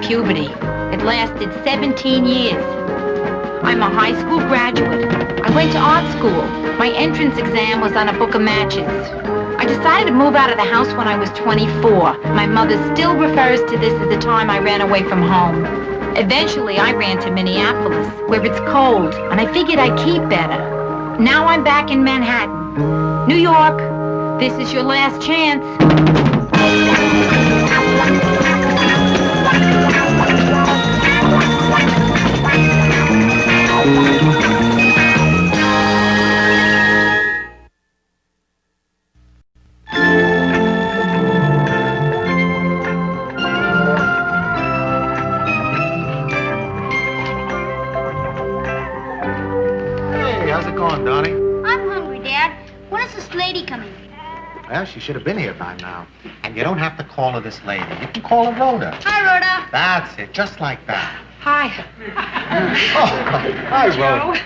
puberty. It lasted 17 years. I'm a high school graduate. I went to art school. My entrance exam was on a book of matches. I decided to move out of the house when I was 24. My mother still refers to this as the time I ran away from home. Eventually, I ran to Minneapolis, where it's cold, and I figured I'd keep better. Now I'm back in Manhattan. New York, this is your last chance. Well, she should have been here by now. And you don't have to call her this lady. You can call her Rhoda. Hi, Rhoda. That's it, just like that. Hi. Hi, Rhoda.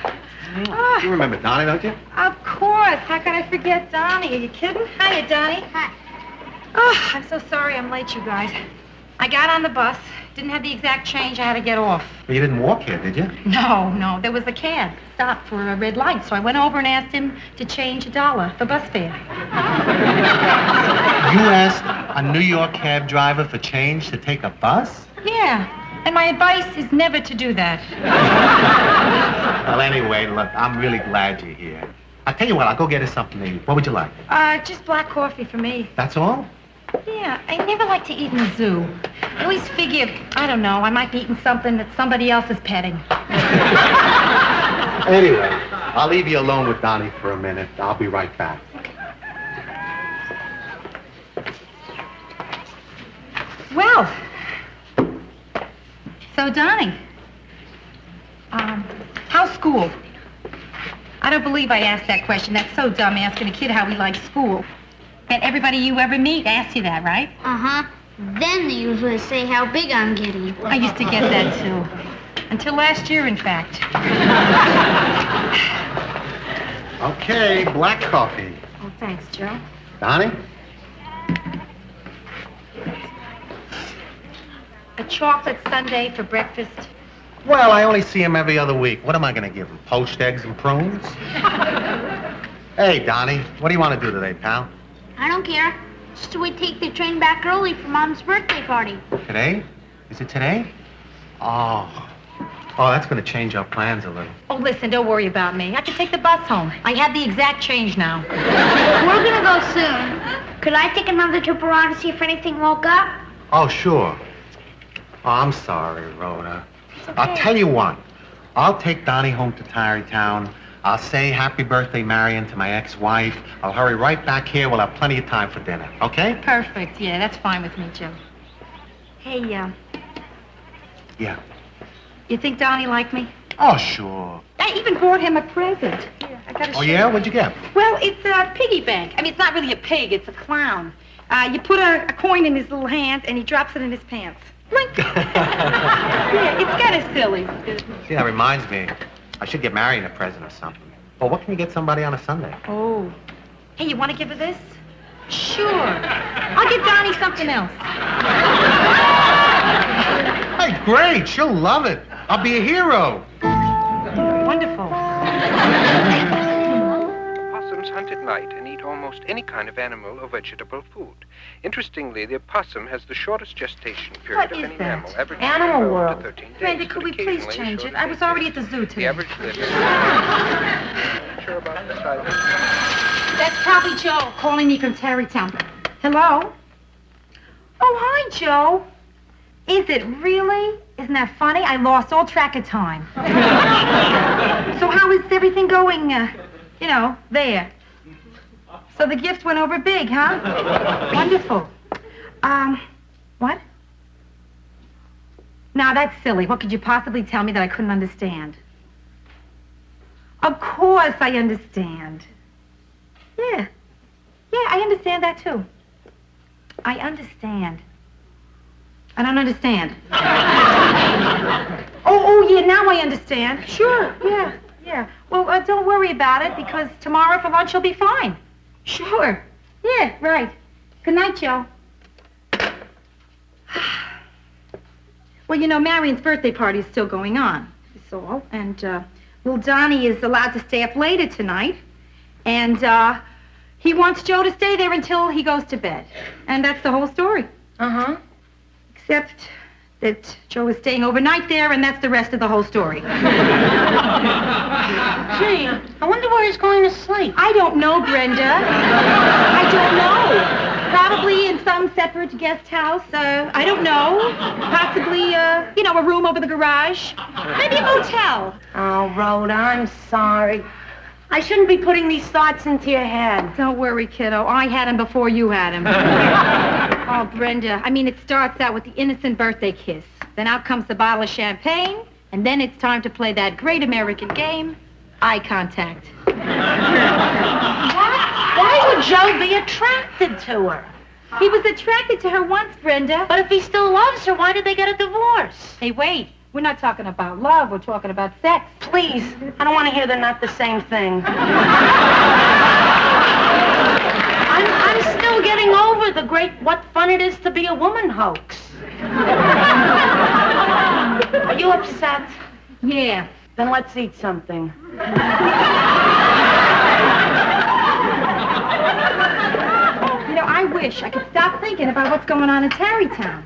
Oh. You remember Donnie, don't you? Of course. How could I forget Donnie? Are you kidding? Hiya, Donnie. Hi. Oh, I'm so sorry I'm late, you guys. I got on the bus. Didn't have the exact change. I had to get off. Well, you didn't walk here, did you? No. There was a cab stopped for a red light, so I went over and asked him to change $1 for bus fare. You asked a New York cab driver for change to take a bus? Yeah, and my advice is never to do that. Well, anyway, look, I'm really glad you're here. I'll tell you what, I'll go get us something to eat. What would you like? Just black coffee for me. That's all? Yeah, I never like to eat in the zoo. I always figure, I don't know, I might be eating something that somebody else is petting. Anyway, I'll leave you alone with Donnie for a minute. I'll be right back. Well, so Donnie, how's school? I don't believe I asked that question. That's so dumb, asking a kid how he likes school. And everybody you ever meet asks you that, right? Uh-huh. Then they usually say how big I'm getting. I used to get that, too. Until last year, in fact. Okay, black coffee. Oh, thanks, Joe. Donnie? A chocolate sundae for breakfast. Well, I only see him every other week. What am I going to give him? Poached eggs and prunes? Hey, Donnie, what do you want to do today, pal? I don't care. Just we take the train back early for Mom's birthday party. Today? Is it today? Oh, that's going to change our plans a little. Oh, listen, don't worry about me. I can take the bus home. I have the exact change now. We're going to go soon. Could I take another trip around to see if anything woke up? Oh, sure. Oh, I'm sorry, Rhoda. Okay. I'll tell you what. I'll take Donnie home to Tarrytown. I'll say happy birthday, Marion, to my ex-wife. I'll hurry right back here. We'll have plenty of time for dinner, okay? Perfect. Yeah, that's fine with me, Joe. Hey, Yeah. you think Donnie liked me? Oh, sure. I even bought him a present. Here, I got a Oh, yeah? What'd you get? Well, it's a piggy bank. I mean, it's not really a pig. It's a clown. You put a coin in his little hand, and he drops it in his pants. Blink. Yeah, it's kind of silly. See, that reminds me. I should get Marion a present or something. Well, what can you get somebody on a Sunday? Oh. Hey, you want to give her this? Sure. I'll get Donnie something else. Hey, great. She'll love it. I'll be a hero. Wonderful. Possums hunt at night and eat almost any kind of animal or vegetable food. Interestingly, the opossum has the shortest gestation period What of is any that? mammal, averaging Animal 12 World. to 13 days. Randy, could we but please occasionally change shorter it? I was than already at this. the zoo today. The average living. Sure about the size of That's probably Joe calling me from Tarrytown. Hello? Oh, hi, Joe. Is it really? Isn't that funny? I lost all track of time. So how is everything going, there? So the gift went over big, huh? Wonderful. What? Now, that's silly. What could you possibly tell me that I couldn't understand? Of course I understand. Yeah, I understand that, too. I understand. I don't understand. Yeah, now I understand. Sure, yeah. Well, don't worry about it, because tomorrow for lunch you'll be fine. Sure. Yeah, right. Good night, Joe. Well, you know, Marion's birthday party is still going on. That's all. And, little Donnie is allowed to stay up later tonight. And, he wants Joe to stay there until he goes to bed. And that's the whole story. Uh-huh. Except that Joe is staying overnight there, and that's the rest of the whole story. Gee, I wonder where he's going to sleep. I don't know, Brenda. I don't know. Probably in some separate guest house. I don't know. Possibly, you know, a room over the garage. Maybe a motel. Oh, Rhoda, I'm sorry. I shouldn't be putting these thoughts into your head. Don't worry, kiddo. I had him before you had him. Oh, Brenda, I mean, it starts out with the innocent birthday kiss. Then out comes the bottle of champagne, and then it's time to play that great American game, eye contact. What? Why would Joe be attracted to her? He was attracted to her once, Brenda. But if he still loves her, why did they get a divorce? Hey, wait. We're not talking about love. We're talking about sex. Please, I don't want to hear they're not the same thing. I'm still getting over the great what fun it is to be a woman hoax. Are you upset? Yeah. Then let's eat something. You know, I wish I could stop thinking about what's going on in Tarrytown.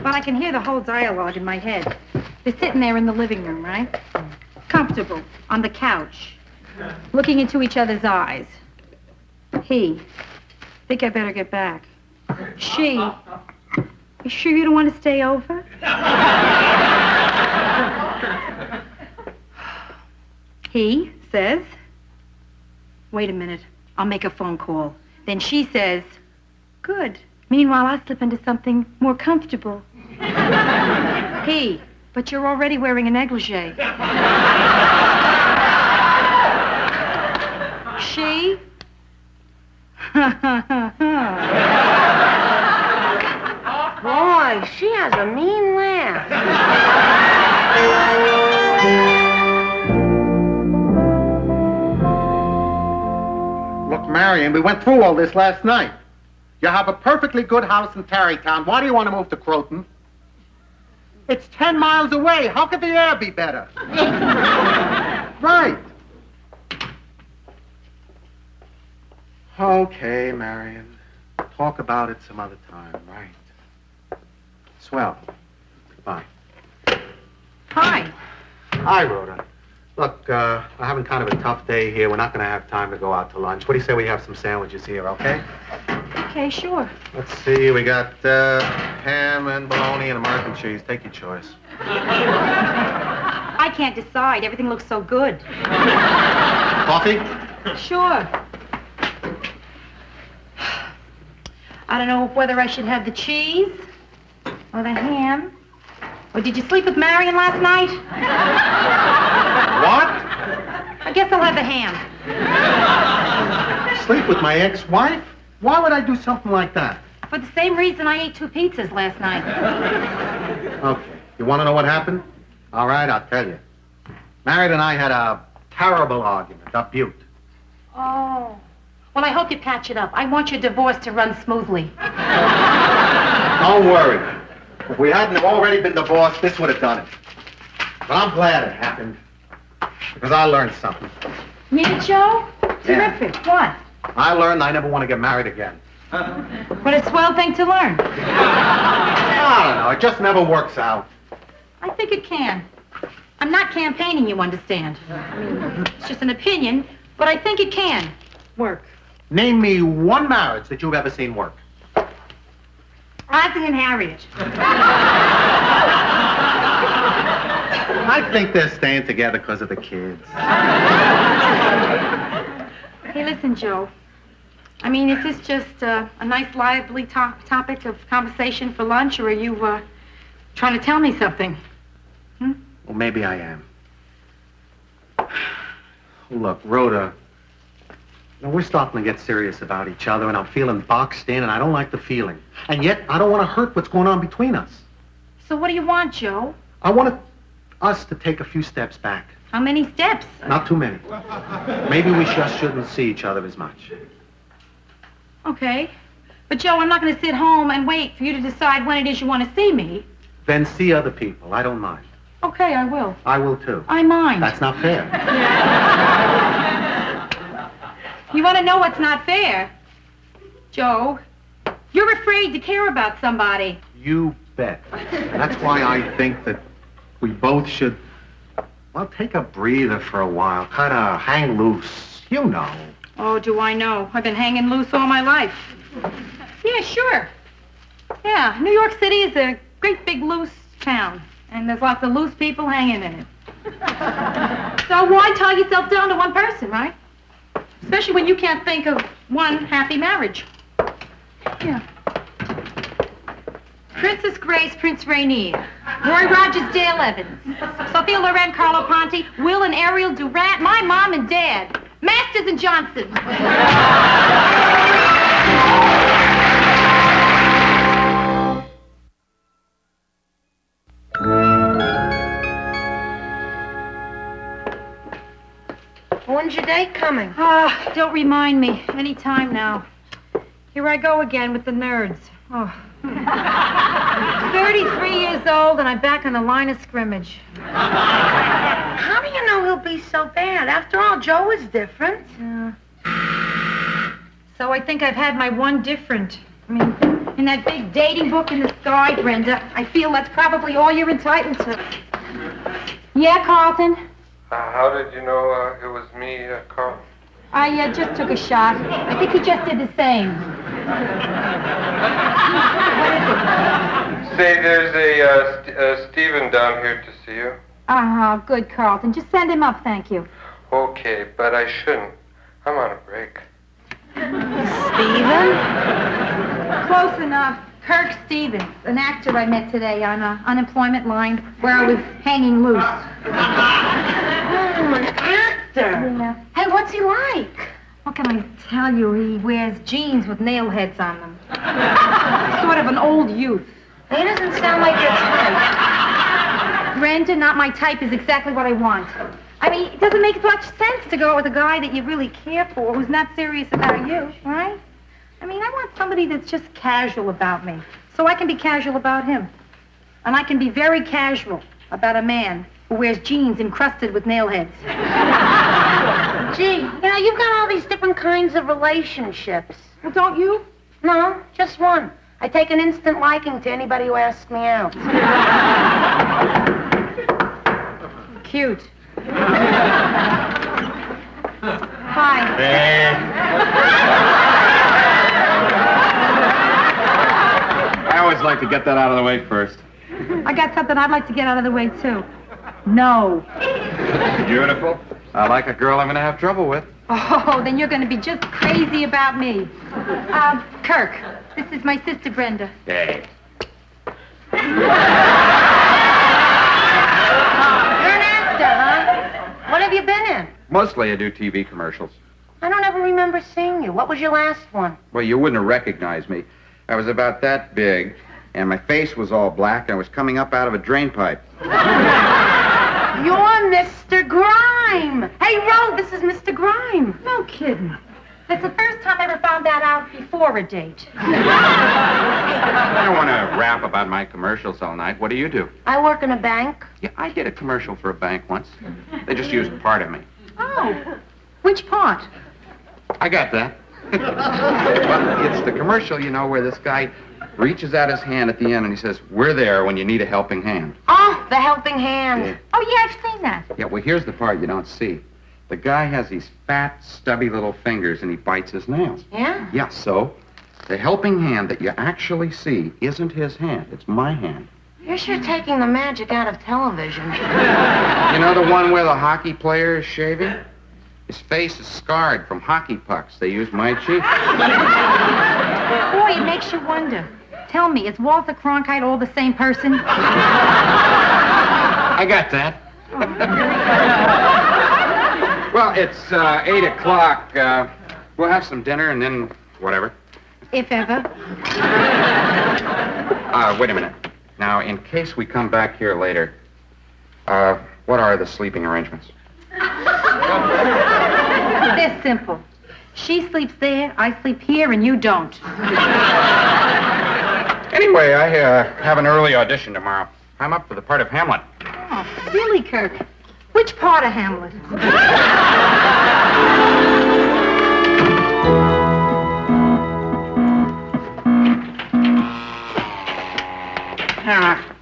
But I can hear the whole dialogue in my head. They're sitting there in the living room, right? Comfortable, on the couch, looking into each other's eyes. He, think I better get back. She, you sure you don't want to stay over? He says, wait a minute, I'll make a phone call. Then she says, good. Meanwhile, I'll slip into something more comfortable. He, but you're already wearing a negligee. She? Boy, she has a mean laugh. Look, Marion, we went through all this last night. You have a perfectly good house in Tarrytown. Why do you want to move to Croton? It's 10 miles away. How could the air be better? Right. Okay, Marion. Talk about it some other time, right? Swell. Goodbye. Hi. Hi, Rhoda. Look, we're having kind of a tough day here. We're not going to have time to go out to lunch. What do you say we have some sandwiches here, okay? Okay, sure. Let's see, we got ham and bologna and American cheese. Take your choice. I can't decide. Everything looks so good. Coffee? Sure. I don't know whether I should have the cheese or the ham. Or did you sleep with Marion last night? What? I guess I'll have the ham. Sleep with my ex-wife? Why would I do something like that? For the same reason I ate 2 pizzas last night. Okay. You want to know what happened? All right, I'll tell you. Marion and I had a terrible argument, a beaut. Oh. Well, I hope you patch it up. I want your divorce to run smoothly. Don't worry. If we hadn't already been divorced, this would have done it. But I'm glad it happened. Because I learned something. You did, Joe? Terrific. What? I learned I never want to get married again. What a swell thing to learn. I don't know. It just never works out. I think it can. I'm not campaigning, you understand. I mean, it's just an opinion, but I think it can work. Name me one marriage that you've ever seen work. Ozzie and Harriet. I think they're staying together because of the kids. Hey, listen, Joe. I mean, is this just a nice, lively topic of conversation for lunch, or are you trying to tell me something? Hmm? Well, maybe I am. Look, Rhoda, you know, we're starting to get serious about each other, and I'm feeling boxed in, and I don't like the feeling. And yet, I don't want to hurt what's going on between us. So what do you want, Joe? I want us to take a few steps back. How many steps? Not too many. Maybe we just shouldn't see each other as much. Okay. But, Joe, I'm not going to sit home and wait for you to decide when it is you want to see me. Then see other people. I don't mind. Okay, I will. I will, too. I mind. That's not fair. You want to know what's not fair? Joe, you're afraid to care about somebody. You bet. That's why I think that we both should, well, take a breather for a while. Kind of hang loose. You know. Oh, do I know? I've been hanging loose all my life. Yeah, sure. Yeah, New York City is a great big loose town. And there's lots of loose people hanging in it. So why tie yourself down to one person, right? Especially when you can't think of one happy marriage. Yeah. Princess Grace, Prince Rainier, Roy Rogers, Dale Evans, Sophia Loren, Carlo Ponti, Will and Ariel Durant, my mom and dad, Masters and Johnson. When's your date coming? Don't remind me. Any time now. Here I go again with the nerds. Oh. 33 years old and I'm back on the line of scrimmage. How do you know he'll be so bad? After all, Joe is different. Yeah. So I think I've had my one different. I mean, in that big dating book in the sky, Brenda, I feel that's probably all you're entitled to. Yeah, Carlton? How did you know it was me, Carl? I just took a shot. I think he just did the same. What is it? Say, there's a Stephen down here to see you. Oh, good, Carlton. Just send him up, thank you. Okay, but I shouldn't. I'm on a break. Stephen? Close enough. Kirk Stevens, an actor I met today on an unemployment line where I was hanging loose. Oh, an actor. Yeah. Hey, what's he like? What can I tell you? He wears jeans with nail heads on them. Sort of an old youth. He doesn't sound like your type. Brenda, not my type is exactly what I want. I mean, it doesn't make much sense to go with a guy that you really care for who's not serious about you, right? I mean, I want somebody that's just casual about me, so I can be casual about him. And I can be very casual about a man who wears jeans encrusted with nail heads. Gee, you know, you've got all these different kinds of relationships. Well, don't you? No, just one. I take an instant liking to anybody who asks me out. Cute. Hi. I always like to get that out of the way first. I got something I'd like to get out of the way, too. No. Beautiful. I like a girl I'm going to have trouble with. Oh, then you're going to be just crazy about me. Kirk, this is my sister, Brenda. Hey. You're an actor, huh? What have you been in? Mostly I do TV commercials. I don't ever remember seeing you. What was your last one? Well, you wouldn't have recognized me. I was about that big, and my face was all black, and I was coming up out of a drain pipe. You're Mr. Grime. Hey, Rhoda, this is Mr. Grime. No kidding. That's the first time I ever found that out before a date. I don't want to rap about my commercials all night. What do you do? I work in a bank. Yeah, I did a commercial for a bank once. They just used part of me. Oh, which part? I got that. Well, it's the commercial, you know, where this guy reaches out his hand at the end and he says, "We're there when you need a helping hand." Oh, the helping hand. Yeah. Oh, yeah, I've seen that. Yeah, well, here's the part you don't see. The guy has these fat, stubby little fingers and he bites his nails. Yeah? Yeah, so the helping hand that you actually see isn't his hand, it's my hand. You're sure taking the magic out of television. You know the one where the hockey player is shaving? His face is scarred from hockey pucks. They use my cheek. Boy, it makes you wonder. Tell me, is Walter Cronkite all the same person? I got that. Well, it's 8 o'clock. We'll have some dinner and then whatever. If ever. Wait a minute. Now, in case we come back here later, what are the sleeping arrangements? They're simple. She sleeps there, I sleep here, and you don't. Anyway, I have an early audition tomorrow. I'm up for the part of Hamlet. Oh, really, Kirk? Which part of Hamlet?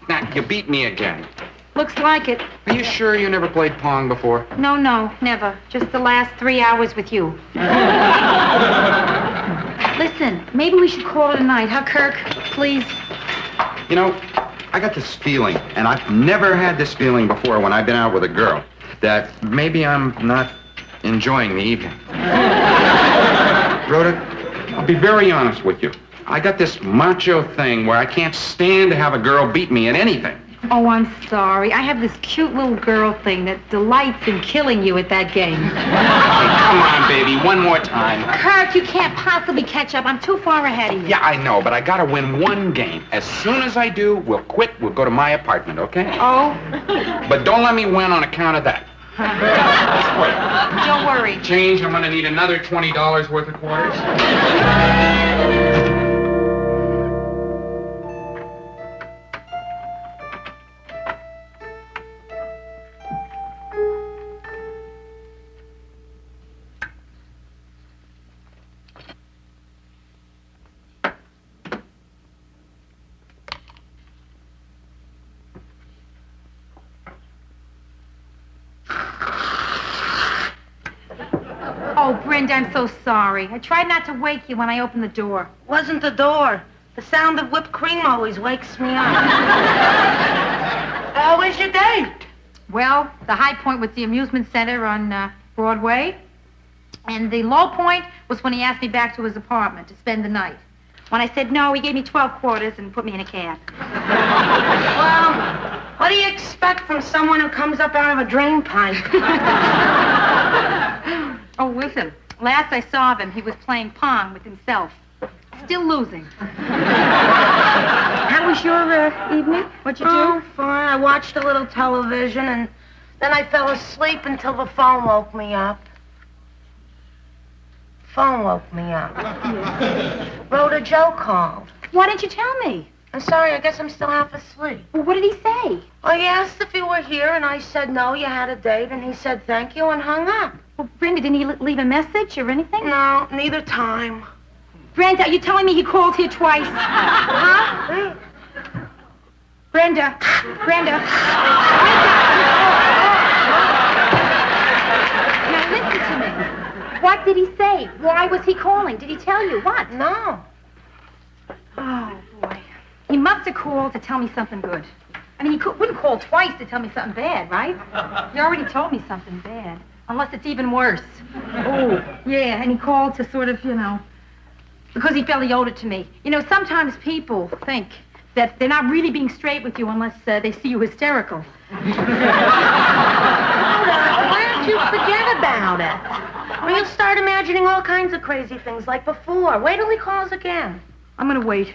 Now, you beat me again. Looks like it. Are you sure you never played Pong before? No, never. Just the last 3 hours with you. Listen, maybe we should call it a night, huh, Kirk? Please? You know, I got this feeling, and I've never had this feeling before when I've been out with a girl, that maybe I'm not enjoying the evening. Rhoda, I'll be very honest with you. I got this macho thing where I can't stand to have a girl beat me at anything. Oh, I'm sorry. I have this cute little girl thing that delights in killing you at that game. Hey, come on, baby, one more time. Kirk, you can't possibly catch up. I'm too far ahead of you. Yeah, I know, but I gotta win one game. As soon as I do, we'll quit. We'll go to my apartment, okay? Oh? But don't let me win on account of that. Don't worry. Change, I'm gonna need another $20 worth of quarters. Oh, Brenda, I'm so sorry. I tried not to wake you when I opened the door. Wasn't the door. The sound of whipped cream always wakes me up. How was your date? Well, the high point was the amusement center on Broadway. And the low point was when he asked me back to his apartment to spend the night. When I said no, he gave me 12 quarters and put me in a cab. Well, what do you expect from someone who comes up out of a drain pipe? Oh, listen. Last I saw of him, he was playing Pong with himself. Still losing. How was your evening? What'd you do? Oh, fine. I watched a little television, and then I fell asleep until the phone woke me up. Phone woke me up. Rhoda, Joe called. Why didn't you tell me? I'm sorry, I guess I'm still half asleep. Well, what did he say? Well, he asked if you were here, and I said no, you had a date, and he said thank you and hung up. Well, Brenda, didn't he leave a message or anything? No, neither time. Brenda, are you telling me he called here twice? Huh? Brenda. Brenda. Now listen to me. What did he say? Why was he calling? Did he tell you what? No. Oh, boy. He must have called to tell me something good. I mean, he wouldn't call twice to tell me something bad, right? He already told me something bad. Unless it's even worse. Oh, yeah, and he called to sort of, because he felt he owed it to me. You know, sometimes people think that they're not really being straight with you unless they see you hysterical. Why don't you forget about it? Or you'll start imagining all kinds of crazy things like before. Wait till he calls again. I'm going to wait.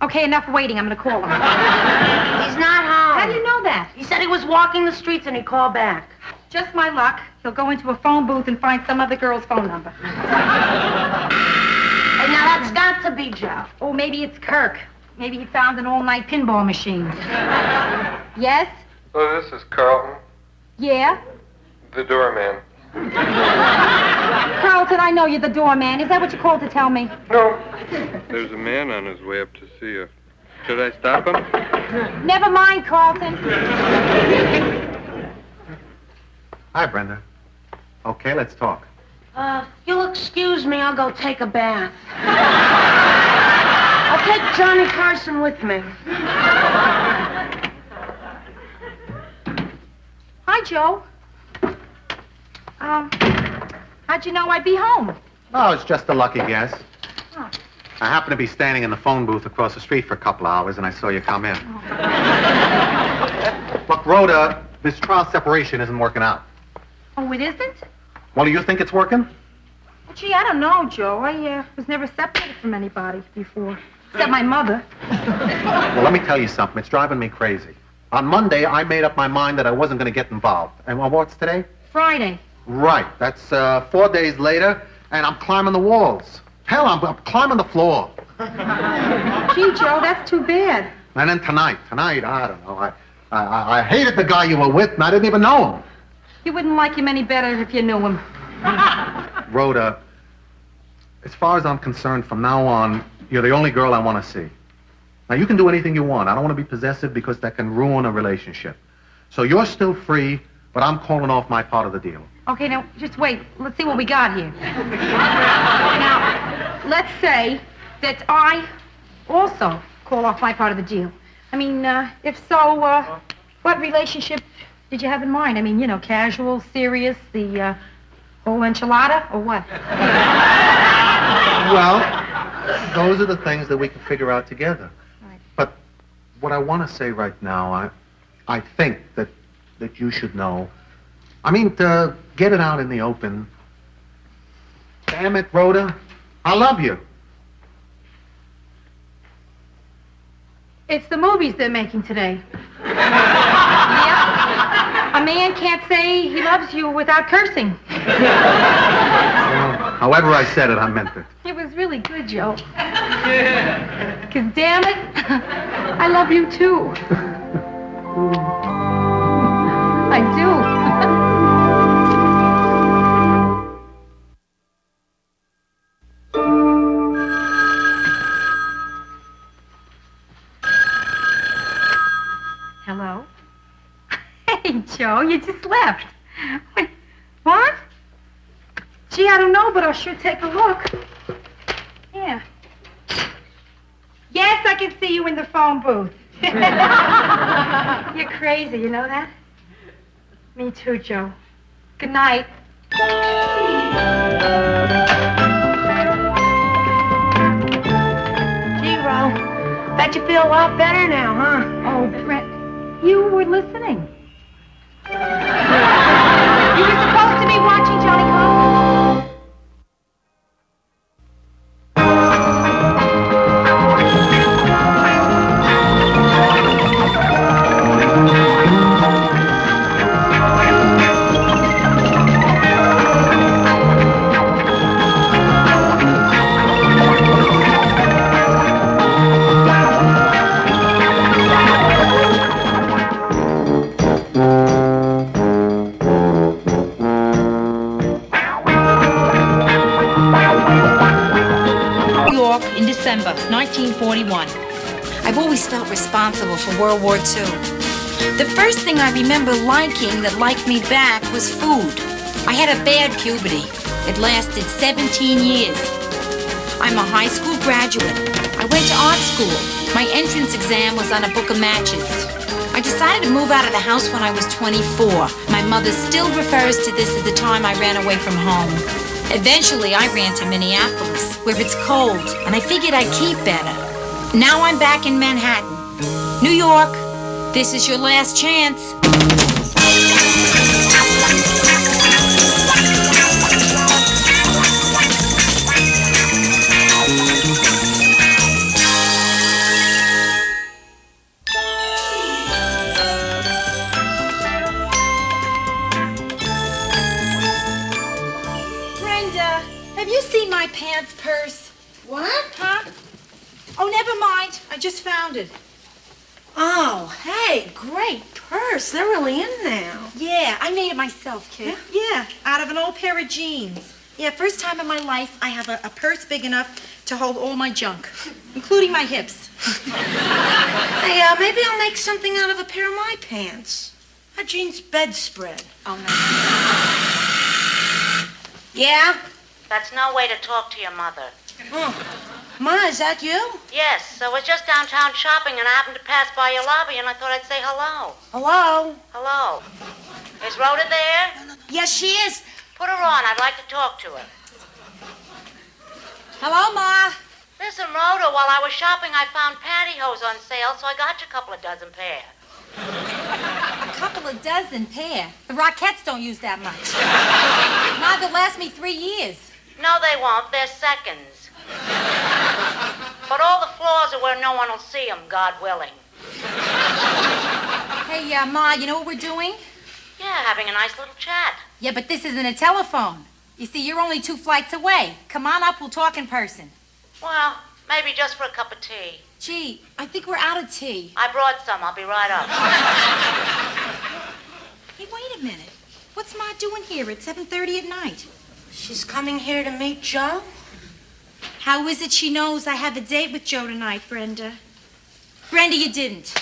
Okay, enough waiting. I'm going to call him. He's not home. How do you know that? He said he was walking the streets and he called back. Just my luck. He'll go into a phone booth and find some other girl's phone number. And now that's got to be Joe. Oh, maybe it's Kirk. Maybe he found an all-night pinball machine. Yes? Oh, this is Carlton, Yeah? the doorman. Carlton, I know you're the doorman. Is that what you called to tell me? No. There's a man on his way up to see you. Should I stop him? Never mind, Carlton. Hi, Brenda. Okay, let's talk. You'll excuse me, I'll go take a bath. I'll take Johnny Carson with me. Hi, Joe. How'd you know I'd be home? Oh, it's just a lucky guess. Oh. I happened to be standing in the phone booth across the street for a couple hours, and I saw you come in. Look, Rhoda, this trial separation isn't working out. Oh, it isn't? Well, do you think it's working? Well, gee, I don't know, Joe. I was never separated from anybody before. Except my mother. Well, let me tell you something. It's driving me crazy. On Monday, I made up my mind that I wasn't going to get involved. And well, what's today? Friday. Right. That's 4 days later, and I'm climbing the walls. Hell, I'm climbing the floor. Gee, Joe, that's too bad. And then tonight, I don't know. I hated the guy you were with, and I didn't even know him. You wouldn't like him any better if you knew him. Rhoda, as far as I'm concerned, from now on, you're the only girl I want to see. Now, you can do anything you want. I don't want to be possessive because that can ruin a relationship. So you're still free, but I'm calling off my part of the deal. Okay, now, just wait. Let's see what we got here. Now, let's say that I also call off my part of the deal. I mean, if so, what relationship did you have in mind? I mean, you know, casual, serious, the whole enchilada, or what? Well, those are the things that we can figure out together. Right. But what I want to say right now, I think that you should know. I mean, to get it out in the open. Damn it, Rhoda, I love you. It's the movies they're making today. Yep. A man can't say he loves you without cursing. Well, however I said it, I meant it. It was really good, Joe. 'Cause damn it, I love you too. I do. Hello? Hey, Joe, you just left. Wait, what? Gee, I don't know, but I'll sure take a look. Yeah. Yes, I can see you in the phone booth. You're crazy, you know that? Me too, Joe. Good night. Gee, Ro, bet you feel a lot better now, huh? Oh, Brett, you were listening. You were supposed to be watching Johnny Come. December 1941. I've always felt responsible for World War II. The first thing I remember liking that liked me back was food. I had a bad puberty. It lasted 17 years. I'm a high school graduate. I went to art school. My entrance exam was on a book of matches. I decided to move out of the house when I was 24. My mother still refers to this as the time I ran away from home. Eventually, I ran to Minneapolis, where it's cold, and I figured I'd keep better. Now I'm back in Manhattan. New York, this is your last chance. Have you seen my pants purse? What? Huh? Oh, never mind. I just found it. Oh, hey, great purse. They're really in now. Yeah, I made it myself, kid. Yeah. Out of an old pair of jeans. Yeah, first time in my life I have a purse big enough to hold all my junk, including my hips. Hey, maybe I'll make something out of a pair of my pants. A jeans bedspread. Oh, no. Yeah? That's no way to talk to your mother. Oh. Ma, is that you? Yes, I was just downtown shopping and I happened to pass by your lobby and I thought I'd say hello. Hello? Hello. Is Rhoda there? Yes, she is. Put her on. I'd like to talk to her. Hello, Ma. Listen, Rhoda, while I was shopping, I found pantyhose on sale, so I got you a couple of dozen pair. A couple of dozen pair. The Rockettes don't use that much. Ma, they'll last me 3 years. No, they won't. They're seconds. But all the floors are where no one will see them, God willing. Hey, Ma, you know what we're doing? Yeah, having a nice little chat. Yeah, but this isn't a telephone. You see, you're only 2 flights away. Come on up, we'll talk in person. Well, maybe just for a cup of tea. Gee, I think we're out of tea. I brought some. I'll be right up. Hey, wait a minute. What's Ma doing here at 7:30 at night? She's coming here to meet Joe? How is it she knows I have a date with Joe tonight, Brenda? Brenda, you didn't.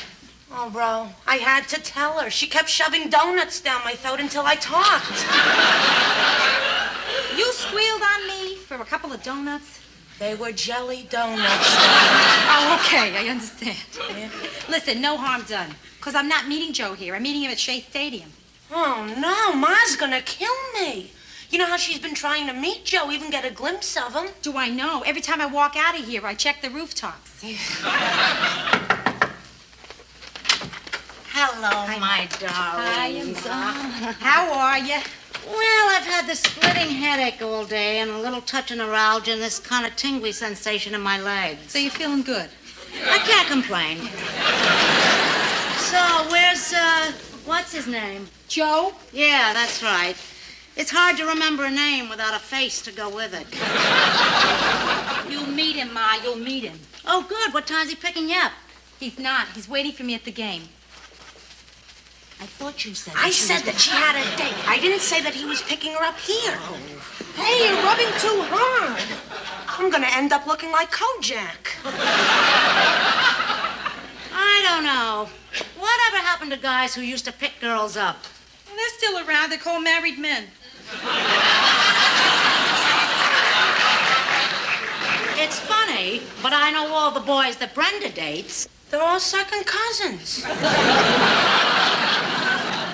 Oh, Ro, I had to tell her. She kept shoving donuts down my throat until I talked. You squealed on me for a couple of donuts? They were jelly donuts. Oh, okay, I understand. Yeah. Listen, no harm done. Because I'm not meeting Joe here. I'm meeting him at Shea Stadium. Oh, no, Ma's gonna kill me. You know how she's been trying to meet Joe, even get a glimpse of him? Do I know? Every time I walk out of here, I check the rooftops. Hello, my darling. How are you? Well, I've had this splitting headache all day and a little touch of neuralgia and this kind of tingly sensation in my legs. So you're feeling good? I can't complain. So, where's, what's his name? Joe? Yeah, that's right. It's hard to remember a name without a face to go with it. You'll meet him, Ma. You'll meet him. Oh, good. What time's he picking you up? He's not. He's waiting for me at the game. I thought you said I said that she had a date. I didn't say that he was picking her up here. Hey, you're rubbing too hard. I'm gonna end up looking like Kojak. I don't know. Whatever happened to guys who used to pick girls up? Well, they're still around. They're called married men. It's funny, but I know all the boys that Brenda dates. They're all second cousins.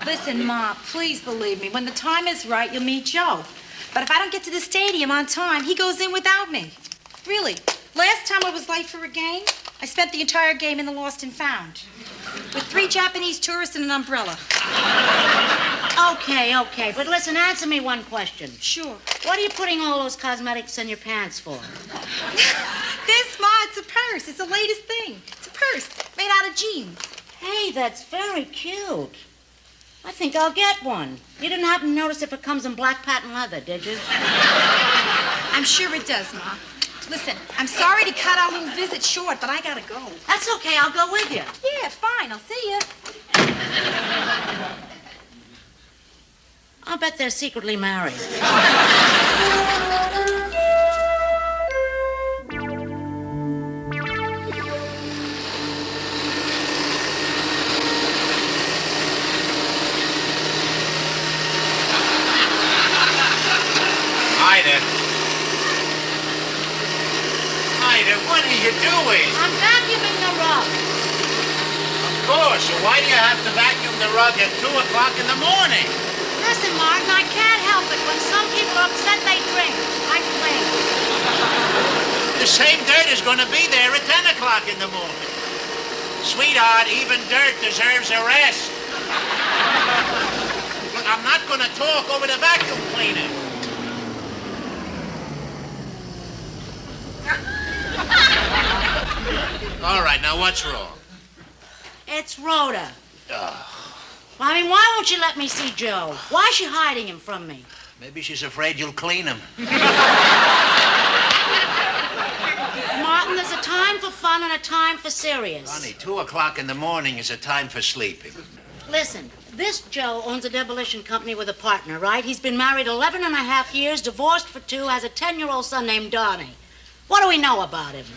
Listen, Ma, please believe me. When the time is right, you'll meet Joe. But if I don't get to the stadium on time, he goes in without me. Really. Last time I was late for a game, I spent the entire game in the Lost and Found. With 3 Japanese tourists and an umbrella. Okay. But listen, answer me one question. Sure. What are you putting all those cosmetics in your pants for? This, Ma, it's a purse. It's the latest thing. It's a purse made out of jeans. Hey, that's very cute. I think I'll get one. You didn't happen to notice if it comes in black patent leather, did you? I'm sure it does, Ma. Listen, I'm sorry to cut our little visit short, but I gotta go. That's okay. I'll go with you. Yeah, fine. I'll see you. I'll bet they're secretly married. Ida, what are you doing? I'm vacuuming the rug. Of course. So why do you have to vacuum the rug at 2 o'clock in the morning? Listen, Martin, I can't help it. When some people are upset, they drink. I clean. The same dirt is going to be there at 10 o'clock in the morning. Sweetheart, even dirt deserves a rest. Look, I'm not going to talk over the vacuum cleaner. All right, now what's wrong? It's Rhoda. I mean, why won't you let me see Joe? Why is she hiding him from me? Maybe she's afraid you'll clean him. Martin, there's a time for fun and a time for serious. Honey, 2 o'clock in the morning is a time for sleeping. Listen, this Joe owns a demolition company with a partner, right? He's been married 11 and a half years, divorced for 2, has a 10-year-old son named Donnie. What do we know about him?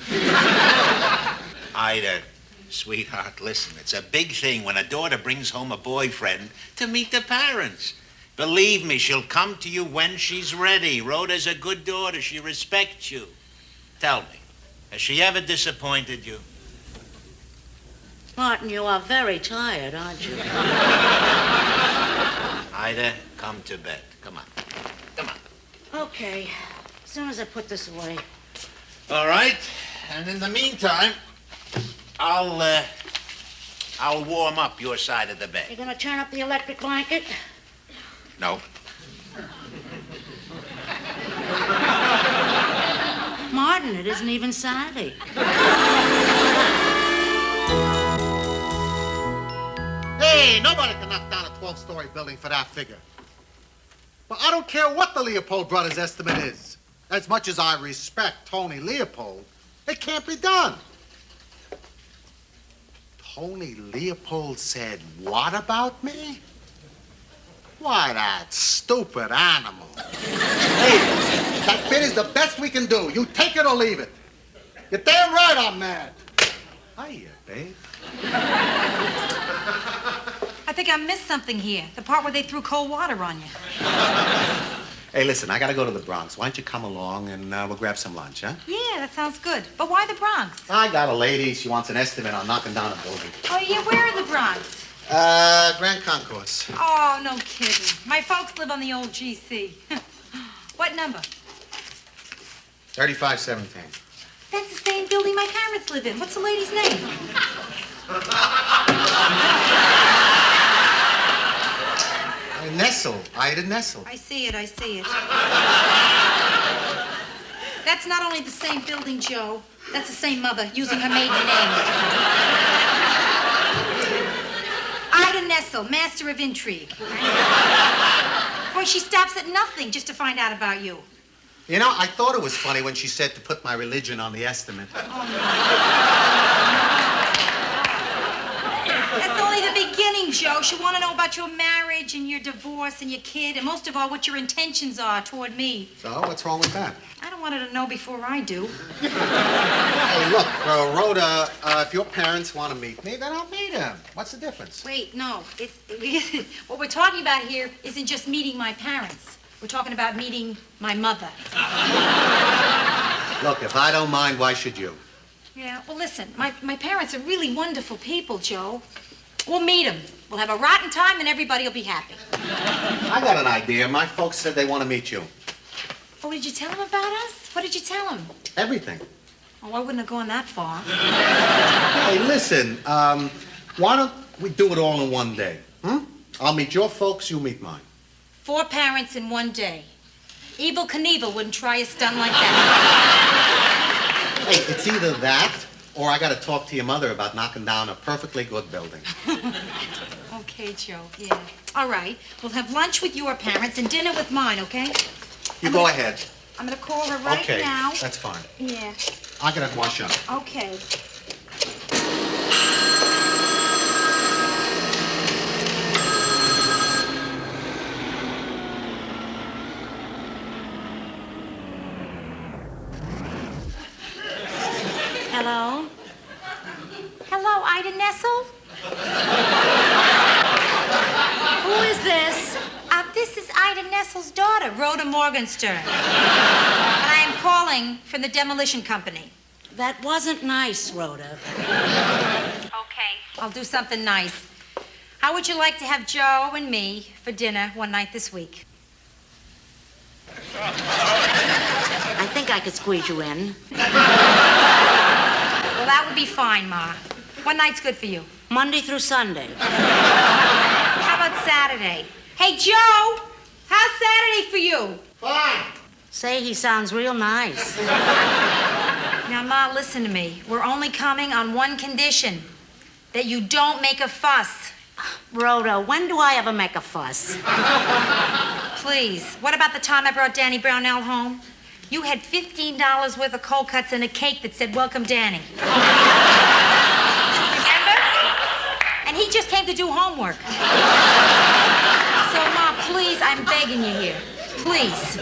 Ida, sweetheart, listen. It's a big thing when a daughter brings home a boyfriend to meet the parents. Believe me, she'll come to you when she's ready. Rhoda's a good daughter. She respects you. Tell me, has she ever disappointed you? Martin, you are very tired, aren't you? Ida, come to bed. Come on. Come on. Okay. As soon as I put this away. All right. And in the meantime, I'll warm up your side of the bed. You gonna turn up the electric blanket? No. Martin, it isn't even Saturday. Hey, nobody can knock down a 12-story building for that figure. But I don't care what the Leopold brothers' estimate is. As much as I respect Tony Leopold, it can't be done. Tony Leopold said what about me? Why, that stupid animal. Hey, that bit is the best we can do. You take it or leave it. You're damn right I'm mad. Hiya, babe. I think I missed something here. The part where they threw cold water on you. Hey, listen, I gotta go to the Bronx. Why don't you come along and we'll grab some lunch, huh? Yeah, that sounds good. But why the Bronx? I got a lady. She wants an estimate on knocking down a building. Oh, yeah, where in the Bronx? Grand Concourse. Oh, no kidding. My folks live on the old GC. What number? 3517. That's the same building my parents live in. What's the lady's name? Nessel. Ida Nessel. I see it. That's not only the same building, Joe. That's the same mother using her maiden name. Ida Nessel, master of intrigue. Boy, she stops at nothing just to find out about you. You know, I thought it was funny when she said to put my religion on the estimate. That's only the beginning, Joe. She'll want to know about your marriage and your divorce and your kid, and most of all, what your intentions are toward me. So, what's wrong with that? I don't want her to know before I do. Hey, look, Rhoda, if your parents want to meet me, then I'll meet them. What's the difference? Wait, no. What we're talking about here isn't just meeting my parents. We're talking about meeting my mother. Look, if I don't mind, why should you? Yeah, well, listen, my parents are really wonderful people, Joe. We'll meet them. We'll have a rotten time and everybody will be happy. I got an idea. My folks said they want to meet you. Oh, did you tell them about us? What did you tell them? Everything. Oh, I wouldn't have gone that far. Hey, listen, why don't we do it all in one day? I'll meet your folks, you meet mine. 4 parents in one day. Evel Knievel wouldn't try a stunt like that. Hey, it's either that or I got to talk to your mother about knocking down a perfectly good building. Okay, Joe, yeah. All right, we'll have lunch with your parents and dinner with mine, okay? You go ahead. I'm going to call her right now. Okay, that's fine. Yeah. I got to wash up. Okay. Hello? Hello, Ida Nessel? Who is this? This is Ida Nessel's daughter, Rhoda Morgenstern. And I am calling from the demolition company. That wasn't nice, Rhoda. Okay. I'll do something nice. How would you like to have Joe and me for dinner one night this week? I think I could squeeze you in. Well, that would be fine, Ma. What night's good for you? Monday through Sunday. How about Saturday? Hey, Joe! How's Saturday for you? Fine. Say he sounds real nice. Now, Ma, listen to me. We're only coming on one condition. That you don't make a fuss. Rhoda, when do I ever make a fuss? Please. What about the time I brought Danny Brownell home? You had $15 worth of cold cuts and a cake that said, "Welcome, Danny." Remember? And he just came to do homework. So, Ma, please, I'm begging you here. Please,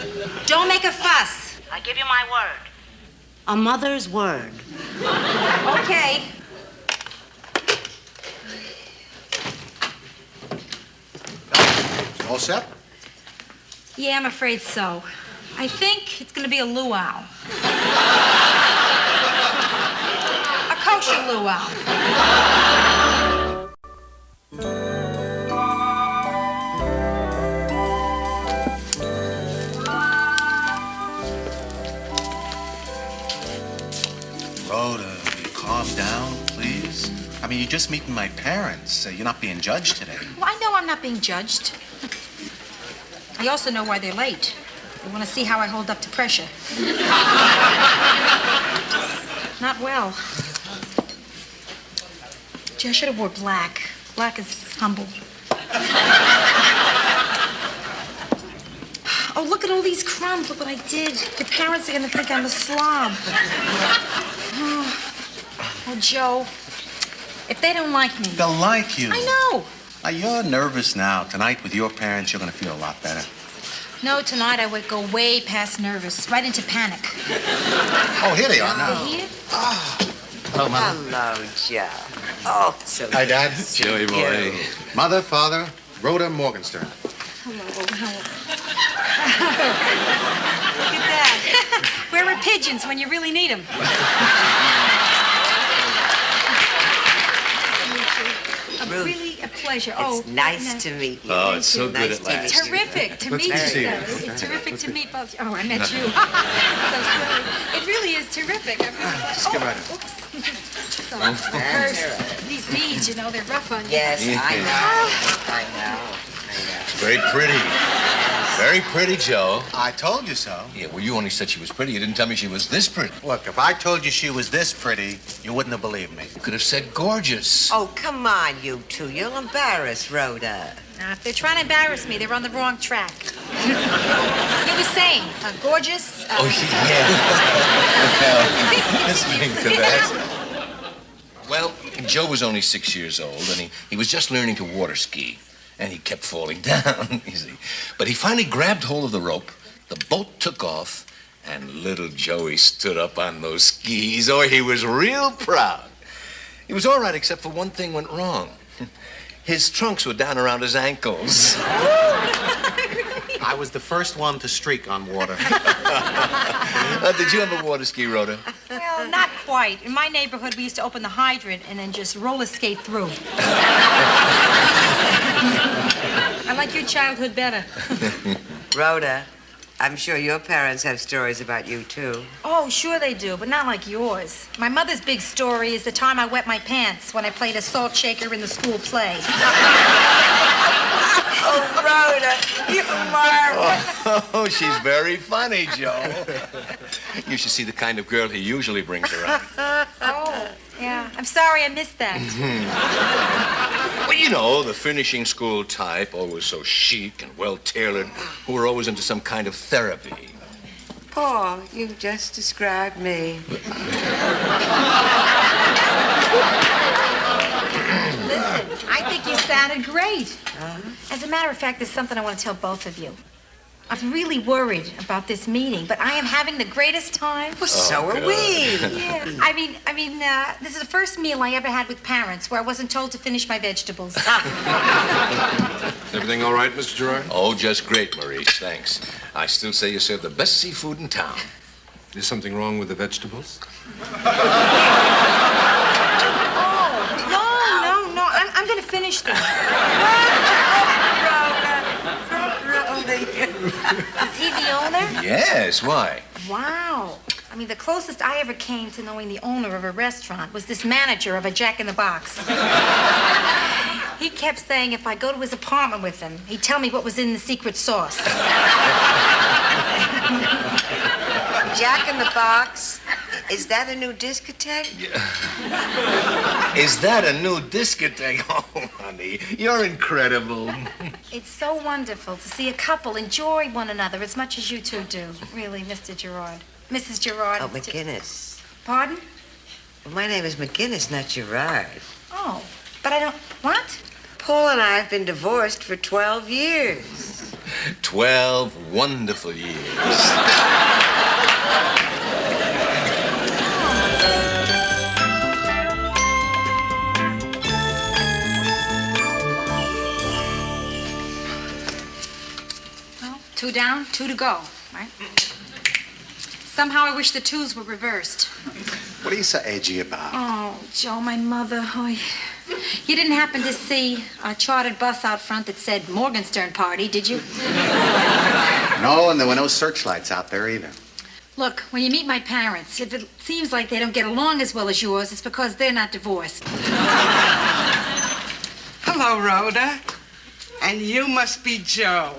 don't make a fuss. I give you my word. A mother's word. Okay. All set? Yeah, I'm afraid so. I think it's going to be a luau. A kosher luau. Rhoda, calm down, please. I mean, you're just meeting my parents. You're not being judged today. Well, I know I'm not being judged. I also know why they're late. They want to see how I hold up to pressure. Not well. Gee, I should have wore black. Black is humble. Oh, look at all these crumbs. Look what I did. Your parents are going to think I'm a slob. Oh, Joe. If they don't like me. They'll like you. I know. Now, you're nervous now. Tonight, with your parents, you're going to feel a lot better. No, tonight I would go way past nervous, right into panic. Oh, here they are now. They here? Oh. Hello, Mother. Hello, Joe. Oh, so Hi, Dad. Joey boy. Mother, Father, Rhoda Morgenstern. Hello. Look at that. Where are pigeons when you really need them? Really a pleasure. It's nice to meet you. Oh, it's so good at last. It's terrific to meet you. It's terrific to meet both. Oh, I met you. So silly. It really is terrific. Just get right in. Oops. So, first, these beads, you know, they're rough on you. Yes, I know. Very pretty. Very pretty, Joe. I told you so. Yeah, well, you only said she was pretty. You didn't tell me she was this pretty. Look, if I told you she was this pretty, you wouldn't have believed me. You could have said gorgeous. Oh, come on, you two. You'll embarrass Rhoda. Now, if they're trying to embarrass me, they're on the wrong track. You were saying, gorgeous. Oh, yeah. Well, listening to that. Well, Joe was only 6 years old, and he was just learning to water ski. And he kept falling down, you see. But he finally grabbed hold of the rope, the boat took off, and little Joey stood up on those skis. Oh, he was real proud. He was all right, except for one thing went wrong. His trunks were down around his ankles. I was the first one to streak on water. Did you ever water ski, Rhoda? Well, not quite. In my neighborhood, we used to open the hydrant and then just roller skate through. I like your childhood better. Rhoda, I'm sure your parents have stories about you, too. Oh, sure they do, but not like yours. My mother's big story is the time I wet my pants when I played a salt shaker in the school play. Oh, Rhoda, you're marvelous. Oh, she's very funny, Joe. You should see the kind of girl he usually brings around. Oh, yeah. I'm sorry I missed that. Well, you know, the finishing school type, always so chic and well-tailored, who are always into some kind of therapy. Paul, you just described me. Listen, I think you sounded great. As a matter of fact, there's something I want to tell both of you. I'm really worried about this meeting, but I am having the greatest time. Well, so are we. Yeah. I mean, this is the first meal I ever had with parents where I wasn't told to finish my vegetables. Everything all right, Mr. Gerard? Oh, just great, Maurice. Thanks. I still say you serve the best seafood in town. Is something wrong with the vegetables? No. I'm going to finish them. Is he the owner? Yes, why? Wow. I mean, the closest I ever came to knowing the owner of a restaurant was this manager of a Jack in the Box. He kept saying if I go to his apartment with him, he'd tell me what was in the secret sauce. Jack in the Box? Is that a new discotheque? Is that a new discotheque? Oh, honey, you're incredible. It's so wonderful to see a couple enjoy one another as much as you two do. Really, Mr. Gerard. Mrs. Gerard. Oh, McGinnis. Pardon? Well, my name is McGinnis, not Gerard. Oh, but I don't... What? Paul and I have been divorced for 12 years. 12 wonderful years. Well, 2 down, 2 to go, right? Somehow I wish the twos were reversed. What are you so edgy about? Oh, Joe, my mother. Oh, you didn't happen to see a chartered bus out front that said Morgenstern Party, did you? No, and there were no searchlights out there either. Look, when you meet my parents, if it seems like they don't get along as well as yours, it's because they're not divorced. Hello, Rhoda. And you must be Joe.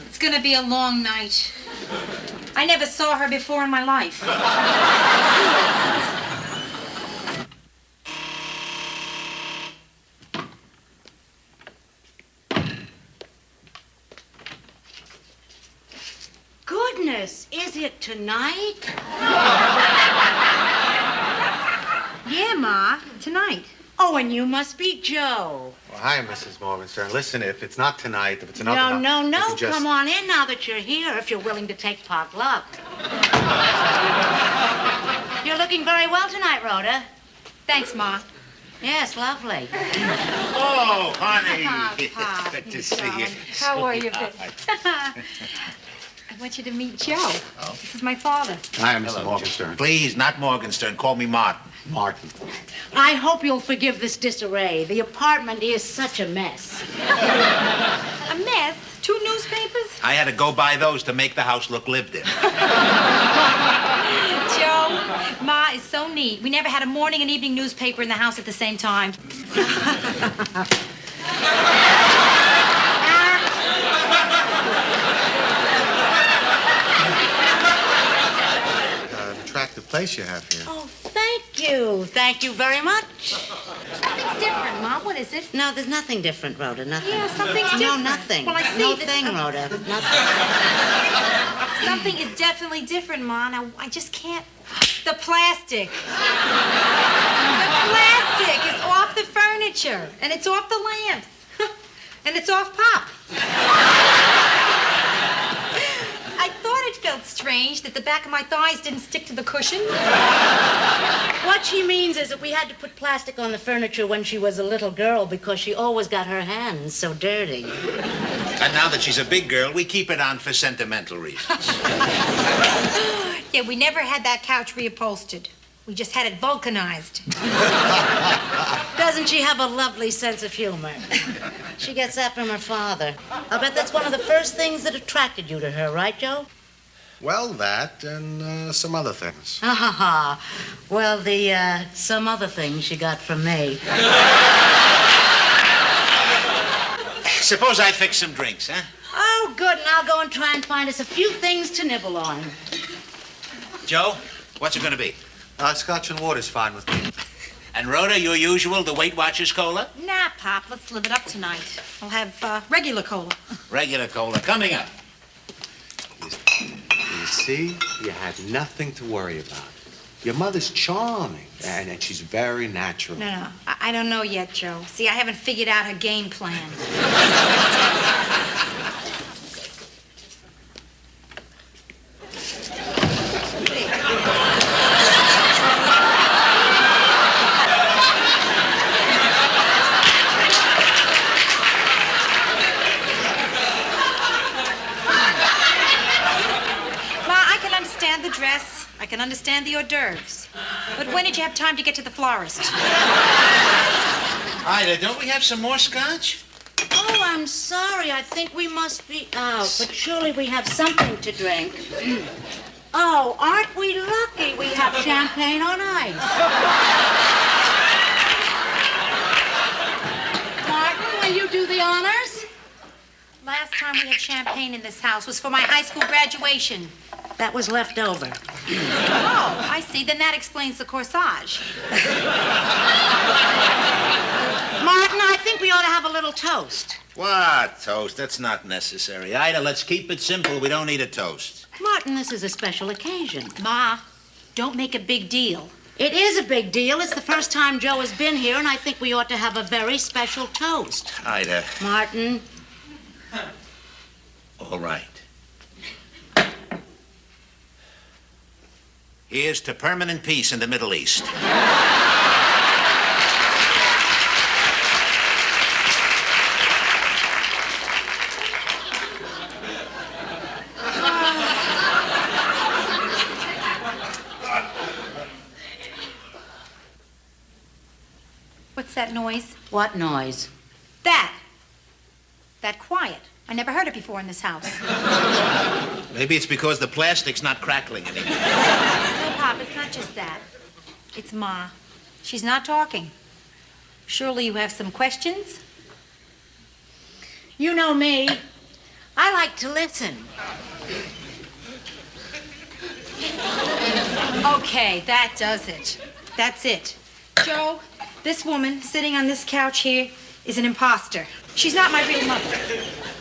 It's gonna be a long night. I never saw her before in my life. Goodness, is it tonight? Yeah, Ma, tonight. Oh, and you must be Joe. Well, hi, Mrs. Morgenstern. Listen, if it's not tonight, if it's another No, night, you can just... Come on in now that you're here, if you're willing to take pot luck. You're looking very well tonight, Rhoda. Thanks, Ma. Yes, lovely. Oh, honey. Pop, Good to see you. How are you, baby? I want you to meet Joe. This is my father. Hi, Mrs. Morgenstern. Please, not Morgenstern. Call me Martin. Martin. I hope you'll forgive this disarray. The apartment is such a mess. A mess? 2 newspapers? I had to go buy those to make the house look lived in. Joe, Ma is so neat. We never had a morning and evening newspaper in the house at the same time. Attractive place you have here. Oh, thank you. Thank you very much. Something's different, Ma. What is it? No, there's nothing different, Rhoda. Nothing. Yeah, something's No, different. nothing. Well, I see no that- thing, Rhoda. Nothing. Something is definitely different, Ma. Now, I just can't... The plastic. The plastic is off the furniture. And it's off the lamps. And it's off Pop. I thought it felt strange that the back of my thighs didn't stick to the cushion. What she means is that we had to put plastic on the furniture when she was a little girl because she always got her hands so dirty. And now that she's a big girl, we keep it on for sentimental reasons. Yeah, we never had that couch reupholstered. We just had it vulcanized. Doesn't she have a lovely sense of humor? She gets that from her father. I bet that's one of the first things that attracted you to her, right, Joe? Well, that and some other things. Ha ha ha. Well, the some other things she got from me. Suppose I fix some drinks, huh? Oh, good, and I'll go and try and find us a few things to nibble on. Joe, what's it going to be? Scotch and water's fine with me. And Rhoda, your usual, the Weight Watchers cola? Nah, Pop, let's live it up tonight. I'll have regular cola. Regular cola coming up. You see, you had nothing to worry about. Your mother's charming, and she's very natural. No, I don't know yet, Joe. See, I haven't figured out her game plan. The dress. I can understand the hors d'oeuvres. But when did you have time to get to the florist? Ida, don't we have some more scotch? Oh, I'm sorry. I think we must be out. But surely we have something to drink. Oh, aren't we lucky we have champagne on ice? Martin, will you do the honors? Last time we had champagne in this house was for my high school graduation. That was left over. Oh, I see. Then that explains the corsage. Martin, I think we ought to have a little toast. What toast? That's not necessary. Ida, let's keep it simple. We don't need a toast. Martin, this is a special occasion. Ma, don't make a big deal. It is a big deal. It's the first time Joe has been here, and I think we ought to have a very special toast. Ida. Martin. All right. Here's to permanent peace in the Middle East. What's that noise? What noise? That quiet. I never heard it before in this house. Maybe it's because the plastic's not crackling anymore. No, Pop, it's not just that. It's Ma. She's not talking. Surely you have some questions? You know me. I like to listen. Okay, that does it. That's it. Joe, this woman sitting on this couch here is an imposter. She's not my real mother.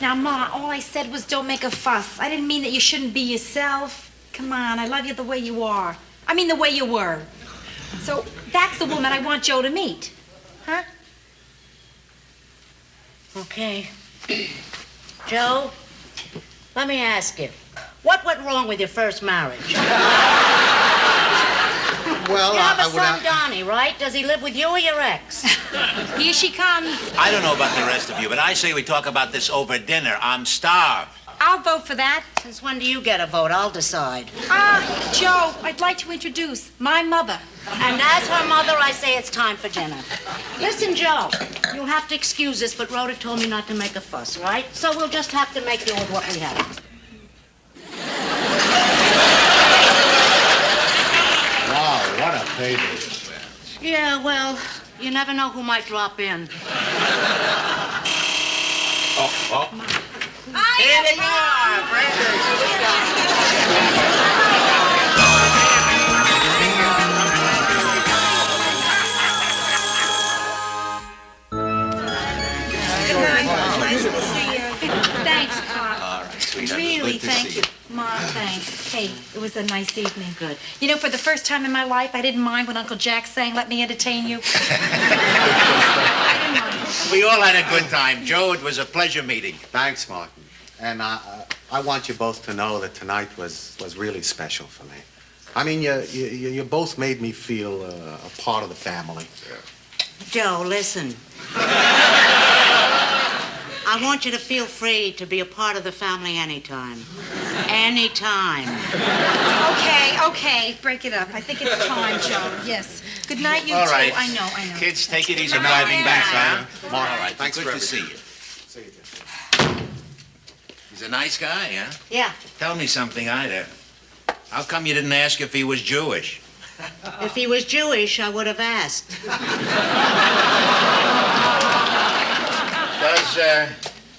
Now, Ma, all I said was don't make a fuss. I didn't mean that you shouldn't be yourself. Come on, I love you the way you are. I mean, the way you were. So that's the woman I want Joe to meet. Huh? Okay. Joe, let me ask you, what went wrong with your first marriage? Well, you have a I would son, Donnie, right? Does he live with you or your ex? Here she comes. I don't know about the rest of you, but I say we talk about this over dinner. I'm starved. I'll vote for that. Since when do you get a vote? I'll decide. Joe, I'd like to introduce my mother. And as her mother, I say it's time for dinner. Listen, Joe, you'll have to excuse this, but Rhoda told me not to make a fuss, right? So we'll just have to make do with what we have. Wow, what a baby. Yeah, well, you never know who might drop in. Here they are, Nice to see you. Thanks, Pop. All right, sweetheart. Really, Good to thank see you. Mom, thanks. Hey, it was a nice evening. Good. You know, for the first time in my life, I didn't mind when Uncle Jack sang, "Let me entertain you." I didn't mind. We all had a good time. Joe, it was a pleasure meeting. Thanks, Martin. And I want you both to know that tonight was really special for me. I mean, you both made me feel a part of the family. Joe, listen. I want you to feel free to be a part of the family anytime. Anytime. Okay. Break it up. I think it's time, Joe. Yes. Good night, you All two. right. I know. Kids, take it easy driving back, huh? Martin, All right, thanks good for to see everything. you. See you, Jim. He's a nice guy, huh? Yeah. Tell me something, Ida. How come you didn't ask if he was Jewish? If he was Jewish, I would have asked.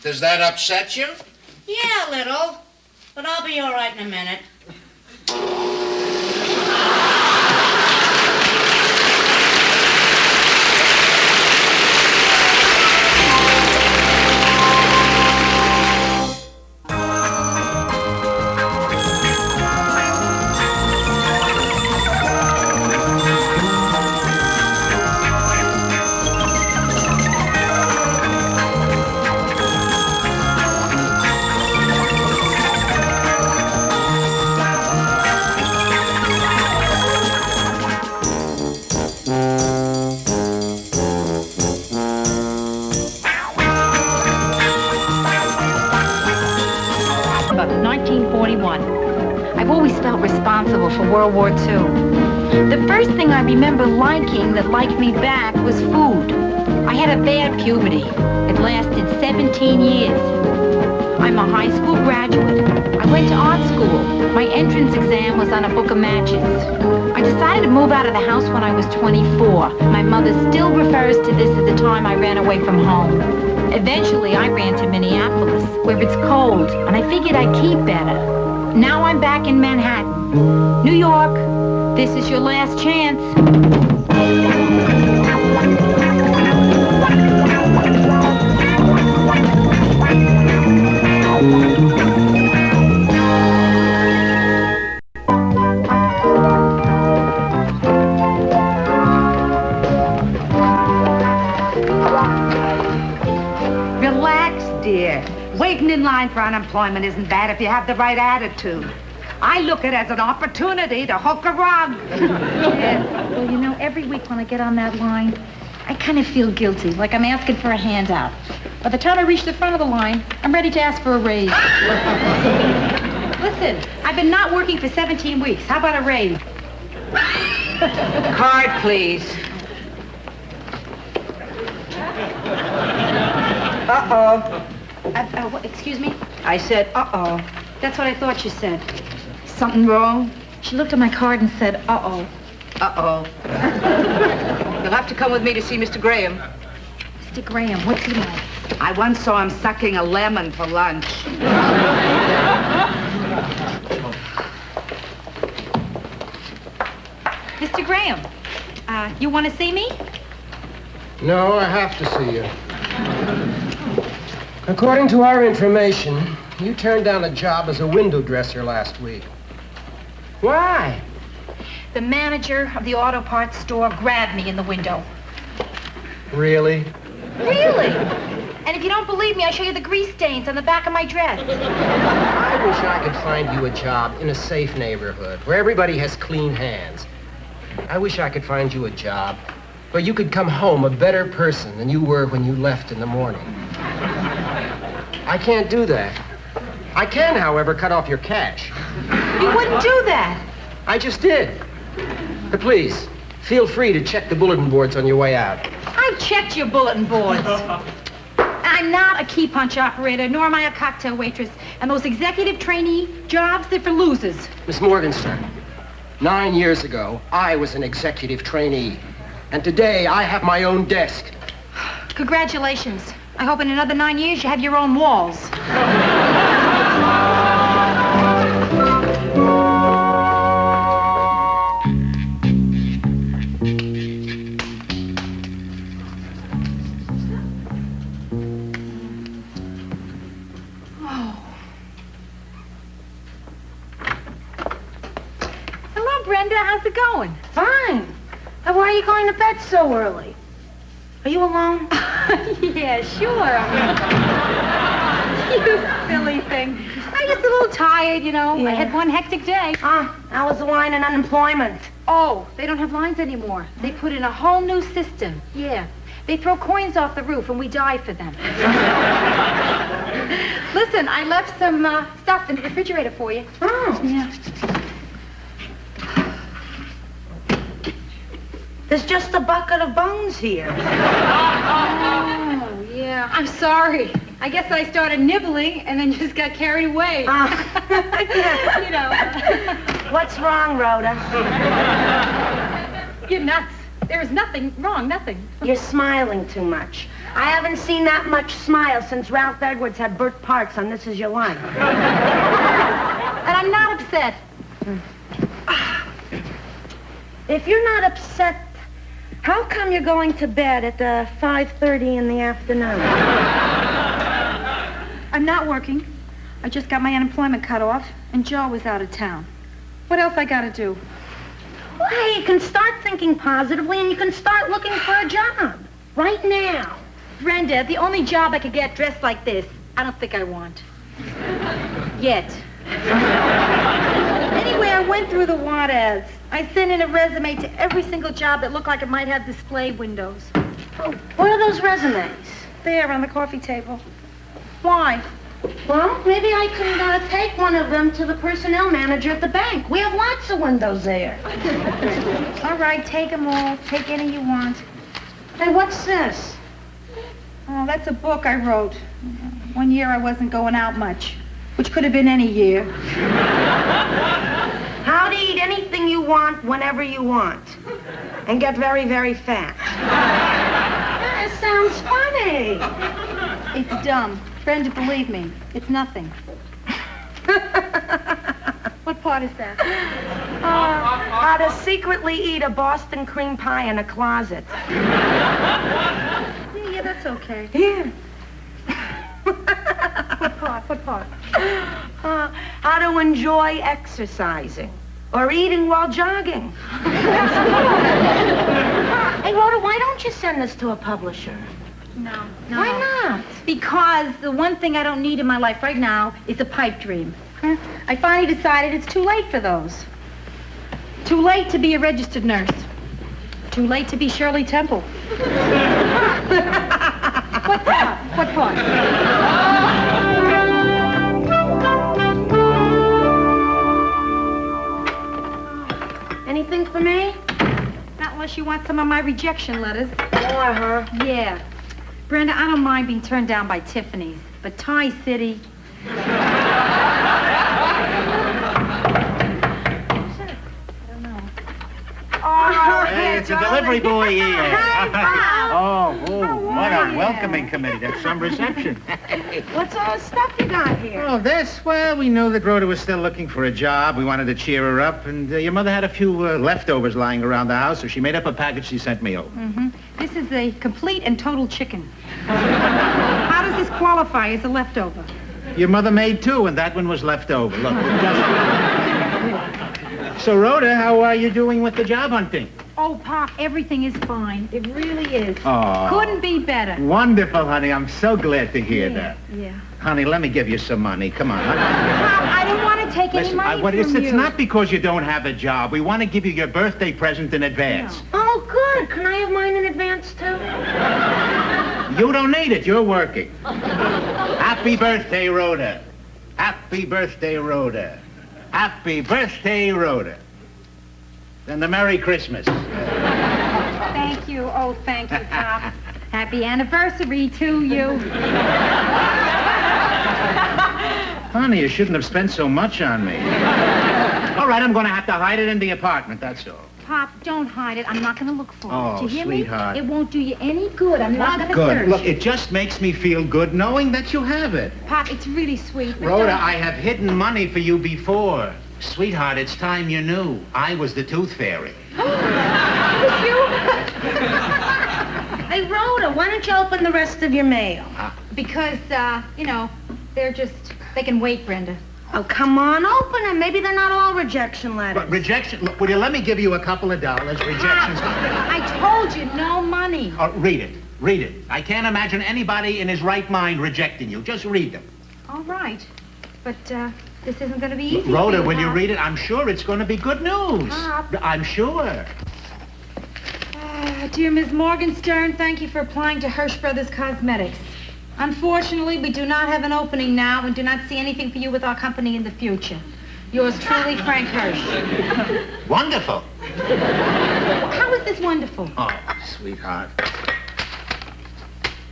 Does that upset you? Yeah, a little. But I'll be all right in a minute. Of 1941. I've always felt responsible for World War II. The first thing I remember liking that liked me back was food. I had a bad puberty. It lasted 17 years. I'm a high school graduate. I went to art school. My entrance exam was on a book of matches. I decided to move out of the house when I was 24. My mother still refers to this as the time I ran away from home. Eventually, I ran to Minneapolis, where it's cold, and I figured I'd keep better. Now I'm back in Manhattan. New York, this is your last chance. Relax, dear. Waiting in line for unemployment isn't bad if you have the right attitude. I look at it as an opportunity to hook a rug. Yeah. Well, you know, every week when I get on that line, I kind of feel guilty, like I'm asking for a handout. By the time I reach the front of the line, I'm ready to ask for a raise. Listen, I've been not working for 17 weeks. How about a raise? Card, please. Uh-oh. Excuse me? I said, uh-oh. That's what I thought you said. Something wrong? She looked at my card and said, uh-oh. Uh-oh. You'll have to come with me to see Mr. Graham. Mr. Graham, what's he like? I once saw him sucking a lemon for lunch. Mr. Graham, you want to see me? No, I have to see you. According to our information, you turned down a job as a window dresser last week. Why? The manager of the auto parts store grabbed me in the window. Really? Really? And if you don't believe me, I'll show you the grease stains on the back of my dress. I wish I could find you a job in a safe neighborhood where everybody has clean hands. I wish I could find you a job where you could come home a better person than you were when you left in the morning. I can't do that. I can, however, cut off your cash. You wouldn't do that. I just did. But please, feel free to check the bulletin boards on your way out. I've checked your bulletin boards. I'm not a key punch operator, nor am I a cocktail waitress. And those executive trainee jobs, they're for losers. Miss Morgenstern, 9 years ago, I was an executive trainee. And today, I have my own desk. Congratulations. I hope in another 9 years you have your own walls. Brenda, how's it going? Fine. Why are you going to bed so early? Are you alone? Yeah, sure. You silly thing. I'm just a little tired, you know. Yeah. I had one hectic day. How was the line in unemployment? Oh, they don't have lines anymore. They put in a whole new system. Yeah. They throw coins off the roof and we die for them. Listen, I left some stuff in the refrigerator for you. Oh. Yeah. There's just a bucket of bones here. Oh, yeah. I'm sorry. I guess I started nibbling and then just got carried away. You know. What's wrong, Rhoda? You're nuts. There is nothing wrong, nothing. You're smiling too much. I haven't seen that much smile since Ralph Edwards had Burt Parks on This Is Your Life. And I'm not upset. If you're not upset, how come you're going to bed at 5:30 in the afternoon? I'm not working. I just got my unemployment cut off, and Joe was out of town. What else I gotta do? Well, hey, you can start thinking positively, and you can start looking for a job. Right now. Brenda, the only job I could get dressed like this, I don't think I want. Yet. Anyway, I went through the want ads. I sent in a resume to every single job that looked like it might have display windows. Oh, what are those resumes? There, on the coffee table. Why? Well, maybe I can take one of them to the personnel manager at the bank. We have lots of windows there. All right, take them all. Take any you want. Hey, what's this? Oh, that's a book I wrote. One year I wasn't going out much, which could have been any year. How to eat anything you want whenever you want. And get very, very fat. That sounds funny. It's dumb. Brenda, believe me, it's nothing. What part is that? How to secretly eat a Boston cream pie in a closet. Yeah, that's okay. Yeah. What part? How to enjoy exercising. Or eating while jogging. Hey, Rhoda, why don't you send this to a publisher? No. Why not? Because the one thing I don't need in my life right now is a pipe dream. I finally decided it's too late for those. Too late to be a registered nurse. Too late to be Shirley Temple. What part? What part? Anything for me? Not unless you want some of my rejection letters. More, huh? Yeah. Brenda, I don't mind being turned down by Tiffany's, but Tie City... Hey, it's a delivery boy here. Oh, what a welcoming committee. That's some reception. What's all the stuff you got here? Oh, this? Well, we knew that Rhoda was still looking for a job. We wanted to cheer her up, and your mother had a few leftovers lying around the house, so she made up a package she sent me over. Mm-hmm. This is a complete and total chicken. How does this qualify as a leftover? Your mother made two, and that one was left over. Look, So, Rhoda, how are you doing with the job hunting? Oh, Pop, everything is fine. It really is. Oh. Couldn't be better. Wonderful, honey. I'm so glad to hear that. Yeah. Honey, let me give you some money. Come on. Pop, I don't want to take any money from it's you. not because you don't have a job. We want to give you your birthday present in advance. Oh, good. Can I have mine in advance, too? You don't need it. You're working. Happy birthday, Rhoda. Happy birthday, Rhoda. Happy birthday, Rhoda. And a Merry Christmas. Thank you. Oh, thank you, Pop. Happy anniversary to you. Honey, you shouldn't have spent so much on me. All right, I'm going to have to hide it in the apartment, that's all. Pop, don't hide it. I'm not going to look for it. Oh, Do you hear sweetheart. me? It won't do you any good. I'm not going to Good. search. Look, it just makes me feel good knowing that you have it. Pop, it's really sweet. but Rhoda, don't- I have hidden money for you before. Sweetheart, it's time you knew. I was the tooth fairy. Hey, Rhoda, why don't you open the rest of your mail? Because, they can wait, Brenda. Oh, come on, open them. Maybe they're not all rejection letters. But rejection, look, will you let me give you a couple of dollars? Rejections. I told you, no money. Oh, read it. Read it. I can't imagine anybody in his right mind rejecting you. Just read them. All right. But, this isn't going to be easy. Rhoda, for will you Pop. read it? I'm sure it's going to be good news. Pop. I'm sure. Dear Ms. Morgenstern, thank you for applying to Hirsch Brothers Cosmetics. Unfortunately, we do not have an opening now and do not see anything for you with our company in the future. Yours truly, Frank Hirsch. Wonderful. How is this wonderful? Oh, sweetheart.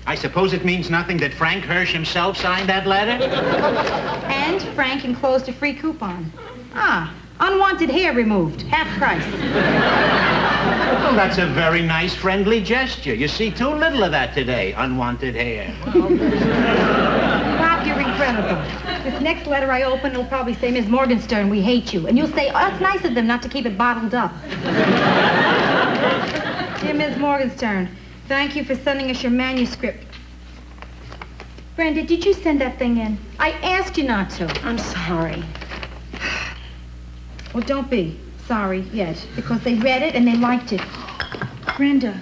I suppose it means nothing that Frank Hirsch himself signed that letter? And Frank enclosed a free coupon. Unwanted hair removed, half price. Well, that's a very nice, friendly gesture. You see too little of that today, unwanted hair. Pop, you're incredible. This next letter I open will probably say, Ms. Morgenstern, we hate you. And you'll say, oh, that's nice of them not to keep it bottled up. Dear Ms. Morgenstern, thank you for sending us your manuscript. Brenda, did you send that thing in? I asked you not to. I'm sorry. Well, don't be sorry yet, because they read it and they liked it. Brenda,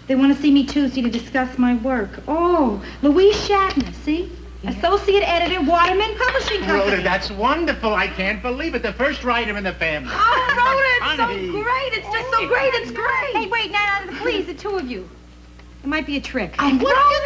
they want to see me Tuesday to discuss my work. Oh, Louise Shatner, see? Yeah. Associate editor, Waterman Publishing Company. Rhoda, that's wonderful. I can't believe it. The first writer in the family. Oh, Rhoda, it's Honey. so great. It's just so great. It's great. Hey, wait, now, please, the two of you. It might be a trick. What are you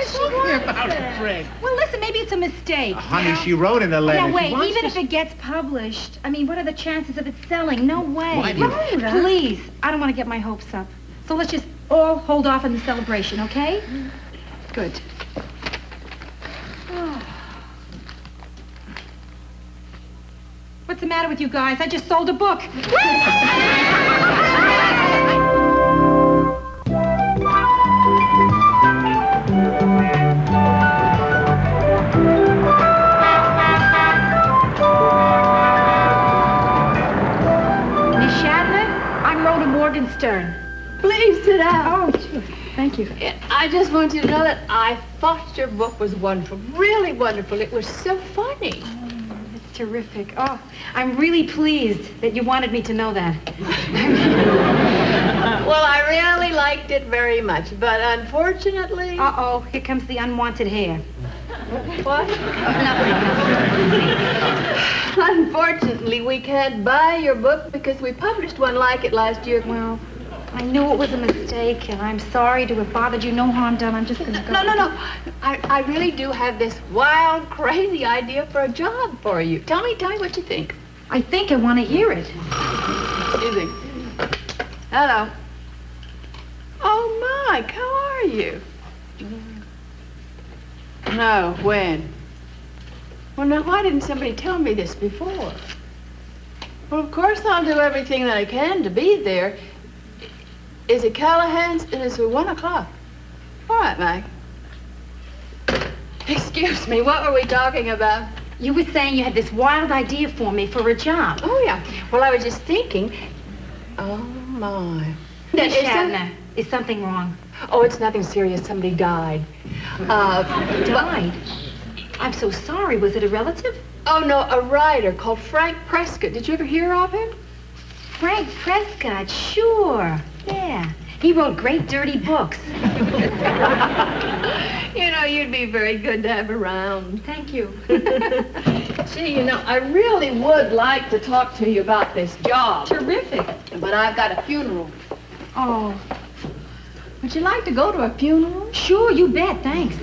talking about, a trick? Well, listen, maybe it's a mistake. Honey, she wrote in the letter. Now, She wait, wants even to- if it gets published, I mean, what are the chances of it selling? No way. Why do you- Rhoda. Please, I don't want to get my hopes up. So let's just all hold off on the celebration, okay? Good. What's the matter with you guys? I just sold a book. Miss Shatner, I'm Rhoda Morgenstern. Please sit down. Oh, sure. Thank you. I just want you to know that I thought your book was wonderful, really wonderful. It was so funny. It's terrific. Oh, I'm really pleased that you wanted me to know that. Well, I really liked it very much, but unfortunately... Uh-oh, here comes the unwanted hair. What? Nothing. Unfortunately, we can't buy your book because we published one like it last year. Well, I knew it was a mistake, and I'm sorry to have bothered you. No harm done. I'm just going to go. No. I really do have this wild, crazy idea for a job for you. Tell me what you think. I think I want to hear it. What do you think? Hello. Oh, Mike, how are you? No, when? Well, now, why didn't somebody tell me this before? Well, of course I'll do everything that I can to be there. Is it Callahan's? It is at 1 o'clock. All right, Mike. Excuse me, what were we talking about? You were saying you had this wild idea for me for a job. Oh, yeah. Well, I was just thinking... Oh, my. Miss Shatner, is something wrong? Oh, it's nothing serious. Somebody died. Died? I'm so sorry. Was it a relative? Oh, no, a writer called Frank Prescott. Did you ever hear of him? Frank Prescott, sure. Yeah. He wrote great dirty books. You know, you'd be very good to have around. Thank you. Gee, you know, I really would like to talk to you about this job. Terrific. But I've got a funeral. Oh. Would you like to go to a funeral? Sure, you bet. Thanks.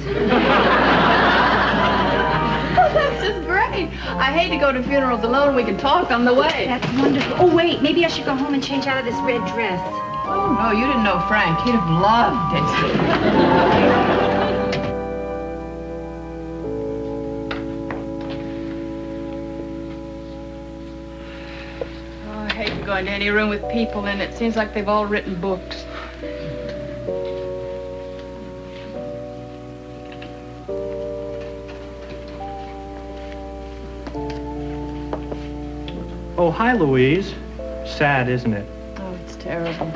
Oh, that's just great. I hate to go to funerals alone. We can talk on the way. That's wonderful. Oh, wait. Maybe I should go home and change out of this red dress. Oh, no, you didn't know Frank. He'd have loved it. Oh, I hate to go into any room with people in it. Seems like they've all written books. Oh, hi, Louise. Sad, isn't it? Oh, it's terrible.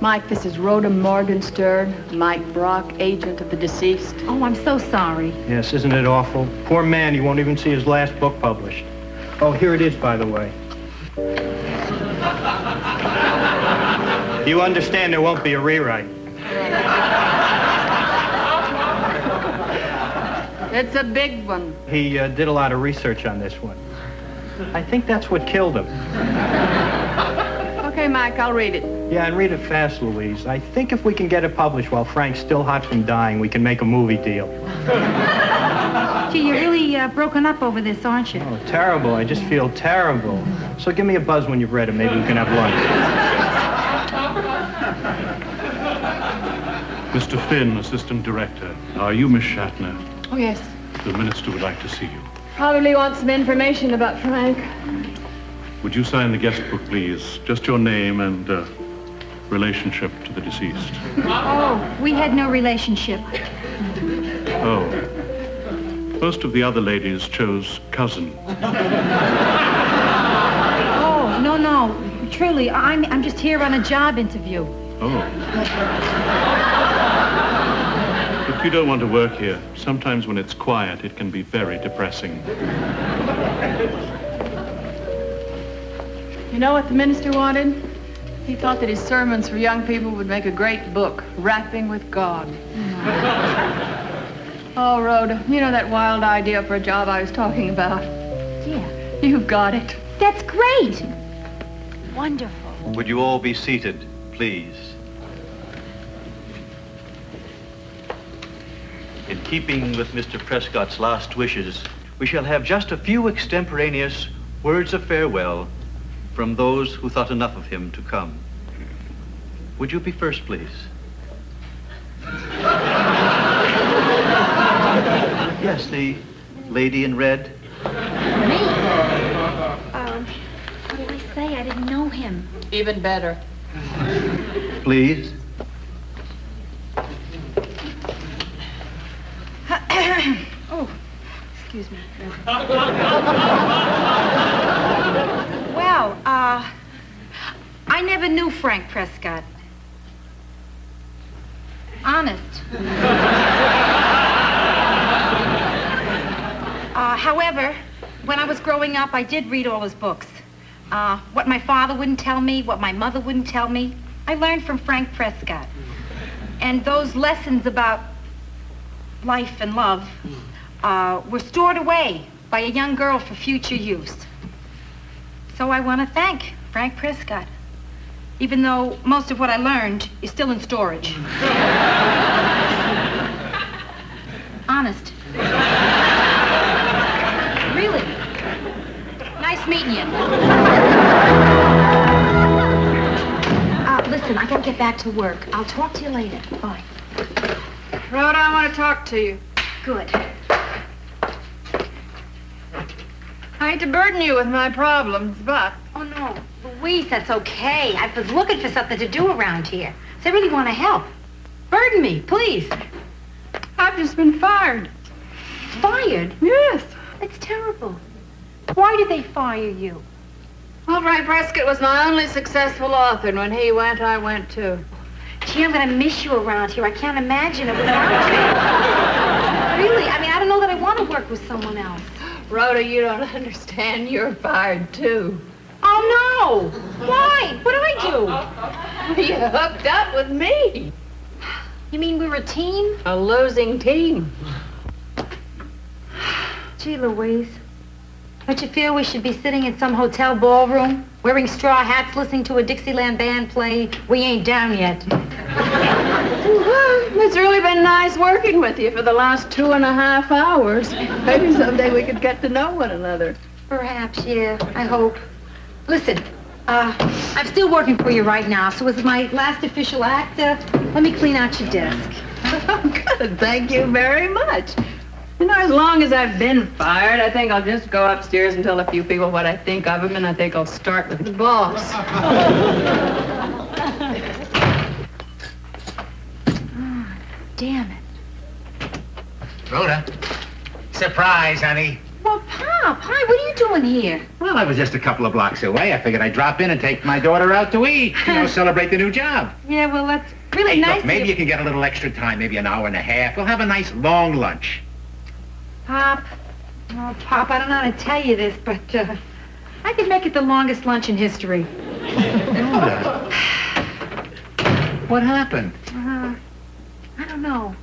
Mike, this is Rhoda Morgenstern, Mike Brock, agent of the deceased. Oh, I'm so sorry. Yes, isn't it awful? Poor man, he won't even see his last book published. Oh, here it is, by the way. You understand there won't be a rewrite. It's a big one. He did a lot of research on this one. I think that's what killed him. Okay, Mike, I'll read it. Yeah, and read it fast, Louise. I think if we can get it published while Frank's still hot from dying, we can make a movie deal. Gee, you're really broken up over this, aren't you? Oh, terrible. I just feel terrible. So give me a buzz when you've read it. Maybe we can have lunch. Mr. Finn, Assistant Director. Are you Miss Shatner? Oh, yes. The Minister would like to see you. Probably wants some information about Frank. Would you sign the guest book, please? Just your name and relationship to the deceased. Oh, we had no relationship. Oh. Most of the other ladies chose cousin. Oh, no. Truly, I'm just here on a job interview. Oh. If you don't want to work here, sometimes when it's quiet, it can be very depressing. You know what the minister wanted? He thought that his sermons for young people would make a great book, Rapping with God. Oh, Rhoda, you know that wild idea for a job I was talking about? Yeah. You've got it. That's great. Wonderful. Would you all be seated, please? In keeping with Mr. Prescott's last wishes, we shall have just a few extemporaneous words of farewell from those who thought enough of him to come. Would you be first, please? Yes, the lady in red. Me? What did I say? I didn't know him. Even better. Please. Oh, excuse me. Well, I never knew Frank Prescott. Honest. However, when I was growing up, I did read all his books. What my father wouldn't tell me, what my mother wouldn't tell me, I learned from Frank Prescott. And those lessons about life and love were stored away by a young girl for future use. So I want to thank Frank Prescott, even though most of what I learned is still in storage. Honest. Really. Nice meeting you. Listen, I gotta get back to work. I'll talk to you later. Bye. Rhoda, I want to talk to you. Good. I hate to burden you with my problems, but... Oh, no. Louise, that's okay. I was looking for something to do around here. So I really want to help. Burden me, please. I've just been fired. Fired? Yes. That's terrible. Why did they fire you? Well, Frank Prescott was my only successful author, and when he went, I went too. Gee, I'm going to miss you around here. I can't imagine it without you. Really, I mean, I don't know that I want to work with someone else. Rhoda, you don't understand. You're fired, too. Oh, Oh, no. Why? What did I do? You hooked up with me. You mean we were a team? A losing team. Gee, Louise. Don't you feel we should be sitting in some hotel ballroom, wearing straw hats, listening to a Dixieland band play We Ain't Down Yet? It's really been nice working with you for the last 2.5 hours. Maybe someday we could get to know one another. Perhaps, yeah, I hope. Listen, I'm still working for you right now, so as my last official act, let me clean out your desk. Good, thank you very much. You know, as long as I've been fired, I think I'll just go upstairs and tell a few people what I think of him, and I think I'll start with the boss. Damn it. Rhoda. Surprise, honey. Well, Pop, hi, what are you doing here? Well, I was just a couple of blocks away. I figured I'd drop in and take my daughter out to eat. Celebrate the new job. Yeah, well, that's really nice. Look, maybe you can get a little extra time, maybe an hour and a half. We'll have a nice long lunch. Pop, oh, Pop, I don't know how to tell you this, but I could make it the longest lunch in history. Rhoda. What happened? I don't know.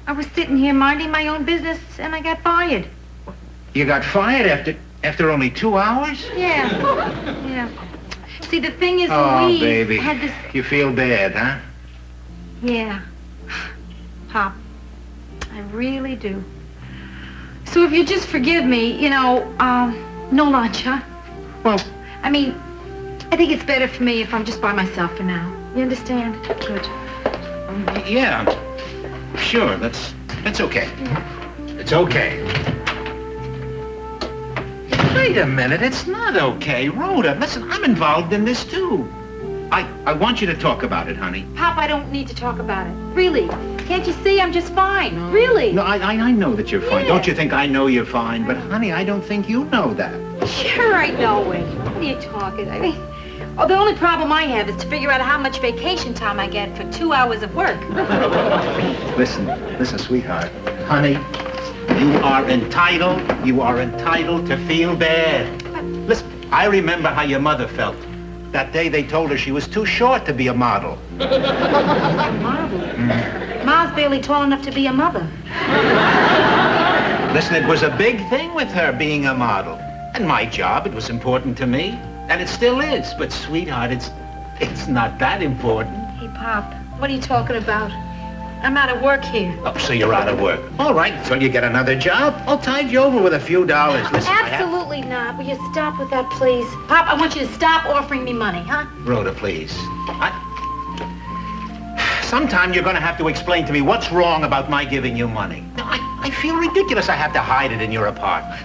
I was sitting here minding my own business, and I got fired. You got fired after only 2 hours? Yeah. Yeah. See, the thing is, Oh, Louise baby. had this... You feel bad, huh? Yeah. Pop, I really do. So if you just forgive me, you know, no lunch, huh? Well... I mean, I think it's better for me if I'm just by myself for now. You understand? Good. Yeah. Sure, that's okay. Yeah. It's okay. Wait a minute, it's not okay. Rhoda, listen, I'm involved in this too. I want you to talk about it, honey. Pop, I don't need to talk about it. Really. Can't you see I'm just fine? Really. No, I know that you're fine. Yeah. Don't you think I know you're fine? But, honey, I don't think you know that. Sure, I know it. What are you talking? I mean, oh, the only problem I have is to figure out how much vacation time I get for 2 hours of work. Listen, sweetheart. Honey, you are entitled to feel bad. Listen, I remember how your mother felt. That day they told her she was too short to be a model. Model? Ma's barely tall enough to be a mother. Listen, it was a big thing with her being a model. And my job, it was important to me. And it still is. But, sweetheart, it's not that important. Hey, Pop, what are you talking about? I'm out of work here. Oh, so you're out of work. All right, so you get another job? I'll tide you over with a few dollars. Listen, Absolutely not. Will you stop with that, please? Pop, I want you to stop offering me money, huh? Rhoda, please. Sometime you're going to have to explain to me what's wrong about my giving you money. I feel ridiculous I have to hide it in your apartment.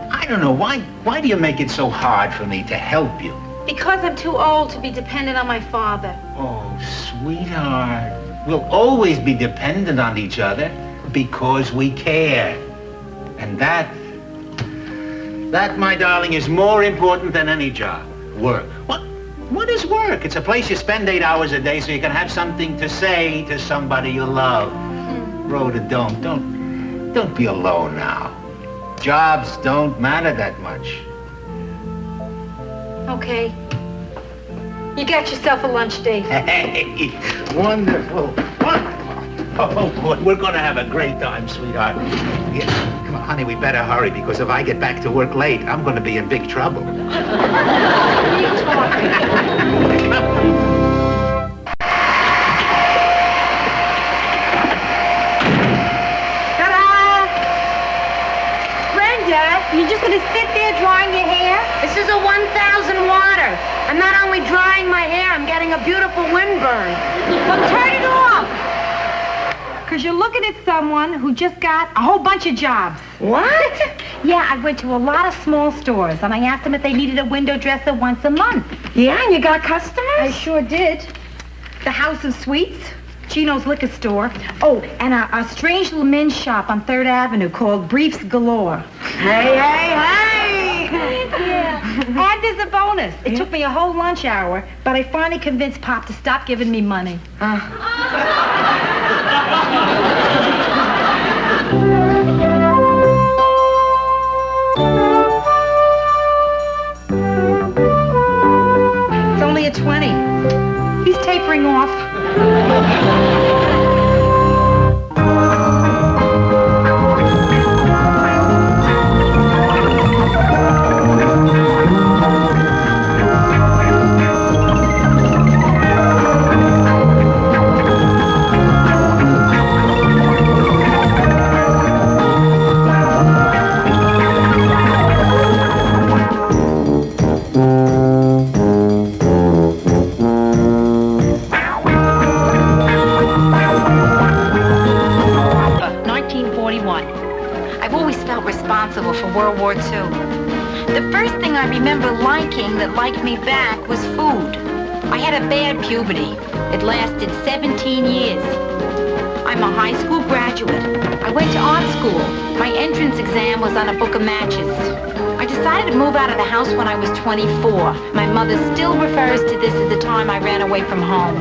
I don't know. Why do you make it so hard for me to help you? Because I'm too old to be dependent on my father. Oh, sweetheart. We'll always be dependent on each other because we care. And that, my darling, is more important than any job. Work. What is work? It's a place you spend 8 hours a day so you can have something to say to somebody you love. Rhoda, don't be alone now. Jobs don't matter that much. Okay. You got yourself a lunch date. Hey, wonderful. Oh, boy, we're going to have a great time, sweetheart. Yeah, come on, honey, we better hurry, because if I get back to work late, I'm going to be in big trouble. What are you talking? You're just gonna sit there drying your hair? This is a 1,000 water. I'm not only drying my hair, I'm getting a beautiful windburn. Well, turn it off. Because you're looking at someone who just got a whole bunch of jobs. What? Yeah, I went to a lot of small stores, and I asked them if they needed a window dresser once a month. Yeah, and you got customers? I sure did. The House of Sweets, Chino's liquor store. Oh, and a strange little men's shop on 3rd Avenue called Briefs Galore. Hey, hey, hey! Yeah. And there's a bonus. It took me a whole lunch hour, but I finally convinced Pop to stop giving me money. tapering off. I've always felt responsible for World War II. The first thing I remember liking that liked me back was food. I had a bad puberty. It lasted 17 years. I'm a high school graduate. I went to art school. My entrance exam was on a book of matches. I decided to move out of the house when I was 24. My mother still refers to this as the time I ran away from home.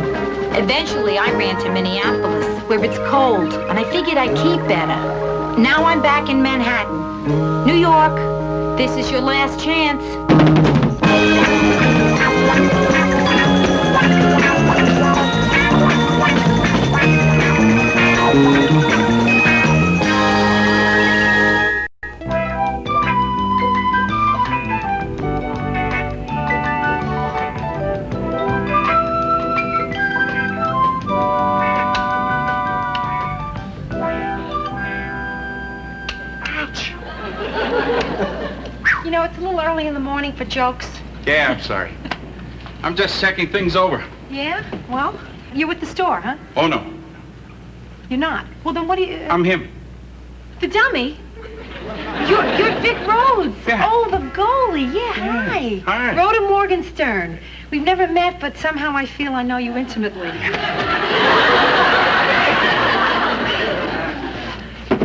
Eventually, I ran to Minneapolis, where it's cold, and I figured I'd keep better. Now I'm back in Manhattan. New York, this is your last chance. You know, it's a little early in the morning for jokes. Yeah, I'm sorry. I'm just checking things over. Yeah? Well, you're at the store, huh? Oh, no. You're not. Well, then what do you... I'm him. The dummy? You're Vic Rhodes. Yeah. Oh, the goalie. Yeah, hi. Hi. Rhoda Morgenstern. We've never met, but somehow I feel I know you intimately.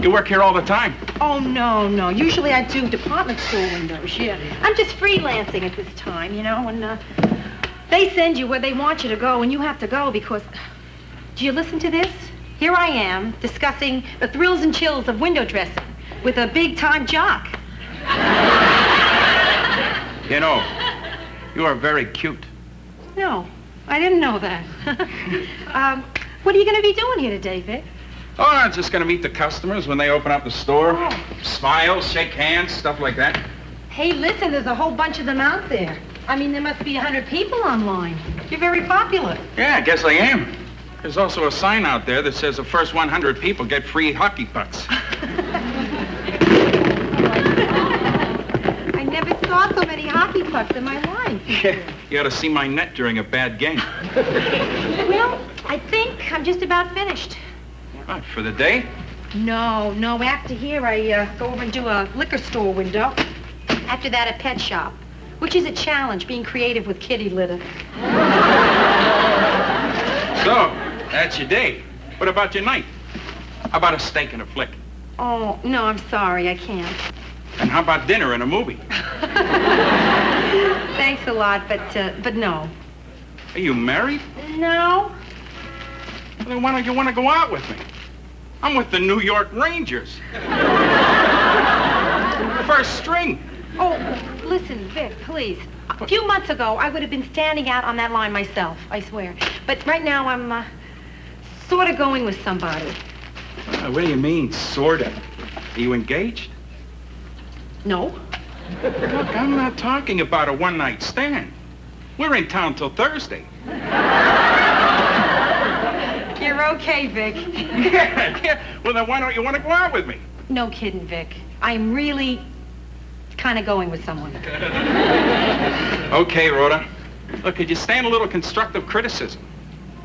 You work here all the time. Oh, no. Usually I do department store windows, yeah. I'm just freelancing at this time, you know, and they send you where they want you to go, and you have to go because... Do you listen to this? Here I am, discussing the thrills and chills of window dressing with a big-time jock. You know, you are very cute. No, I didn't know that. What are you going to be doing here today, Vic? Oh, I'm just going to meet the customers when they open up the store. Oh. Smile, shake hands, stuff like that. Hey, listen, there's a whole bunch of them out there. I mean, there must be 100 people online. You're very popular. Yeah, I guess I am. There's also a sign out there that says the first 100 people get free hockey pucks. I never saw so many hockey pucks in my life. Yeah, you ought to see my net during a bad game. Well, I think I'm just about finished. What, for the day? No. After here, I go over and do a liquor store window. After that, a pet shop, which is a challenge, being creative with kitty litter. So, that's your day. What about your night? How about a steak and a flick? Oh, no, I'm sorry, I can't. And how about dinner and a movie? Thanks a lot, but no. Are you married? No. Well, then why don't you want to go out with me? I'm with the New York Rangers. First string. Oh, listen, Vic, please. A few months ago, I would have been standing out on that line myself, I swear. But right now, I'm sort of going with somebody. What do you mean, sort of? Are you engaged? No. Look, I'm not talking about a one-night stand. We're in town till Thursday. You're okay, Vic. Yeah. Well, then why don't you want to go out with me? No kidding, Vic. I'm really kind of going with someone. Okay, Rhoda. Look, could you stand a little constructive criticism?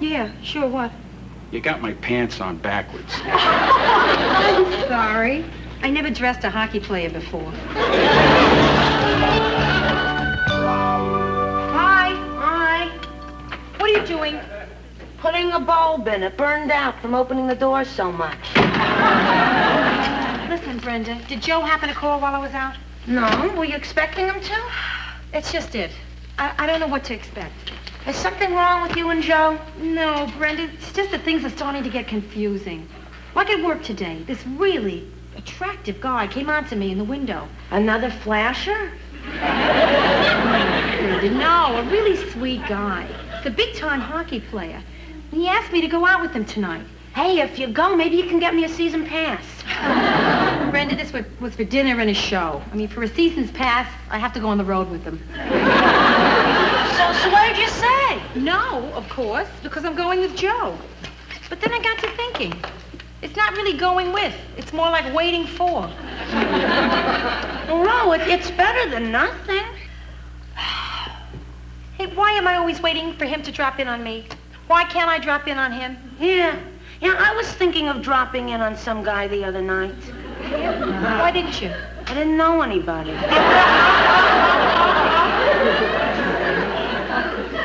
Yeah, sure, what? You got my pants on backwards. I'm sorry. I never dressed a hockey player before. Hi. What are you doing? Putting a bulb in. It burned out from opening the door so much. Listen, Brenda, did Joe happen to call while I was out? No. Were you expecting him to? It's just it. I don't know what to expect. Is something wrong with you and Joe? No, Brenda, it's just that things are starting to get confusing. Like at work today, this really attractive guy came on to me in the window. Another flasher? Brenda, no, a really sweet guy. Joe's a big-time hockey player. He asked me to go out with him tonight. Hey, if you go, maybe you can get me a season pass. Brenda, this was for dinner and a show. I mean, for a season's pass, I have to go on the road with him. So what'd you say? No, of course, because I'm going with Joe. But then I got to thinking. It's not really going with. It's more like waiting for. No, it's better than nothing. Hey, why am I always waiting for him to drop in on me? Why can't I drop in on him? Yeah, I was thinking of dropping in on some guy the other night. Why didn't you? I didn't know anybody. Well,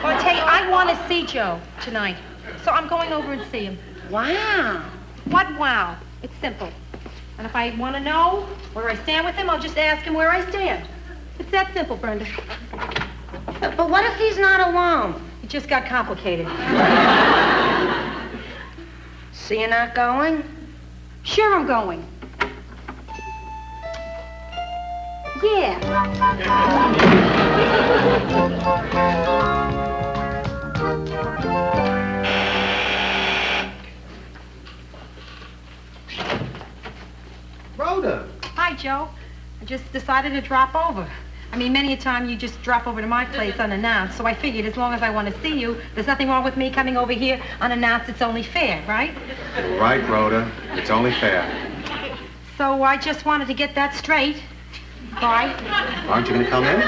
I tell you, I want to see Joe tonight. So I'm going over and see him. Wow. What wow? It's simple. And if I want to know where I stand with him, I'll just ask him where I stand. It's that simple, Brenda. But what if he's not alone? It just got complicated. So you're not going? Sure I'm going. Yeah. Rhoda. Hi, Joe. I just decided to drop over. I mean, many a time you just drop over to my place unannounced, so I figured as long as I want to see you, there's nothing wrong with me coming over here unannounced. It's only fair, right? Right, Rhoda. It's only fair. So I just wanted to get that straight. Bye. Aren't you going to come in?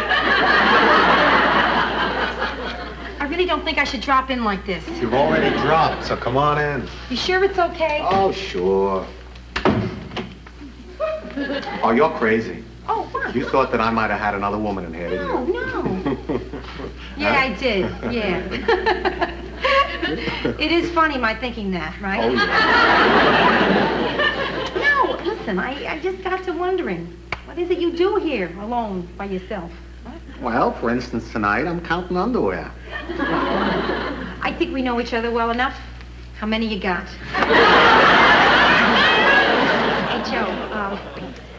I really don't think I should drop in like this. You've already dropped, so come on in. You sure it's okay? Oh, sure. Oh, you're crazy. Oh, what? You thought that I might have had another woman in here, didn't you? No. Yeah, I did. Yeah. It is funny, my thinking that, right? Oh, yeah. No, listen, I just got to wondering. What is it you do here, alone, by yourself? Well, for instance, tonight I'm counting underwear. I think we know each other well enough. How many you got? Hey, Joe,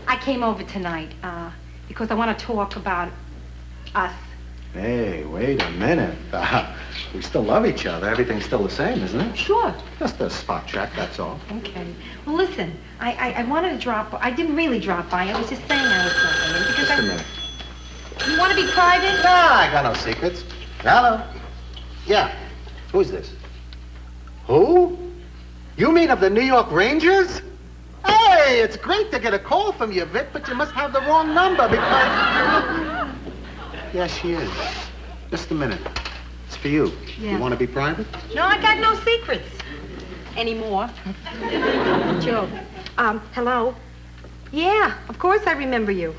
I came over tonight because I want to talk about us. Hey, wait a minute. We still love each other. Everything's still the same, isn't it? Sure. Just a spot check, that's all. Okay. Well, listen, I wanted to drop... I didn't really drop by. I was just saying I was dropping in because Just a minute. You want to be private? No, I got no secrets. Hello? Yeah. Who's this? Who? You mean of the New York Rangers? Hey, it's great to get a call from you, Vic, but you must have the wrong number because... Yes, she is. Just a minute. It's for you. Yeah. You want to be private? No, I got no secrets. Anymore. Joe, hello? Yeah, of course I remember you.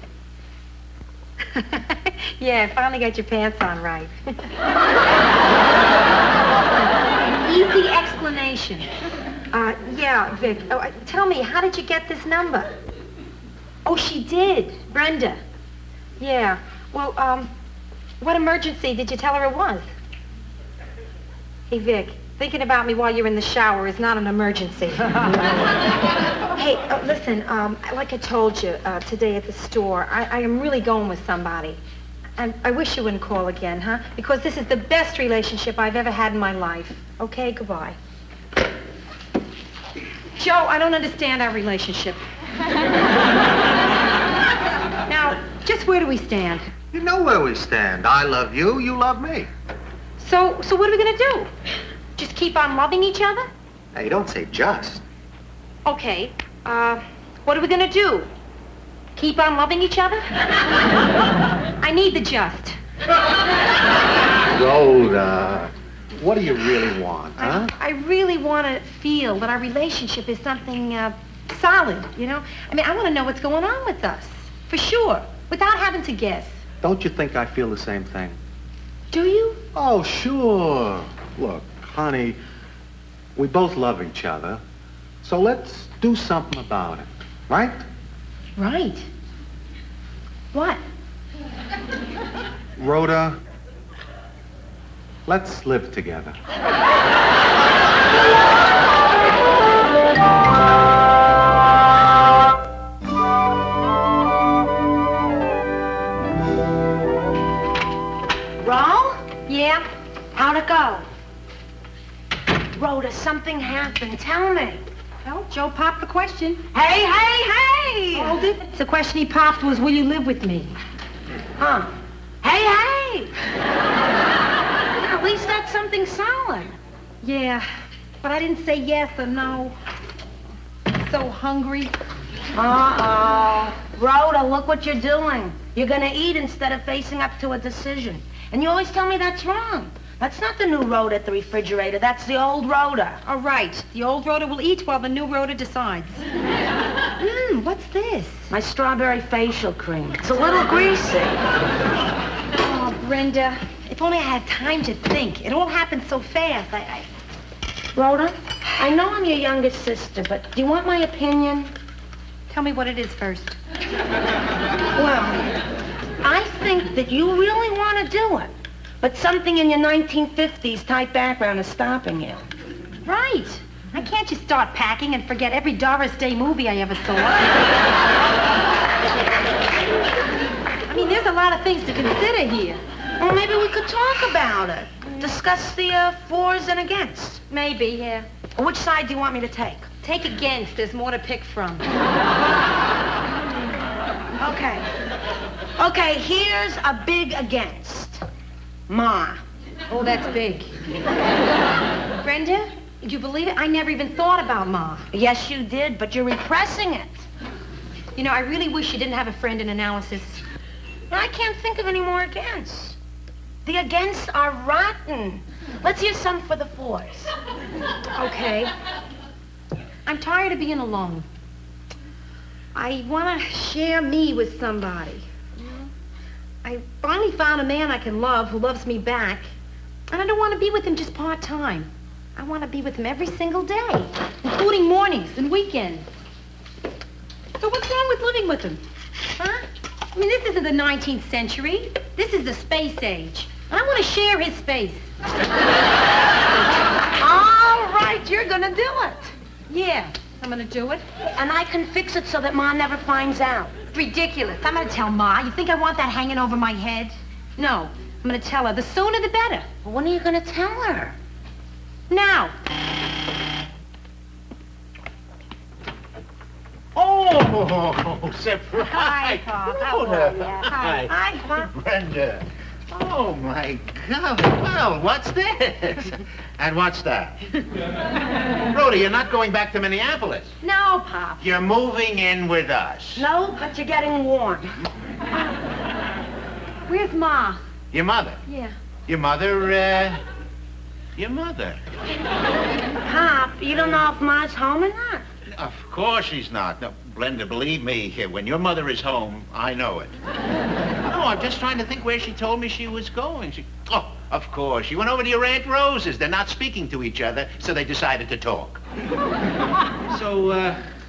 Yeah, finally got your pants on right. Easy explanation. Yeah, Vic. Oh, tell me, how did you get this number? Oh, she did. Brenda. Yeah. Well, what emergency did you tell her it was? Hey, Vic, thinking about me while you're in the shower is not an emergency. Hey, listen, like I told you today at the store, I am really going with somebody. And I wish you wouldn't call again, huh? Because this is the best relationship I've ever had in my life. Okay, goodbye. Joe, I don't understand our relationship. Now, just where do we stand? You know where we stand. I love you, you love me. So what are we gonna do? Just keep on loving each other? Hey, don't say just. Okay, what are we gonna do? Keep on loving each other? I need the just. Rhoda, what do you really want, huh? I really want to feel that our relationship is something solid, you know? I mean, I want to know what's going on with us, for sure, without having to guess. Don't you think I feel the same thing? Do you? Oh, sure. Look, honey, we both love each other, so let's do something about it, right? Right. What? Rhoda, let's live together. Roll? Yeah? How'd it go? Rhoda, something happened. Tell me. Well, Joe popped the question. Hey, hey, hey! Hold it. The question he popped was, will you live with me? Huh? Hey, hey! At least that's something solid. Yeah, but I didn't say yes or no. I'm so hungry. Uh-oh. Rhoda, look what you're doing. You're gonna eat instead of facing up to a decision. And you always tell me that's wrong. That's not the new Rhoda at the refrigerator. That's the old Rhoda. All right. The old Rhoda will eat while the new Rhoda decides. What's this? My strawberry facial cream. It's a little greasy. Oh, Brenda, if only I had time to think. It all happened so fast. Rhoda, I know I'm your youngest sister, but do you want my opinion? Tell me what it is first. Well, I think that you really want to do it, but something in your 1950s type background is stopping you. Right. I can't just start packing and forget every Doris Day movie I ever saw. I mean, there's a lot of things to consider here. Well, maybe we could talk about it. Discuss the fors and against. Maybe, yeah. Which side do you want me to take? Take against. There's more to pick from. Okay. Okay, here's a big against. Ma. Oh, that's big. Brenda, do you believe it? I never even thought about Ma. Yes, you did, but you're repressing it. You know, I really wish you didn't have a friend in analysis. I can't think of any more against. The against are rotten. Let's hear some for the fors. Okay. I'm tired of being alone. I want to share me with somebody. I finally found a man I can love who loves me back. And I don't want to be with him just part-time. I want to be with him every single day, including mornings and weekends. So what's wrong with living with him? Huh? I mean, this isn't the 19th century. This is the space age. And I want to share his space. All right, you're going to do it. Yeah, I'm going to do it. And I can fix it so that Ma never finds out. It's ridiculous. I'm going to tell Ma. You think I want that hanging over my head? No, I'm going to tell her. The sooner the better. Well, when are you going to tell her? Now. Oh, surprise. Hi, Pop. How are you? Hi. Hi, Pop. Brenda. Oh, my God. Well, what's this? And what's that? Rhoda, you're not going back to Minneapolis. No, Pop. You're moving in with us. No, but you're getting warm. Where's Ma? Your mother? Yeah. Your mother, your mother. Pop, you don't know if Ma's home or not? Of course she's not. No, Brenda, believe me, when your mother is home, I know it. No, I'm just trying to think where she told me she was going. Oh, of course. She went over to your Aunt Rose's. They're not speaking to each other, so they decided to talk. So,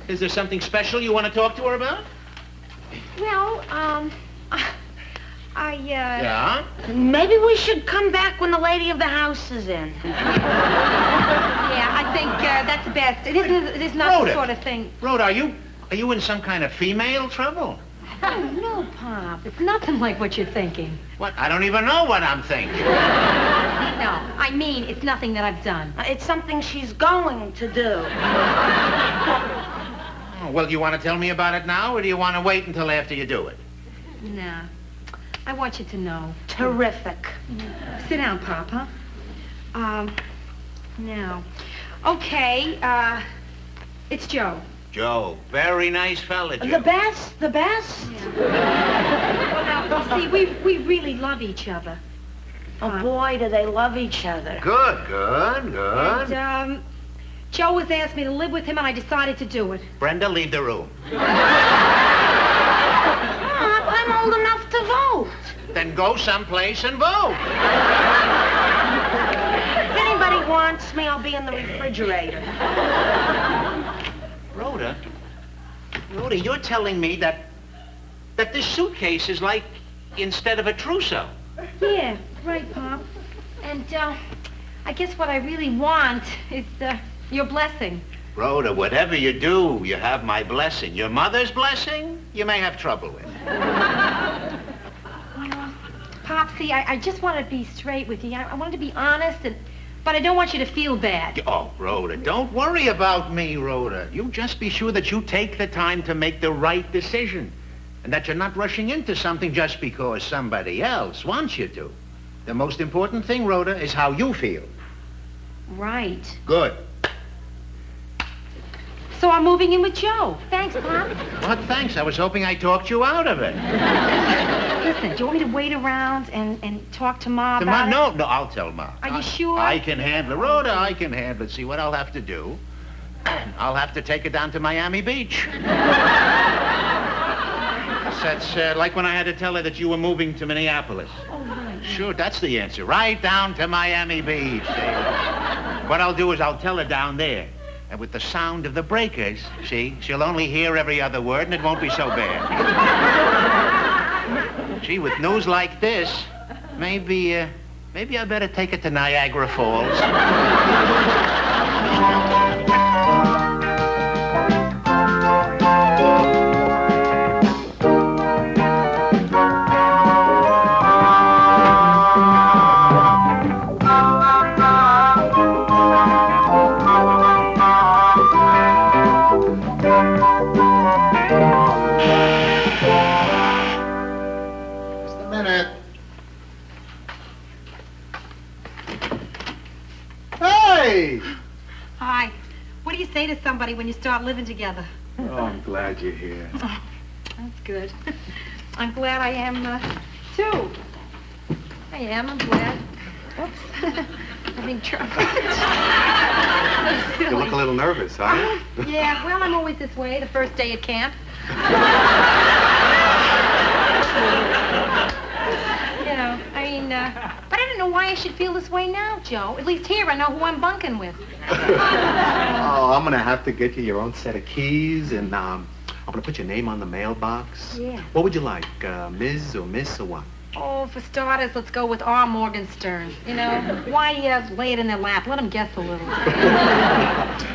is there something special you want to talk to her about? Well, Yeah? Maybe we should come back when the lady of the house is in. Yeah, I think that's best. It is not Rhoda. the sort of thing. Rhoda, are you in some kind of female trouble? Oh, no, Pop. It's nothing like what you're thinking. What? I don't even know what I'm thinking. No, I mean, it's nothing that I've done. It's something she's going to do. Oh, well, do you want to tell me about it now, or do you want to wait until after you do it? Nah. I want you to know. Terrific. Sit down, Pop, huh? Now. Okay, it's Joe. Joe, very nice fella, Joe. The best, the best. Yeah. Well, now, you see, we really love each other. Oh, boy, do they love each other. Good, good, good. And, Joe has asked me to live with him, and I decided to do it. Brenda, leave the room. I'm old enough to vote. Then go someplace and vote. If anybody wants me, I'll be in the refrigerator. Rhoda, you're telling me that this suitcase is like instead of a trousseau. Yeah, right, Pop. And, I guess what I really want is, your blessing. Rhoda, whatever you do, you have my blessing. Your mother's blessing, you may have trouble with. Pop, see, I just want to be straight with you. I wanted to be honest, and But I don't want you to feel bad. Oh, Rhoda, don't worry about me, Rhoda. You just be sure that you take the time to make the right decision. And that you're not rushing into something just because somebody else wants you to. The most important thing, Rhoda, is how you feel. Right. Good. So I'm moving in with Joe. Thanks, Pop. What thanks? I was hoping I talked you out of it. Listen, do you want me to wait around and talk to Ma To about Ma? it? No, I'll tell Ma. Are you sure? I can handle it. Rhoda, I can handle it. See what I'll have to do? I'll have to take her down to Miami Beach. That's like when I had to tell her that you were moving to Minneapolis. Oh, right. Sure, that's the answer. Right down to Miami Beach. What I'll do is I'll tell her down there. And with the sound of the breakers, see, she'll only hear every other word and it won't be so bad. Gee, with news like this, maybe I better take her to Niagara Falls. Hi. What do you say to somebody when you start living together? Oh, I'm glad you're here. Oh, that's good. I'm glad I am, too. I'm glad. Oops. Having trouble. You look a little nervous, huh? Yeah, well, I'm always this way the first day at camp. But I don't know why I should feel this way now, Joe. At least here I know who I'm bunking with. Oh, I'm gonna have to get you your own set of keys, and I'm gonna put your name on the mailbox. Yeah. What would you like, Ms. or Miss or what? Oh, for starters, let's go with R. Morgenstern. Why lay it in their lap? Let them guess a little.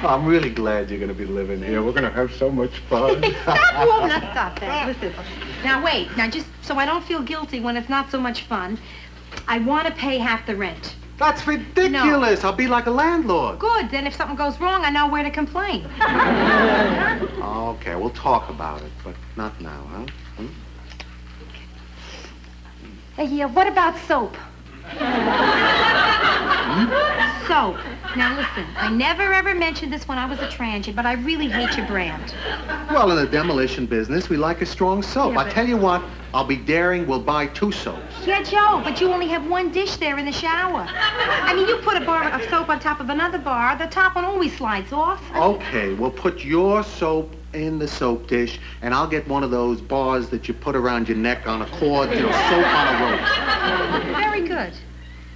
I'm really glad you're gonna be living here. We're gonna have so much fun. Stop that. Listen. Now, wait. Now, just so I don't feel guilty when it's not so much fun, I want to pay half the rent. That's ridiculous. No. I'll be like a landlord. Good. Then if something goes wrong, I know where to complain. Okay, we'll talk about it, but not now, huh? Hey, what about soap? Soap. Now, listen, I never ever mentioned this when I was a transient, but I really hate your brand. Well, in the demolition business, we like a strong soap. Yeah, I'll tell you what, I'll be daring. We'll buy 2 soaps. Yeah, Joe, but you only have 1 dish there in the shower. I mean, you put a bar of soap on top of another bar, the top one always slides off. Okay, we'll put your soap in the soap dish, and I'll get one of those bars that you put around your neck on a cord, soap on a rope. Very good.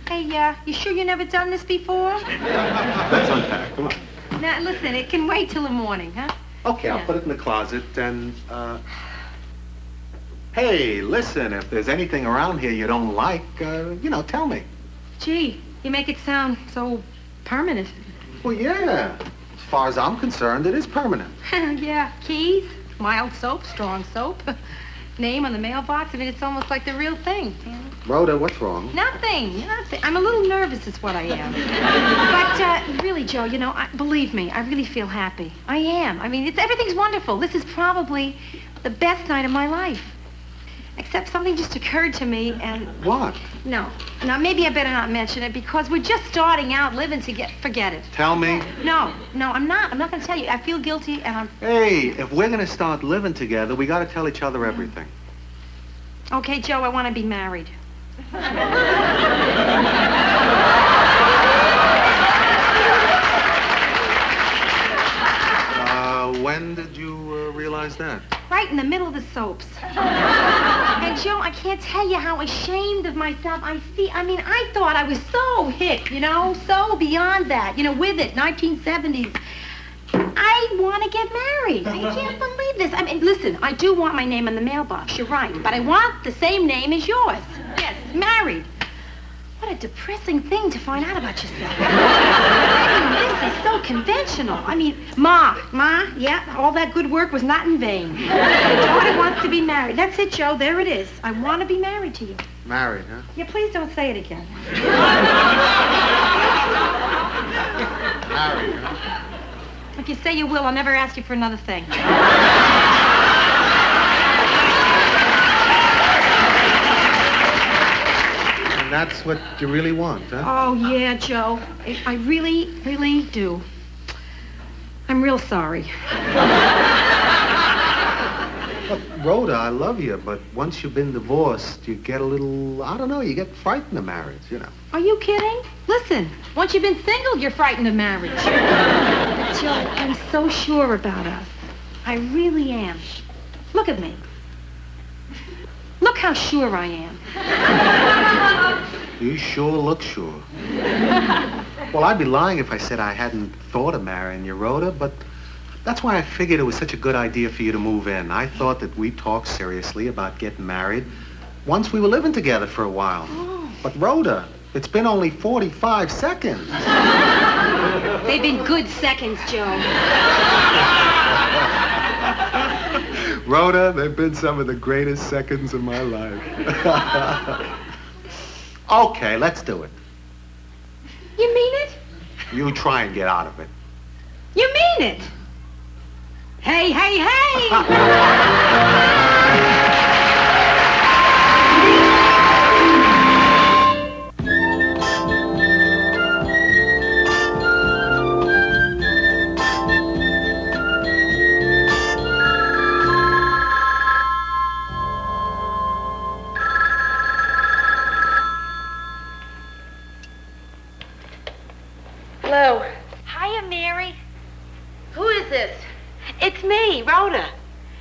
Hey, you sure you never done this before? Let's unpack. Come on. Now, listen, it can wait till the morning, huh? Okay, I'll put it in the closet, and, hey, listen, if there's anything around here you don't like, tell me. Gee, you make it sound so permanent. Well, yeah. As far as I'm concerned, it is permanent. Yeah, keys, mild soap, strong soap, name on the mailbox. I mean, it's almost like the real thing. Rhoda, what's wrong? Nothing. I'm a little nervous is what I am. But really, Joe, believe me, I really feel happy. I am. I mean, everything's wonderful. This is probably the best night of my life. Except something just occurred to me and... What? No. Now, maybe I better not mention it because we're just starting out living together. Forget it. Tell me. No, I'm not. I'm not going to tell you. I feel guilty and I'm... Hey, if we're going to start living together, we got to tell each other everything. Okay, Joe, I want to be married. When did you realize that? Right in the middle of the soaps. And Joe, I can't tell you how ashamed of myself I feel. I mean, I thought I was so hip, so beyond that, with it, 1970s. I want to get married. I can't believe this. I mean, listen, I do want my name in the mailbox. You're right. But I want the same name as yours. Yes, married. What a depressing thing to find out about yourself. I mean, this is so conventional. I mean, Ma, yeah, all that good work was not in vain. My daughter wants to be married. That's it, Joe. There it is. I want to be married to you. Married, huh? Yeah, please don't say it again. Married, huh? If you say you will, I'll never ask you for another thing. And that's what you really want, huh? Oh, yeah, Joe. I really, really do. I'm real sorry. Look, Rhoda, I love you, but once you've been divorced, you get a little, I don't know, you get frightened of marriage, you know. Are you kidding? Listen, once you've been single, you're frightened of marriage. But Joe, I'm so sure about us. I really am. Look at me. Look how sure I am. You sure look sure. Well, I'd be lying if I said I hadn't thought of marrying you, Rhoda, but that's why I figured it was such a good idea for you to move in. I thought that we'd talk seriously about getting married once we were living together for a while. Oh. But Rhoda, it's been only 45 seconds. They've been good seconds, Joe. Rhoda, they've been some of the greatest seconds of my life. Okay, let's do it. You mean it? You try and get out of it. You mean it? Hey, hey, hey! Hello. Hiya, Mary. Who is this? It's me, Rhoda.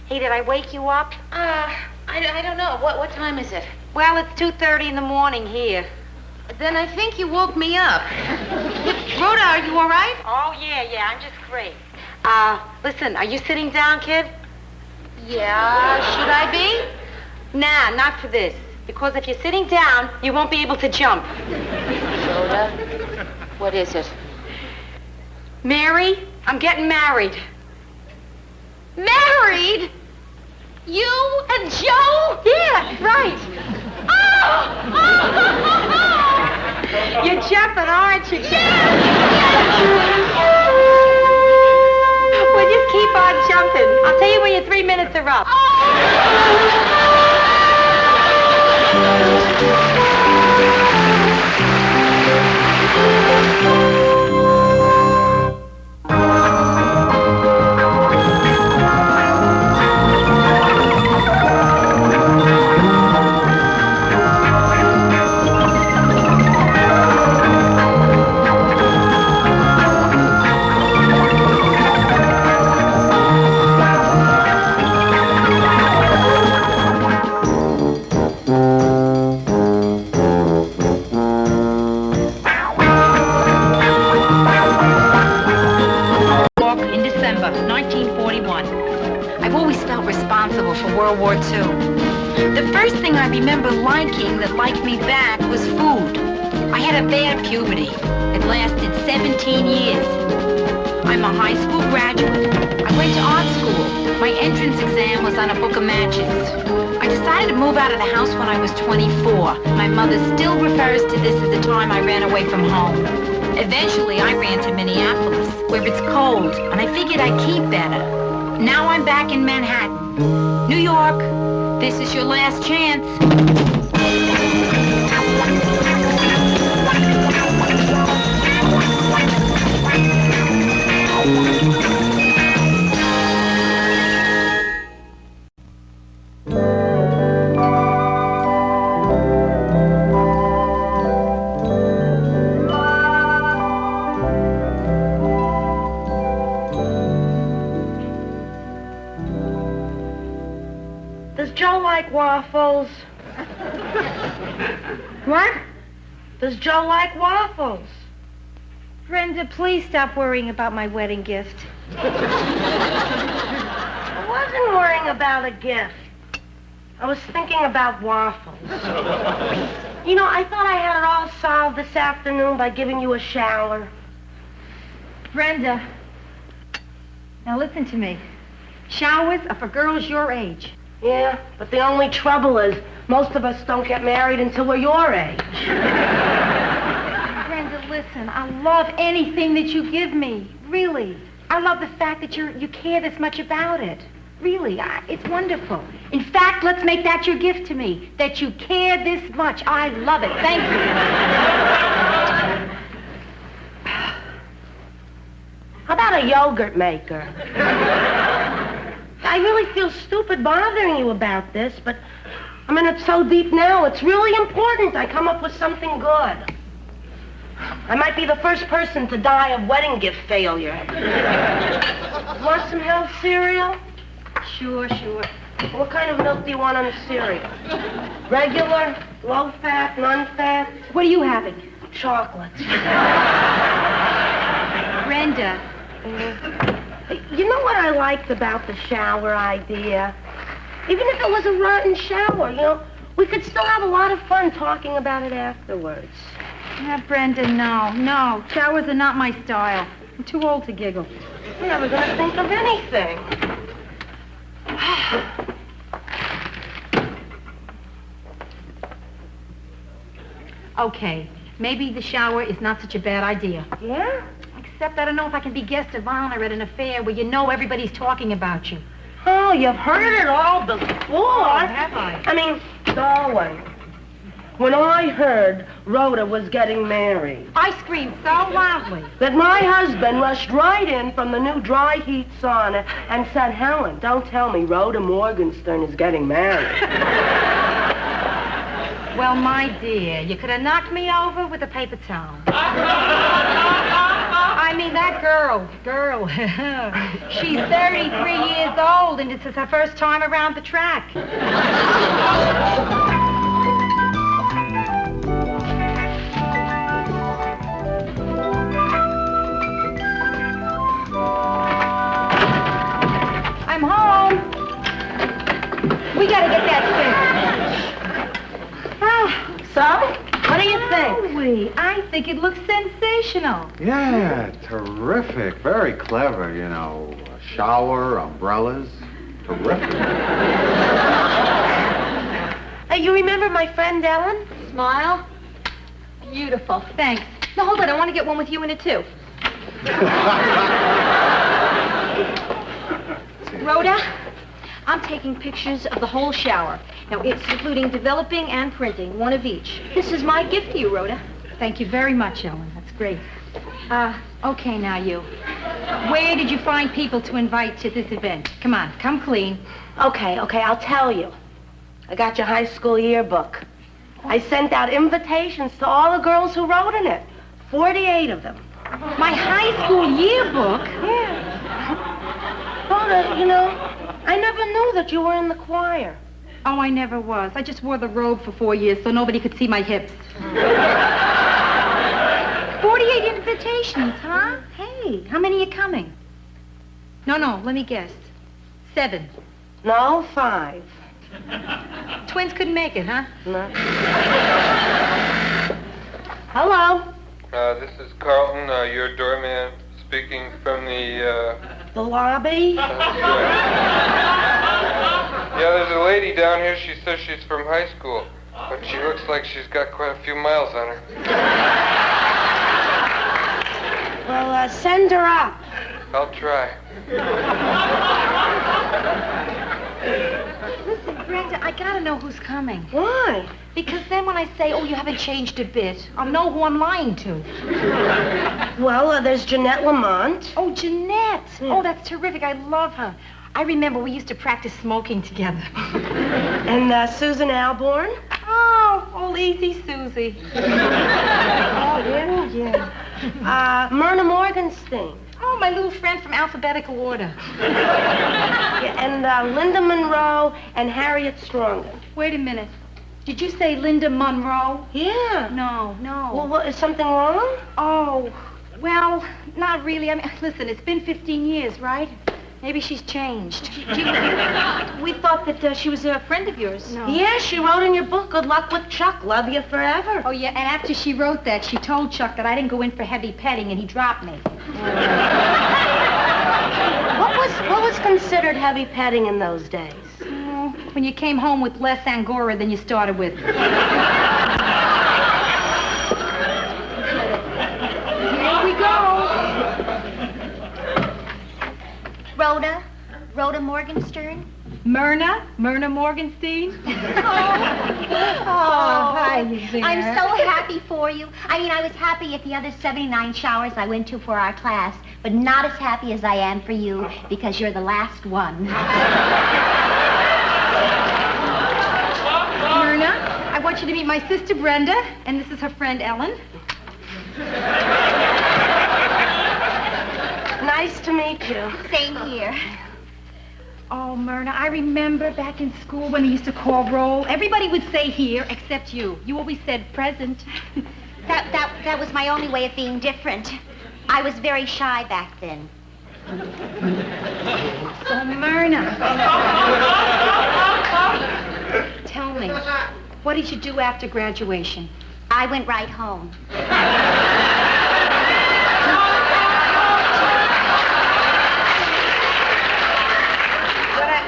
Hey, did I wake you up? I don't know. What time is it? Well, it's 2:30 in the morning here. Then I think you woke me up. Rhoda, are you all right? Oh, yeah, I'm just great. Listen, are you sitting down, kid? Yeah, should I be? Nah, not for this. Because if you're sitting down, you won't be able to jump. Rhoda, what is it? Mary, I'm getting married. Married? You and Joe? Yeah, right. Oh! You're jumping, aren't you, kid? Well, just keep on jumping. I'll tell you when your 3 minutes are up. World War II. The first thing I remember liking that liked me back was food. I had a bad puberty. It lasted 17 years. I'm a high school graduate. I went to art school. My entrance exam was on a book of matches. I decided to move out of the house when I was 24. My mother still refers to this as the time I ran away from home. Eventually, I ran to Minneapolis, where it's cold, and I figured I'd keep better. Now I'm back in Manhattan. New York, this is your last chance. Does Joe like waffles? What? Does Joe like waffles? Brenda, please stop worrying about my wedding gift. I wasn't worrying about a gift. I was thinking about waffles. You know, I thought I had it all solved this afternoon by giving you a shower. Brenda, now listen to me. Showers are for girls your age. Yeah, but the only trouble is most of us don't get married until we're your age. Brenda, listen, I love anything that you give me. Really. I love the fact that you care this much about it. Really, it's wonderful. In fact, let's make that your gift to me, that you care this much. I love it. Thank you. How about a yogurt maker? I really feel stupid bothering you about this, but I mean, it's so deep now. It's really important I come up with something good. I might be the first person to die of wedding gift failure. Want some health cereal? Sure. What kind of milk do you want on the cereal? Regular, low fat, non-fat? What are you having? Chocolate. Brenda. You know what I liked about the shower idea? Even if it was a rotten shower, we could still have a lot of fun talking about it afterwards. Yeah, Brenda, no. Showers are not my style. I'm too old to giggle. I'm never going to think of anything. Okay, maybe the shower is not such a bad idea. Yeah? Except I don't know if I can be guest of honor at an affair where everybody's talking about you. Oh, you've heard it all before. Oh, have I? I mean, darling, when I heard Rhoda was getting married, I screamed so loudly that my husband rushed right in from the new dry heat sauna and said, Helen, don't tell me Rhoda Morgenstern is getting married. Well, my dear, you could have knocked me over with a paper towel. I mean, that girl. She's 33 years old, and this is her first time around the track. I'm home. We gotta get that fixed. So, what do you think? I think it looks sensational. Yeah, terrific. Very clever, A shower, umbrellas. Terrific. You remember my friend Ellen? Smile. Beautiful. Thanks. No, hold on. I want to get one with you in it, too. Rhoda, I'm taking pictures of the whole shower. Now, it's including developing and printing, one of each. This is my gift to you, Rhoda. Thank you very much, Ellen. That's great. Okay, now you. Where did you find people to invite to this event? Come on, come clean. Okay, I'll tell you. I got your high school yearbook. I sent out invitations to all the girls who wrote in it. 48 of them. My high school yearbook? Yeah. Rhoda, I never knew that you were in the choir. Oh, I never was. I just wore the robe for 4 years so nobody could see my hips. 48 invitations, huh? Hey, how many are coming? No, let me guess. 7. No, 5. Twins couldn't make it, huh? No. Hello. This is Carlton, your doorman, speaking from the lobby? Yeah, there's a lady down here. She says she's from high school, but she looks like she's got quite a few miles on her. Well, send her up. I'll try. Listen, Brenda, I gotta know who's coming. Why? Because then when I say, you haven't changed a bit, I'll know who I'm lying to. Well, there's Jeanette Lamont. Oh, Jeanette. Yeah. Oh, that's terrific. I love her. I remember we used to practice smoking together. And Susan Alborn? Oh, old easy Susie. Yeah. Myrna Morgenstein. Oh, my little friend from alphabetical order. Yeah, and Linda Monroe and Harriet Strongen. Wait a minute. Did you say Linda Monroe? Yeah. No. Well, what, is something wrong? Oh, well, not really. I mean, listen, it's been 15 years, right? Maybe she's changed. We thought that she was a friend of yours. No. Yeah, she wrote in your book, good luck with Chuck, love you forever. Oh, yeah, and after she wrote that, she told Chuck that I didn't go in for heavy petting, and he dropped me. What was considered heavy petting in those days? When you came home with less Angora than you started with. Rhoda? Rhoda Morgenstern? Myrna Morgenstein? Hi, there. I'm so happy for you. I mean, I was happy at the other 79 showers I went to for our class, but not as happy as I am for you because you're the last one. Myrna, I want you to meet my sister Brenda, and this is her friend Ellen. Nice to meet you. Same here. Oh, Myrna, I remember back in school when they used to call roll. Everybody would say here except you. You always said present. That was my only way of being different. I was very shy back then. So, Myrna, tell me, what did you do after graduation? I went right home.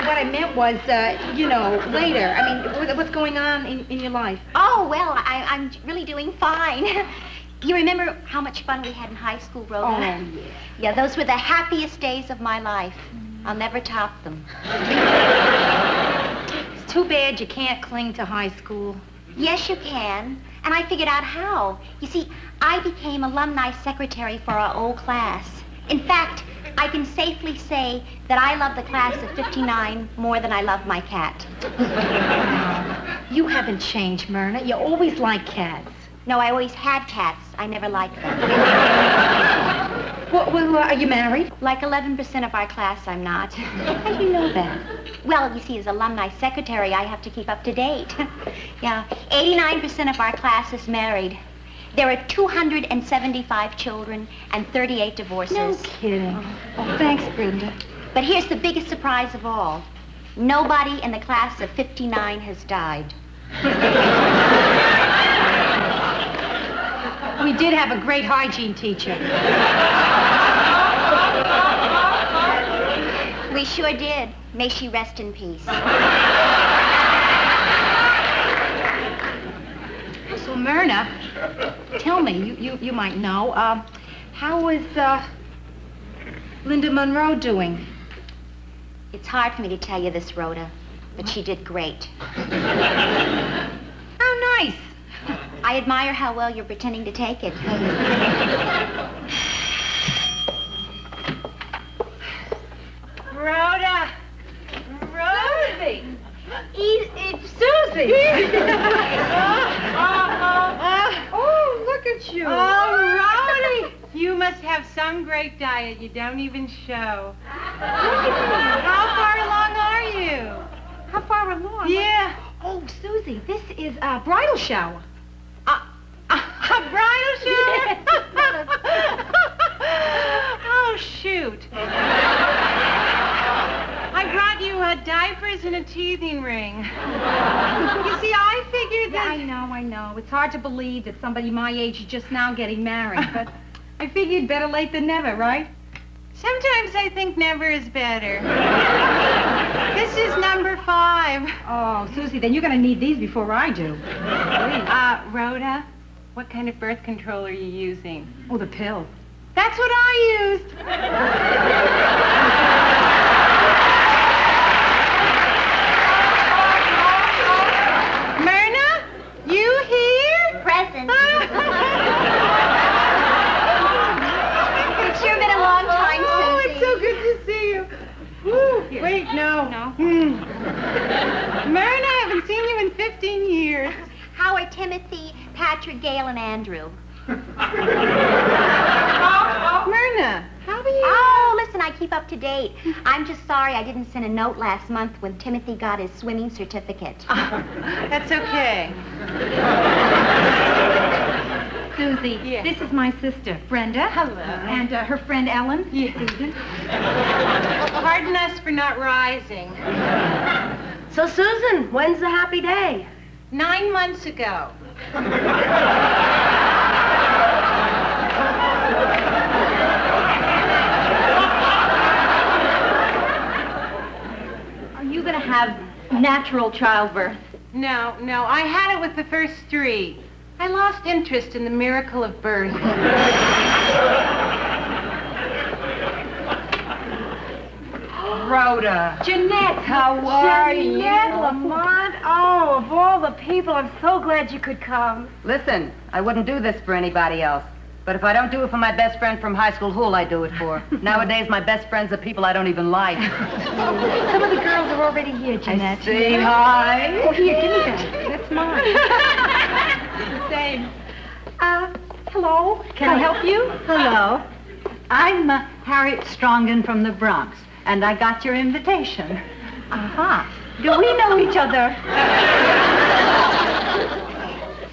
What I meant was, later. I mean, what's going on in your life? Oh, well, I'm really doing fine. You remember how much fun we had in high school, Rhoda? Oh, yeah. Yeah, those were the happiest days of my life. I'll never top them. It's too bad you can't cling to high school. Yes, you can. And I figured out how. You see, I became alumni secretary for our old class. In fact, I can safely say that I love the class of 59 more than I love my cat. You haven't changed, Myrna. You always liked cats. No, I always had cats. I never liked them. Well, are you married? Like 11% of our class, I'm not. How do you know that? Well, you see, as alumni secretary, I have to keep up to date. Yeah, 89% of our class is married. There are 275 children and 38 divorces. No kidding. Oh, thanks, Brenda. But here's the biggest surprise of all. Nobody in the class of 59 has died. We did have a great hygiene teacher. We sure did. May she rest in peace. So, Myrna, tell me, you might know, how is Linda Monroe doing? It's hard for me to tell you this, Rhoda, but she did great. How nice. I admire how well you're pretending to take it. Rhoda! Rosie! It's Susie! Oh, look at you. Oh, Rowdy! You must have some great diet you don't even show. How far along are you? How far along? Yeah. Oh, Susie, this is a bridal shower. A bridal shower? Oh, shoot. I brought you diapers and a teething ring. You see, I figured that... Yeah, I know. It's hard to believe that somebody my age is just now getting married, but I figured better late than never, right? Sometimes I think never is better. This is number 5. Oh, Susie, then you're going to need these before I do. Rhoda, what kind of birth control are you using? Oh, the pill. That's what I used. Myrna, you here? Present. It's sure been a long time, Susie. Oh, it's so good to see you. Woo. Wait, no. Myrna, I haven't seen you in 15 years. How are Timothy, Patrick, Gail, and Andrew? Myrna, how are you? Oh, listen, I keep up to date. I'm just sorry I didn't send a note last month when Timothy got his swimming certificate. That's okay. Susie, this is my sister, Brenda. Hello. And her friend Ellen. Susan. Pardon us for not rising. So, Susan, when's the happy day? 9 months ago. Are you going to have natural childbirth? No, I had it with the first 3. I lost interest in the miracle of birth. Rhoda. Jeanette, How are you? Jeanette Lamont. Oh, of all the people, I'm so glad you could come. Listen, I wouldn't do this for anybody else. But if I don't do it for my best friend from high school, who'll I do it for? Nowadays, my best friends are people I don't even like. Some of the girls are already here, Jeanette. Say hi. Oh, here, give me that. That's mine. Same. Hello. Can I help you? Hello. I'm Harriet Strongen from the Bronx, and I got your invitation. Aha. Do we know each other?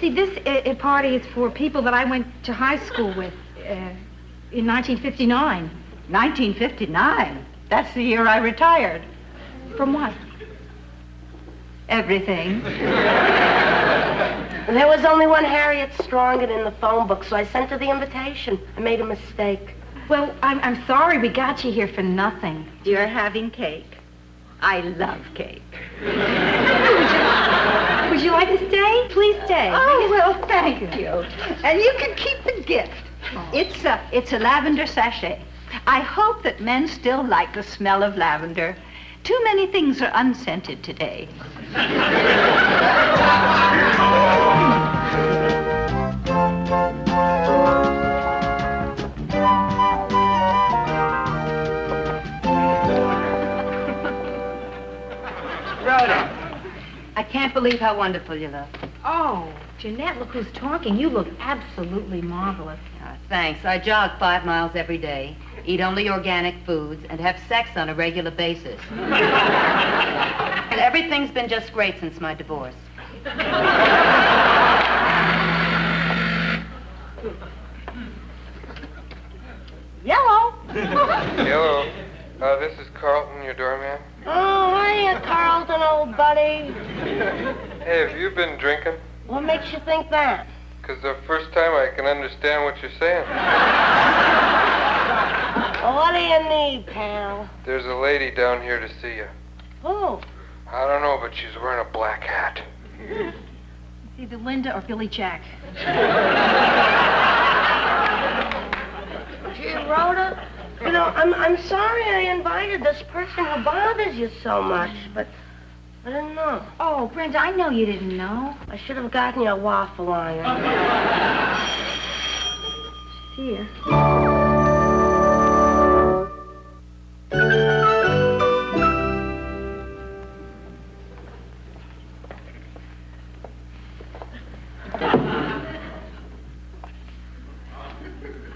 See, this party is for people that I went to high school with in 1959. 1959? That's the year I retired. From what? Everything. There was only one Harriet Strongen in the phone book, so I sent her the invitation. I made a mistake. Well, I'm sorry we got you here for nothing. You're having cake. I love cake. Would you like to stay? Please stay. Oh, well, thank you. And you can keep the gift. It's a lavender sachet. I hope that men still like the smell of lavender. Too many things are unscented today. Rhoda, I can't believe how wonderful you look. Oh, Jeanette, look who's talking. You look absolutely marvelous. Thanks. I jog 5 miles every day, eat only organic foods, and have sex on a regular basis. And everything's been just great since my divorce. Yellow. Hello. This is Carlton, your doorman. Oh, hiya, Carlton, old buddy. Hey, have you been drinking? What makes you think that? Because the first time I can understand what you're saying. Well, what do you need, pal? There's a lady down here to see you. Who? I don't know, but she's wearing a black hat. It's either Linda or Billy Jack. Gee, Rhoda, you know, I'm sorry I invited this person who bothers you so much, but I didn't know. Oh, Brenda, I know you didn't know. I should have gotten you a waffle iron. Here.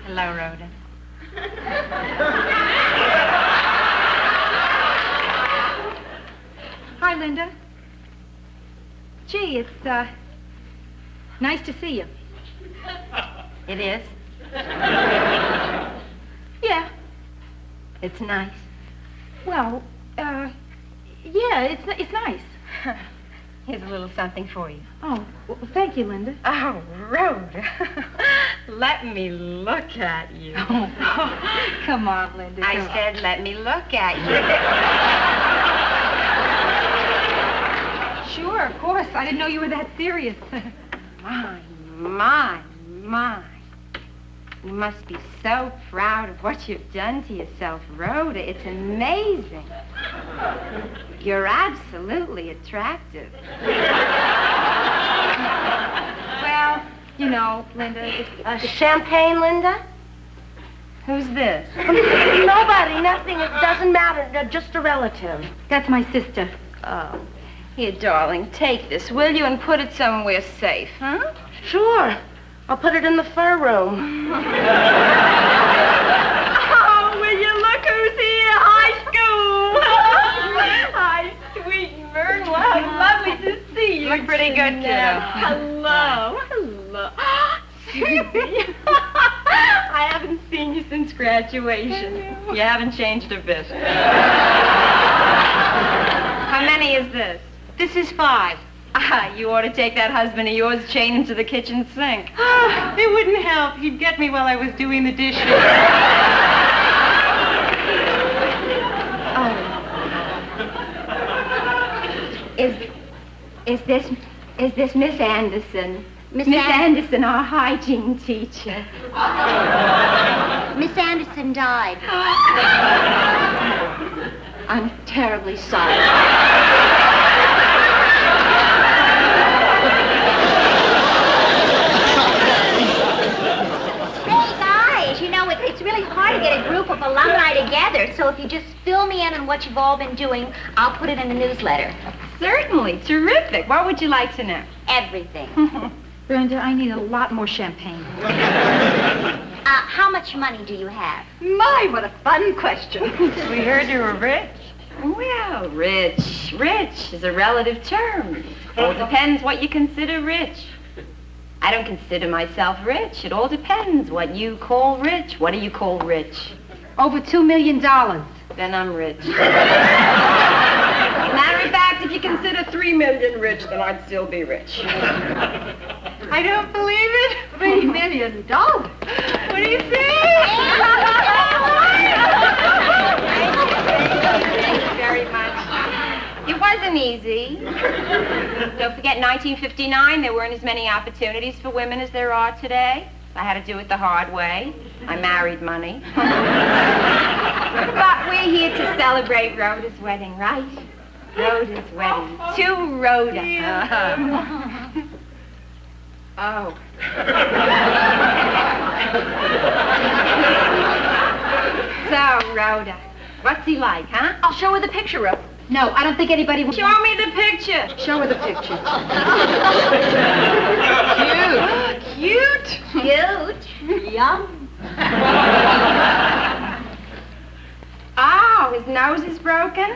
Hello, Rhoda. Hi, Linda. Gee, it's, nice to see you. It is? Yeah. It's nice. Well, yeah, it's nice. Here's a little something for you. Oh, well, thank you, Linda. Oh, Rhoda. Let me look at you. Come on, Linda. I said, let me look at you. Sure, of course. I didn't know you were that serious. My. You must be so proud of what you've done to yourself, Rhoda. It's amazing. You're absolutely attractive. Well, you know, Linda, it's... Champagne, Linda? Who's this? Nobody, nothing. It doesn't matter. They're just a relative. That's my sister. Oh. Here, darling, take this, will you, and put it somewhere safe, huh? Sure. I'll put it in the fur room. Oh, will you look who's here? High school. Hi, sweet Vern. Well, how lovely to see you. Look pretty good, kiddo. Hello. Susie. I haven't seen you since graduation. You haven't changed a bit. How many is this? This is 5. You ought to take that husband of yours, chain him to the kitchen sink. It wouldn't help. He'd get me while I was doing the dishes. Is this Miss Anderson? Miss Anderson, our hygiene teacher. Miss Anderson died. terribly sorry. You know, it's really hard to get a group of alumni together, so if you just fill me in on what you've all been doing, I'll put it in the newsletter. Certainly. Terrific. What would you like to know? Everything. Brenda, I need a lot more champagne. How much money do you have? My, what a fun question. We heard you were rich. Well, rich. Rich is a relative term. It all depends what you consider rich. I don't consider myself rich. It all depends what you call rich. What do you call rich? Over $2 million. Then I'm rich. Matter of fact, if you consider 3 million rich, then I'd still be rich. I don't believe it. $3 million. What do you say? Thank you very much. It wasn't easy. Don't forget, in 1959, there weren't as many opportunities for women as there are today. I had to do it the hard way. I married money. But we're here to celebrate Rhoda's wedding, right? Rhoda's wedding. To Rhoda. Oh. So, Rhoda, what's he like, huh? I'll show her the picture, Rhoda. No, I don't think anybody will. Show me the picture. Show her the picture. Cute. Cute. Yum. Oh, his nose is broken?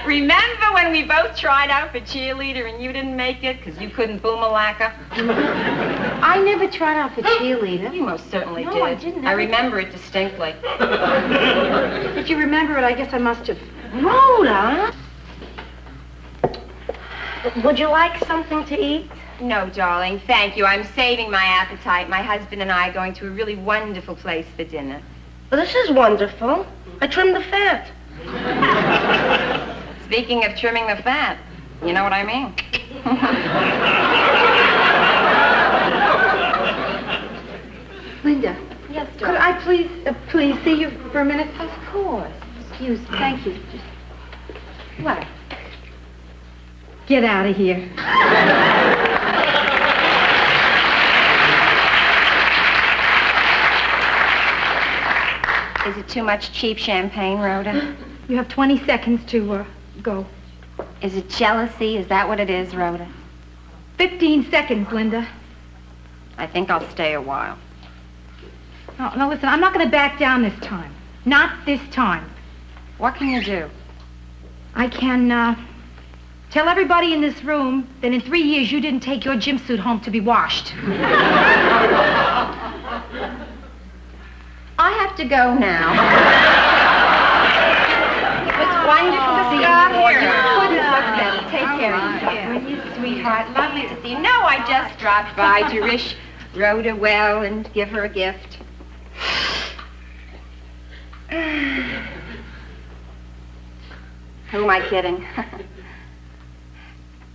Remember when we both tried out for cheerleader and you didn't make it because you couldn't boomalacca? I never tried out for cheerleader. You most certainly No, did. I didn't. I remember it distinctly. Did you remember it? I guess I must have. Rhoda? Would you like something to eat? No, darling, thank you. I'm saving my appetite. My husband and I are going to a really wonderful place for dinner. Well, this is wonderful. I trimmed the fat. Speaking of trimming the fat, you know what I mean. Linda. Yes, Could I please see you for a minute? Of course. Excuse me. Thank you. Just What? get out of here. Is it too much cheap champagne, Rhoda? You have 20 seconds to go. Is it jealousy? Is that what it is, Rhoda? 15 seconds, Linda. I think I'll stay a while. No, listen, I'm not going to back down this time. Not this time. What can you do? I can, tell everybody in this room that in 3 years you didn't take your gym suit home to be washed. I have to go now. It was wonderful to see you. You couldn't look better. Take care of yourself. Will you, sweetheart? Lovely to see you. No, I just dropped by to wish Rhoda well and give her a gift. Who am I kidding?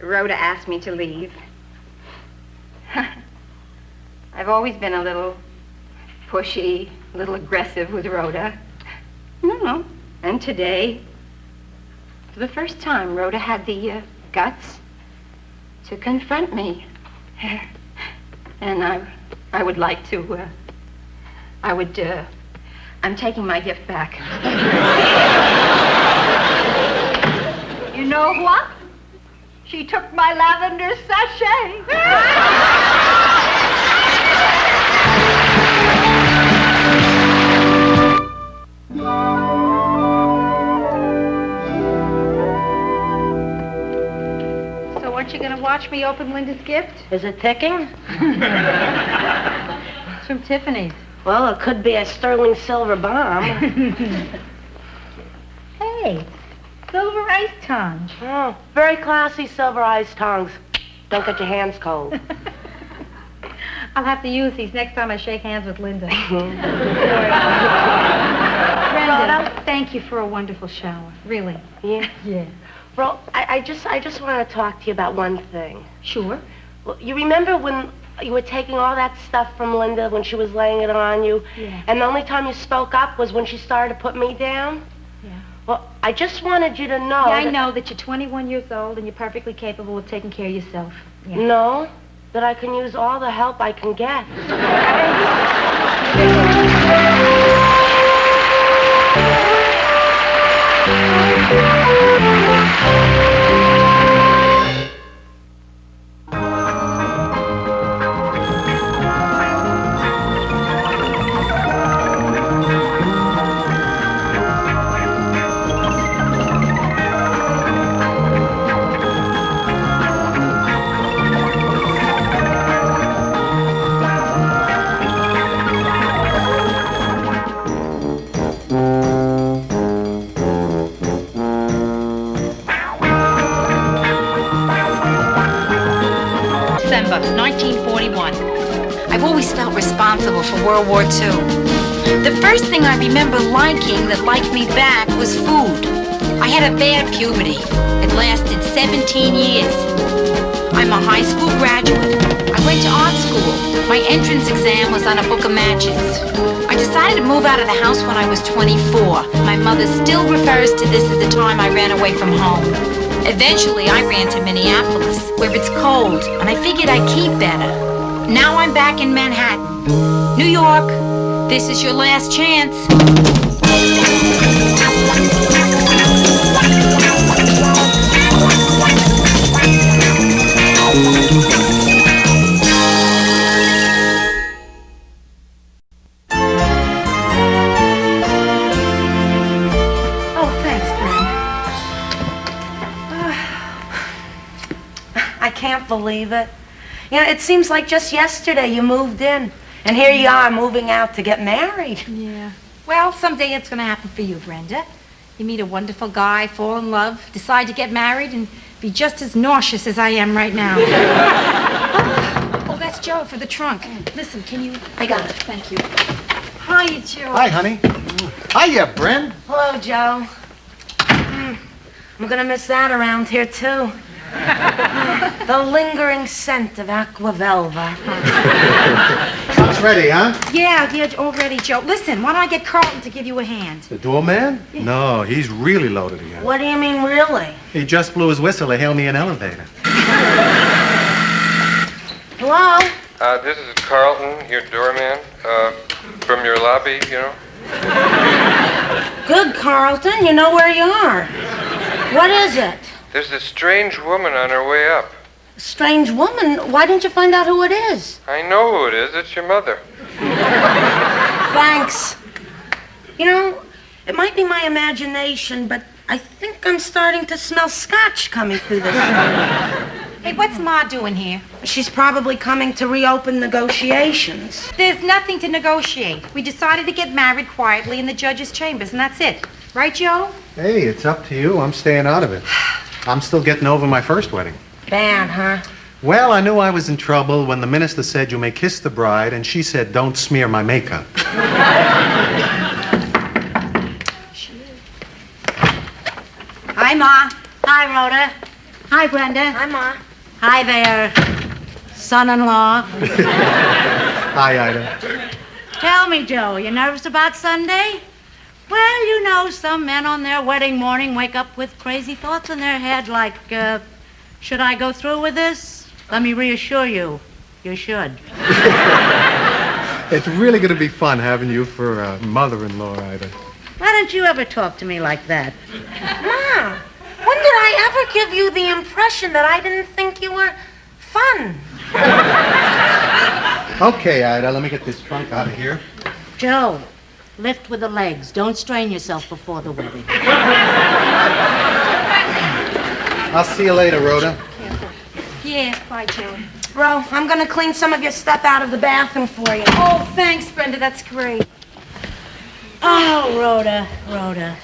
Rhoda asked me to leave. I've always been a little pushy, a little aggressive with Rhoda. No. And today, for the first time, Rhoda had the guts to confront me. And I would like to, I'm taking my gift back. You know what? She took my lavender sachet. So aren't you going to watch me open Linda's gift? Is it ticking? It's from Tiffany's. Well, it could be a sterling silver bomb. Hey, silver ice tongs. Oh, very classy silver ice tongs. Don't get your hands cold. I'll have to use these next time I shake hands with Linda. Brenda, thank you for a wonderful shower. Really. Yeah? Yeah. Well, I just want to talk to you about one thing. Sure. Well, you remember when You were taking all that stuff from Linda when she was laying it on you. Yeah. And the only time you spoke up was when she started to put me down? Yeah. Well, I just wanted you to know Yeah, I know that you're 21 years old and you're perfectly capable of taking care of yourself. Yeah. No, that I can use all the help I can get. December 1941. I've always felt responsible for World War II. The first thing I remember liking that liked me back was food. I had a bad puberty. It lasted 17 years. I'm a high school graduate. I went to art school. My entrance exam was on a book of matches. I decided to move out of the house when I was 24. My mother still refers to this as the time I ran away from home. Eventually, I ran to Minneapolis, where it's cold, and I figured I'd keep better. Now I'm back in Manhattan. New York, this is your last chance. Oh, thanks, Brenda. I can't believe it. You know, it seems like just yesterday you moved in. And here you are moving out to get married. Yeah. Well, someday it's going to happen for you, Brenda. You meet a wonderful guy, fall in love, decide to get married, and be just as nauseous as I am right now. Oh, that's Joe for the trunk. Listen, can you... I got it. Thank you. Hi, Joe. Hi, honey. Hiya, Bren. Hello, Joe. I'm gonna miss that around here, too. The lingering scent of Aqua Velva. House ready, huh? Yeah, all ready, Joe. Listen, why don't I get Carlton to give you a hand? The doorman? No, he's really loaded again. What do you mean, really? He just blew his whistle to hail me an elevator. Hello? This is Carlton, your doorman, from your lobby, you know. Good, Carlton. You know where you are. What is it? There's this strange woman on her way up. Strange woman? Why didn't you find out who it is? I know who it is. It's your mother. Thanks. You know, it might be my imagination, but I think I'm starting to smell scotch coming through this. Hey, what's Ma doing here? She's probably coming to reopen negotiations. There's nothing to negotiate. We decided to get married quietly in the judge's chambers, and that's it. Right, Joe? Hey, it's up to you. I'm staying out of it. I'm still getting over my first wedding. Bad, huh? Well, I knew I was in trouble when the minister said you may kiss the bride, and she said, don't smear my makeup. Hi, Ma. Hi, Rhoda. Hi, Brenda. Hi, Ma. Hi there, son-in-law. Hi, Ida. Tell me, Joe, you nervous about Sunday? Well, you know, some men on their wedding morning wake up with crazy thoughts in their head like, should I go through with this? Let me reassure you, you should. It's really going to be fun having you for mother-in-law, Ida. Why don't you ever talk to me like that? Ma, when did I ever give you the impression that I didn't think you were fun? Okay, Ida, let me get this trunk out of here. Joe, lift with the legs. Don't strain yourself before the wedding. I'll see you later, Rhoda. Yeah, bye, Joe. Ro, I'm gonna clean some of your stuff out of the bathroom for you. Oh, thanks, Brenda. That's great. Oh, Rhoda, Rhoda.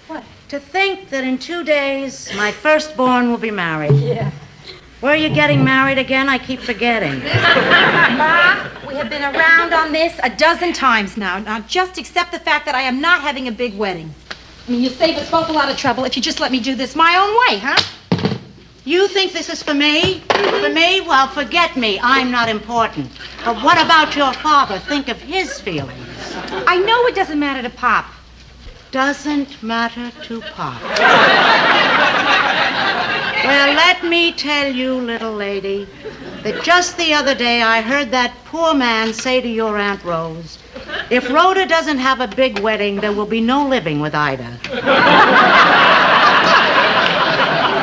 What? To think that in 2 days, my firstborn will be married. Yeah. Where are you getting married again? I keep forgetting. Ma, we have been around on this a dozen times now. Now, just accept the fact that I am not having a big wedding. I mean, you'll save us both a lot of trouble if you just let me do this my own way, huh? You think this is for me? For me? Well, forget me. I'm not important. But what about your father? Think of his feelings. I know it doesn't matter to Pop. Doesn't matter to Pop. Well, let me tell you, little lady, that just the other day I heard that poor man say to your Aunt Rose, if Rhoda doesn't have a big wedding, there will be no living with Ida.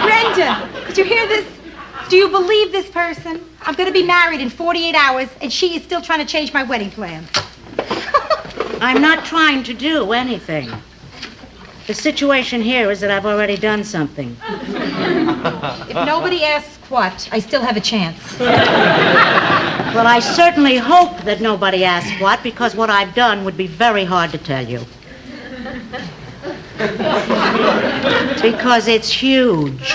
Brenda, did you hear this? Do you believe this person? I'm going to be married in 48 hours, and she is still trying to change my wedding plans. I'm not trying to do anything. The situation here is that I've already done something. If nobody asks what, I still have a chance. Well, I certainly hope that nobody asks what, because what I've done would be very hard to tell you. Because it's huge.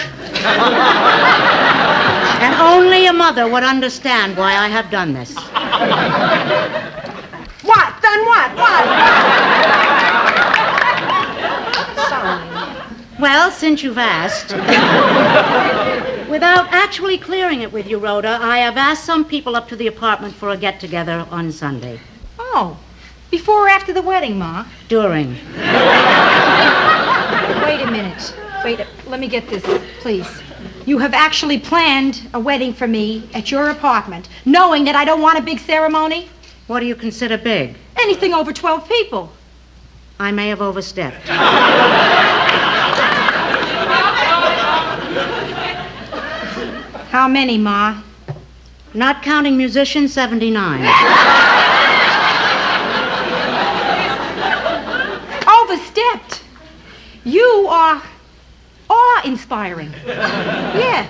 And only a mother would understand why I have done this. What? Done what? What? Well, since you've asked, without actually clearing it with you, Rhoda, I have asked some people up to the apartment for a get-together on Sunday. Oh, before or after the wedding, Ma? During. Wait a minute. Wait, let me get this, please. You have actually planned a wedding for me at your apartment, knowing that I don't want a big ceremony? What do you consider big? Anything over 12 people. I may have overstepped. How many, Ma? Not counting musicians, 79. Overstepped. You are awe-inspiring. Yeah.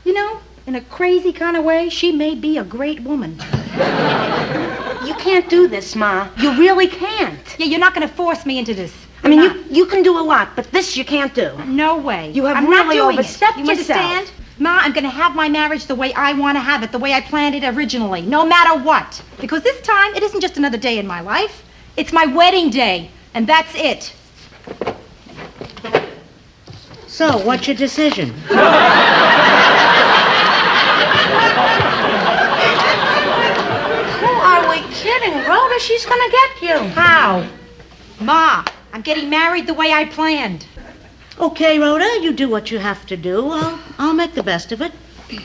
You know, in a crazy kind of way, she may be a great woman. You can't do this, Ma. You really can't. Yeah, you're not going to force me into this. I mean, you can do a lot, but this you can't do. No way. You have I'm really not doing overstepped it. You yourself. understand? Ma, I'm going to have my marriage the way I want to have it, the way I planned it originally, no matter what. Because this time, it isn't just another day in my life. It's my wedding day, and that's it. So, what's your decision? Who are we kidding, Rhoda? She's gonna get you. How? Ma, I'm getting married the way I planned. Okay, Rhoda, you do what you have to do. I'll make the best of it.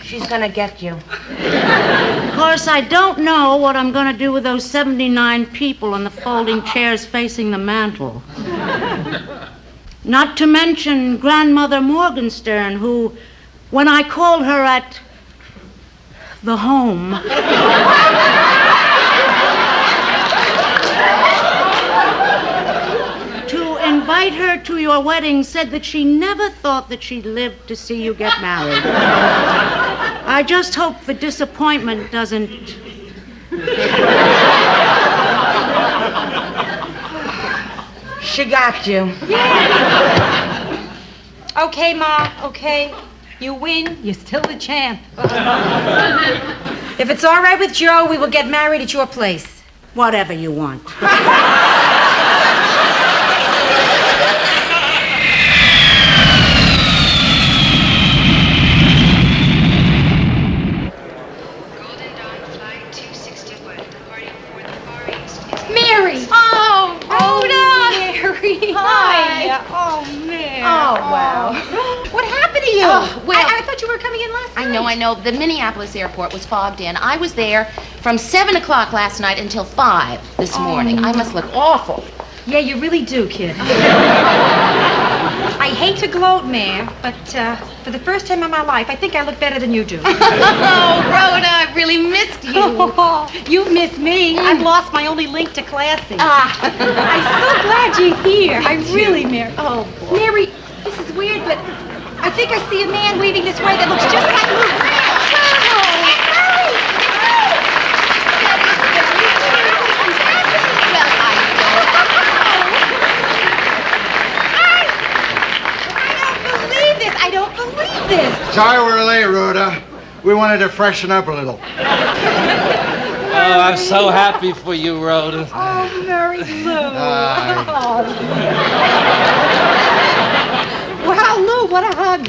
She's gonna get you. Of course, I don't know what I'm going to do with those 79 people on the folding chairs facing the mantel. Not to mention Grandmother Morgenstern, who, when I called her at the home, to invite her to your wedding, said that she never thought that she'd live to see you get married. I just hope the disappointment doesn't... She got you. Okay, Ma, okay. You win, you're still the champ. If it's all right with Joe, we will get married at your place. Whatever you want. Mary! Oh, Rhoda! Mary! Hi. Oh, Mary. Oh, wow. What happened to you? Oh, well- I thought you were coming in last night. I know. The Minneapolis airport was fogged in. I was there from 7 o'clock last night until 5 this morning. I must look awful. Yeah, you really do, kid. I hate to gloat, Mare, but for the first time in my life, I think I look better than you do. Oh, Rhoda, I've really missed you. You've missed me. I've lost my only link to classy. Ah. I'm so glad you're here. I really, Mary. Oh, boy. Mary, this is weird, but I think I see a man leaving this way that looks just like Luke. I don't believe this. Sorry we're late, Rhoda. We wanted to freshen up a little. Oh, I'm so happy for you, Rhoda. Oh, Mary Lou. Wow, Lou, what a hug.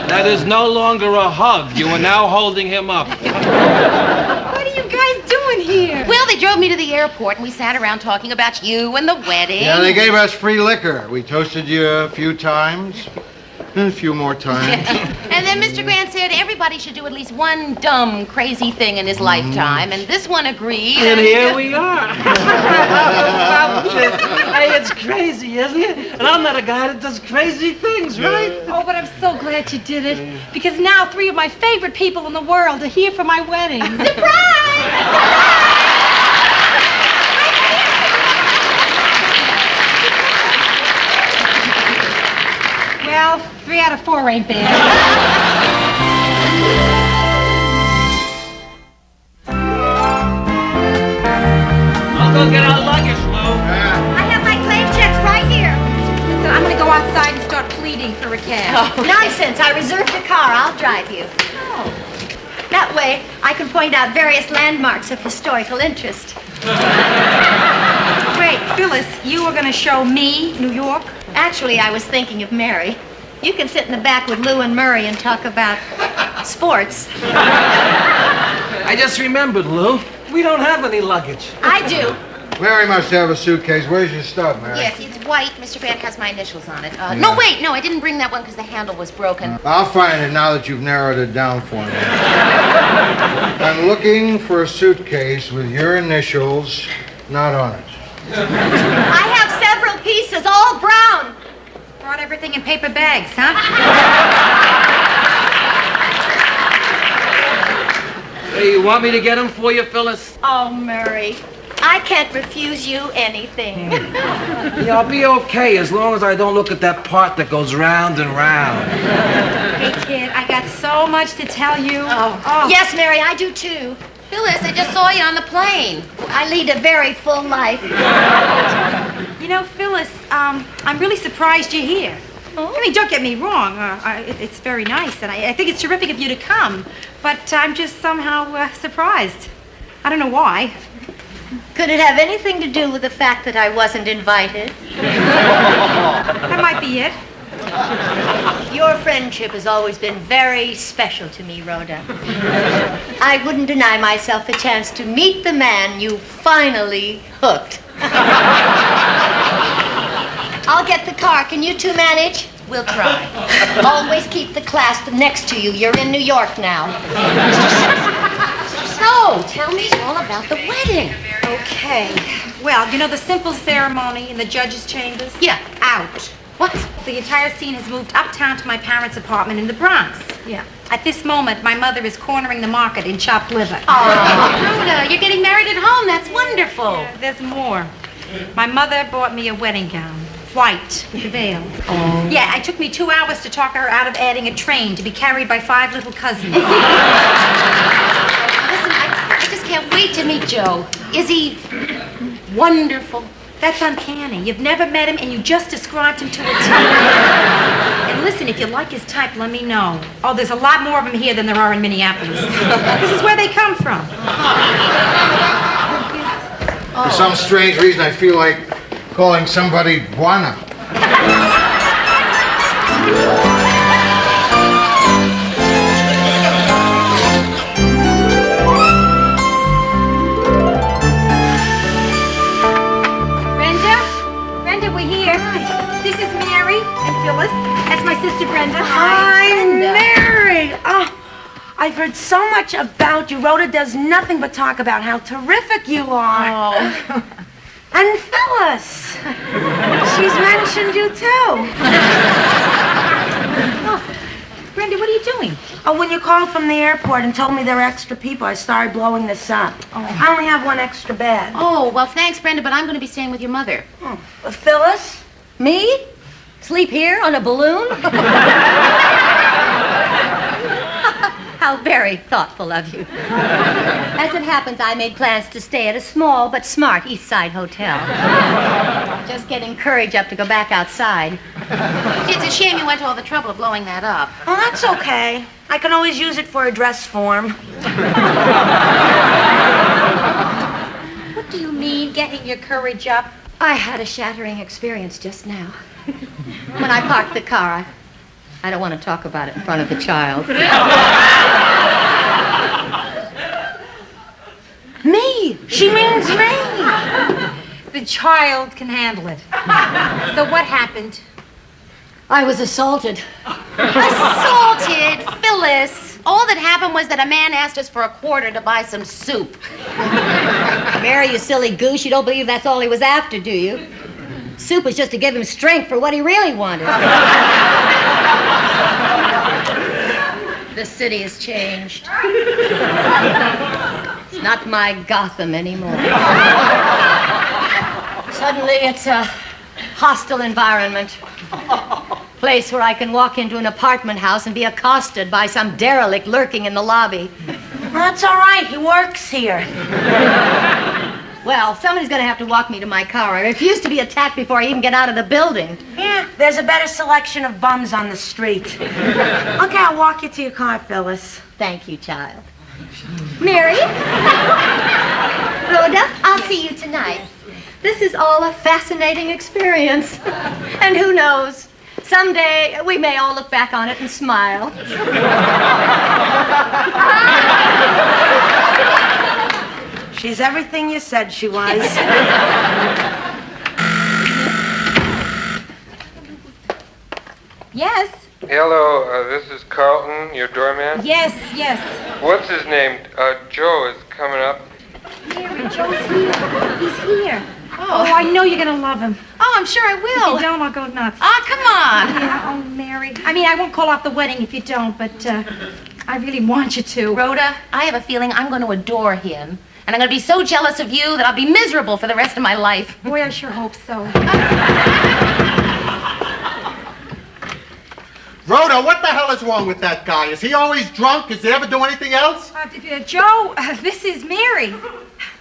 That is no longer a hug. You are now holding him up. What are you guys doing here? Well, they drove me to the airport, and we sat around talking about you and the wedding. Yeah, they gave us free liquor. We toasted you a few times. And a few more times. And then Mr. Grant said everybody should do at least one dumb, crazy thing in his lifetime, and this one agreed. And here we are. Hey, it's crazy, isn't it? And I'm not a guy that does crazy things, right? Oh, but I'm so glad you did it. Because now 3 of my favorite people in the world are here for my wedding. Surprise! Well, 3 out of 4 ain't bad. I'll go get our luggage, Lou. I have my claim checks right here. So I'm going to go outside and start pleading for a cab. Oh, nonsense. I reserved the car. I'll drive you. Oh. That way, I can point out various landmarks of historical interest. Wait, Phyllis, you were going to show me New York? Actually, I was thinking of Mary. You can sit in the back with Lou and Murray and talk about sports. I just remembered, Lou. We don't have any luggage. I do. Mary must have a suitcase. Where's your stuff, Mary? Yes, it's white. Mr. Grant has my initials on it. No, wait, no, I didn't bring that one because the handle was broken. I'll find it now that you've narrowed it down for me. I'm looking for a suitcase with your initials not on it. I have several pieces, all brown. Brought everything in paper bags, huh? Hey, you want me to get them for you, Phyllis? Oh, Murray, I can't refuse you anything. Yeah, I'll be okay as long as I don't look at that part that goes round and round. Hey, kid, I got so much to tell you. Oh. Yes, Mary, I do too. Phyllis, I just saw you on the plane. I lead a very full life. You know, Phyllis, I'm really surprised you're here. I mean, don't get me wrong. It's very nice, and I think it's terrific of you to come. But I'm just somehow surprised. I don't know why. Could it have anything to do with the fact that I wasn't invited? That might be it. Your friendship has always been very special to me, Rhoda. I wouldn't deny myself a chance to meet the man you finally hooked. I'll get the car. Can you two manage? We'll try. Always keep the clasp next to you. You're in New York now. So, tell me all about the wedding. Okay. Well, you know the simple ceremony in the judge's chambers? Yeah. Out. What? The entire scene has moved uptown to my parents' apartment in the Bronx. Yeah. At this moment, my mother is cornering the market in chopped liver. Oh, Rhoda, you're getting married at home. That's wonderful. Yeah, there's more. My mother bought me a wedding gown. White, with a veil. Oh. Yeah, it took me 2 hours to talk her out of adding a train to be carried by 5 little cousins. Listen, I just can't wait to meet Joe. Is he wonderful? That's uncanny. You've never met him, and you just described him to a T. And listen, if you like his type, let me know. Oh, there's a lot more of them here than there are in Minneapolis. This is where they come from. For some strange reason, I feel like calling somebody Buana. Brenda, we're here. Hi. This is Mary and Phyllis. That's my sister Brenda. Hi, Brenda. Mary. Oh, I've heard so much about you. Rhoda does nothing but talk about how terrific you are. Oh. And Phyllis. She's mentioned you too. Oh, Brenda, what are you doing? Oh, when you called from the airport and told me there were extra people, I started blowing this up. Oh. I only have 1 extra bed. Oh, well, thanks, Brenda, but I'm going to be staying with your mother. Oh. Phyllis? Me? Sleep here on a balloon? How very thoughtful of you. As it happens, I made plans to stay at a small but smart East Side hotel. Just getting courage up to go back outside. It's a shame you went to all the trouble of blowing that up. Oh, that's okay. I can always use it for a dress form. What do you mean, getting your courage up? I had a shattering experience just now. When I parked the car, I don't want to talk about it in front of the child. Me! She means me! The child can handle it. So what happened? I was assaulted. Assaulted, Phyllis. All that happened was that a man asked us for a quarter to buy some soup. Mary, you silly goose, you don't believe that's all he was after, do you? Soup was just to give him strength for what he really wanted. The city has changed. It's not my Gotham anymore. Suddenly, it's a hostile environment. Place where I can walk into an apartment house and be accosted by some derelict lurking in the lobby. That's all right. He works here. Well, somebody's going to have to walk me to my car. I refuse to be attacked before I even get out of the building. Yeah, there's a better selection of bums on the street. Okay, I'll walk you to your car, Phyllis. Thank you, child. Mary? Rhoda, I'll see you tonight. This is all a fascinating experience. And who knows? Someday, we may all look back on it and smile. She's everything you said she was. Yes? Hello, this is Carlton, your doorman. Yes, yes. What's his name? Joe is coming up. Mary, Joe's here. He's here. Oh, I know you're going to love him. Oh, I'm sure I will. If you don't, I'll go nuts. Oh, come on. Yeah, oh, Mary. I mean, I won't call off the wedding if you don't, but I really want you to. Rhoda, I have a feeling I'm going to adore him. And I'm going to be so jealous of you that I'll be miserable for the rest of my life. Boy, I sure hope so. Rhoda, what the hell is wrong with that guy? Is he always drunk? Does he ever do anything else? Joe, this is Mary.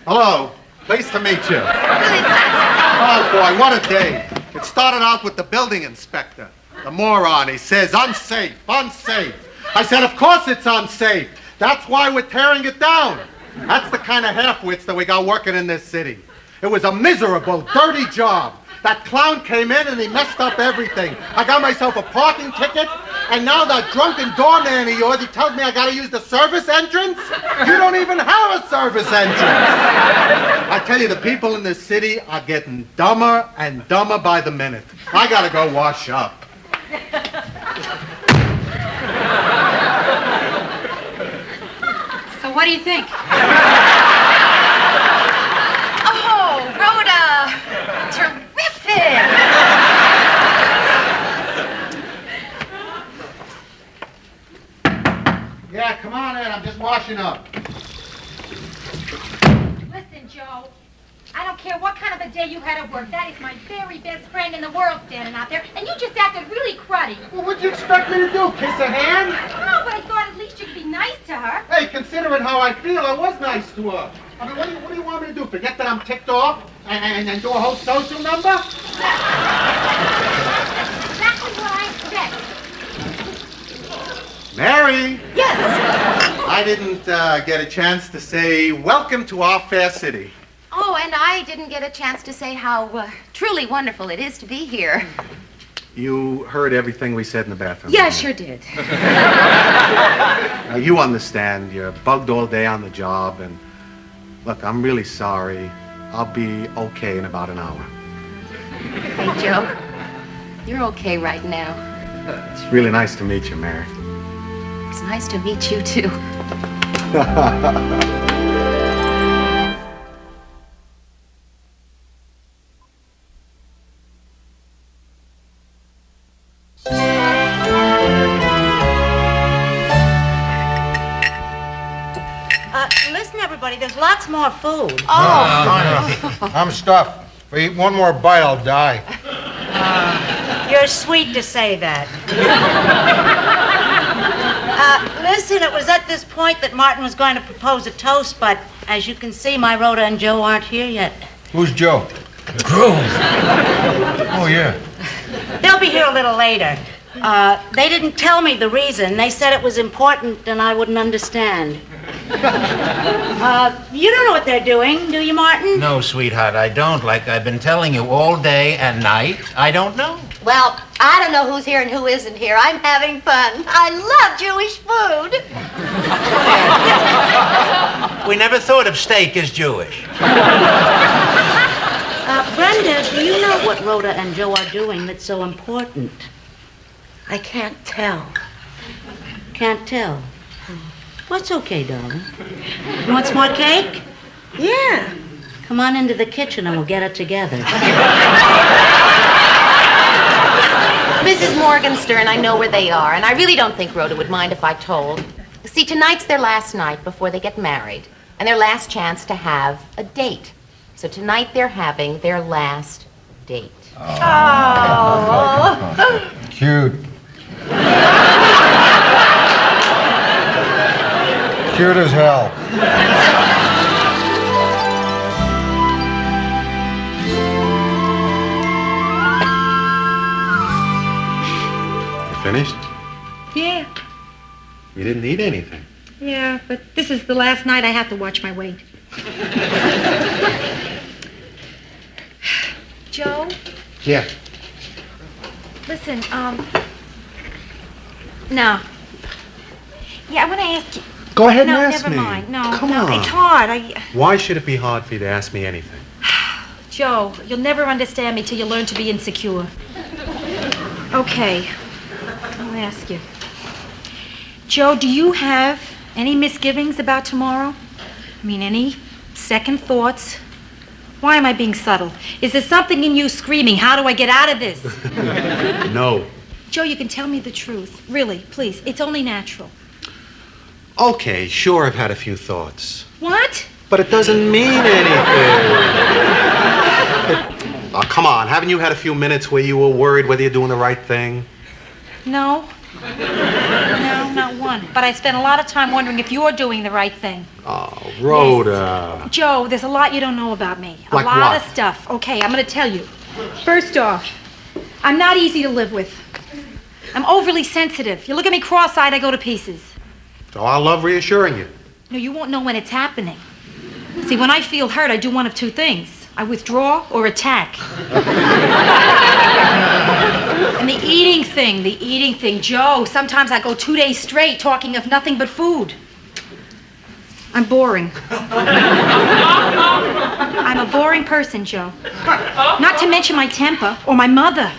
Hello. Pleased to meet you. Oh, boy, what a day. It started out with the building inspector. The moron, he says, unsafe, unsafe. I said, of course it's unsafe. That's why we're tearing it down. That's the kind of half-wits that we got working in this city. It was a miserable, dirty job. That clown came in and he messed up everything. I got myself a parking ticket, and now that drunken doorman of yours, he tells me I gotta use the service entrance? You don't even have a service entrance. I tell you, the people in this city are getting dumber and dumber by the minute. I gotta go wash up. So what do you think? Oh, Rhoda. Terrific. Yeah, come on in. I'm just washing up. Listen, Joe. I don't care what kind of a day you had at work. That is my very best friend in the world standing out there, and you just acted really cruddy. Well, what'd you expect me to do? Kiss a hand? No, but I thought at least you could be nice to her. Hey, considering how I feel, I was nice to her. I mean, what do you want me to do? Forget that I'm ticked off and do a whole social number? Exactly what I expect. Mary! Yes? I didn't get a chance to say welcome to our fair city. Oh, and I didn't get a chance to say how truly wonderful it is to be here. You heard everything we said in the bathroom. Yeah, I sure did. Now, you understand. You're bugged all day on the job, and look, I'm really sorry. I'll be okay in about an hour. Hey, Joe, you're okay right now. It's really nice to meet you, Mary. It's nice to meet you, too. Listen, everybody, there's lots more food. I'm stuffed. If I eat one more bite, I'll die. You're sweet to say that. Listen, it was at this point that Martin was going to propose a toast, but as you can see, my Rhoda and Joe aren't here yet. Who's Joe? The groom. Oh, yeah. They'll be here a little later. They didn't tell me the reason. They said it was important and I wouldn't understand. You don't know what they're doing, do you, Martin? No, sweetheart, I don't. Like I've been telling you all day and night, I don't know. Well, I don't know who's here and who isn't here. I'm having fun. I love Jewish food. We never thought of steak as Jewish. Brenda, do you know what Rhoda and Joe are doing that's so important? I can't tell. Can't tell. Well, it's okay, darling. You want some more cake? Yeah. Come on into the kitchen and we'll get it together. Mrs. Morgenstern, I know where they are, and I really don't think Rhoda would mind if I told. See, tonight's their last night before they get married, and their last chance to have a date. So tonight they're having their last date. Oh. Cute. Cute as hell. Finished? Yeah. You didn't eat anything. Yeah, but this is the last night I have to watch my weight. Joe, Yeah. listen, no. Yeah, I want to ask you. Go ahead no, and ask never me. mind. No, Come no, on. it's hard. Why should it be hard for you to ask me anything? Joe, you'll never understand me till you learn to be insecure. Okay, I'll ask you. Joe, do you have any misgivings about tomorrow? I mean, any second thoughts? Why am I being subtle? Is there something in you screaming, how do I get out of this? No. Joe, you can tell me the truth. Really, please. It's only natural. Okay, sure, I've had a few thoughts. What? But it doesn't mean anything. Oh, come on, haven't you had a few minutes where you were worried whether you're doing the right thing? No. No, not one. But I spent a lot of time wondering if you're doing the right thing. Oh, Rhoda. Joe, there's a lot you don't know about me. Like a lot what? of stuff. Okay, I'm going to tell you. First off, I'm not easy to live with. I'm overly sensitive. You look at me cross-eyed, I go to pieces. So I love reassuring you. No, you won't know when it's happening. See, when I feel hurt, I do one of two things. I withdraw or attack. And the eating thing, Joe, sometimes I go 2 days straight talking of nothing but food. I'm boring. I'm a boring person, Joe. Not to mention my temper, or my mother,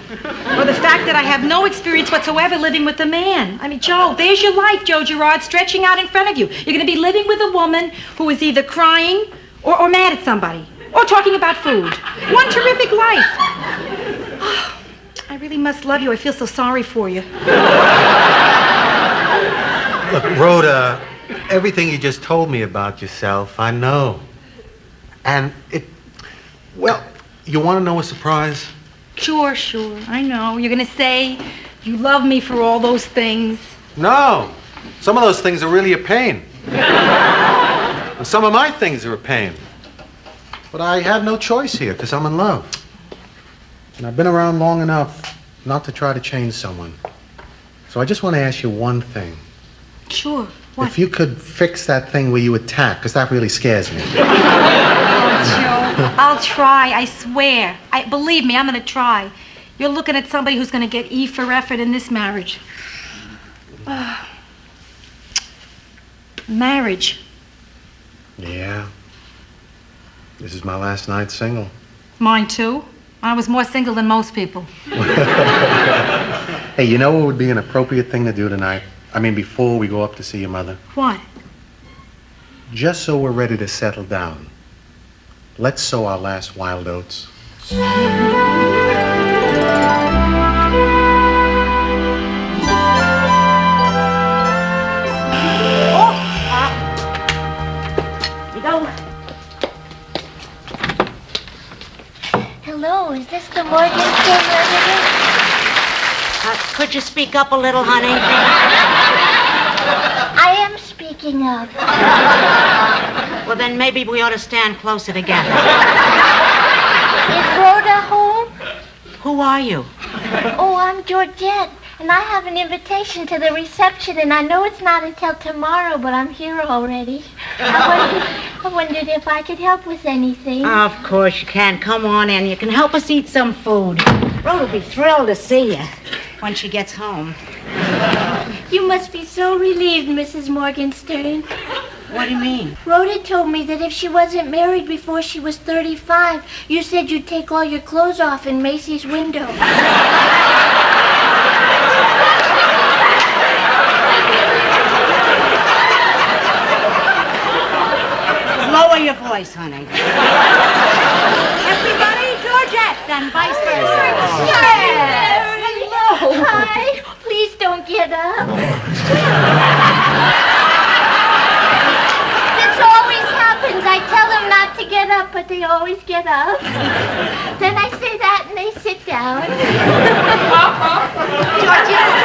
or the fact that I have no experience whatsoever living with a man. I mean, Joe, there's your life, Joe Gerard, stretching out in front of you. You're going to be living with a woman who is either crying or mad at somebody, or talking about food. One terrific life. Oh, I really must love you. I feel so sorry for you. Look, Rhoda, everything you just told me about yourself, I know. And well, you want to know a surprise? Sure. I know. You're going to say you love me for all those things. No. Some of those things are really a pain. And some of my things are a pain. But I have no choice here because I'm in love. And I've been around long enough not to try to change someone. So I just want to ask you one thing. Sure. What? If you could fix that thing where you attack, because that really scares me. Oh, Joe, I'll try, I swear. Believe me, I'm going to try. You're looking at somebody who's going to get E for effort in this marriage. Marriage. Yeah. This is my last night single. Mine, too. I was more single than most people. Hey, you know what would be an appropriate thing to do tonight? I mean, before we go up to see your mother? What? Just so we're ready to settle down, let's sow our last wild oats. You go. Hello, is this the Morgenstern resident? Could you speak up a little, honey? I am speaking of. Well, then maybe we ought to stand closer together. Is Rhoda home? Who are you? Oh, I'm Georgette, and I have an invitation to the reception, and I know it's not until tomorrow, but I'm here already. I wondered if I could help with anything. Of course you can. Come on in. You can help us eat some food. Rhoda will be thrilled to see you. when she gets home. You must be so relieved, Mrs. Morgenstern. What do you mean? Rhoda told me that if she wasn't married before she was 35, you said you'd take all your clothes off in Macy's window. Lower your voice, honey. Everybody, Georgette, and vice versa. Hello. Hi. Please don't get up. This always happens. I tell them not to get up, but they always get up. Then I say that and they sit down. Georgette,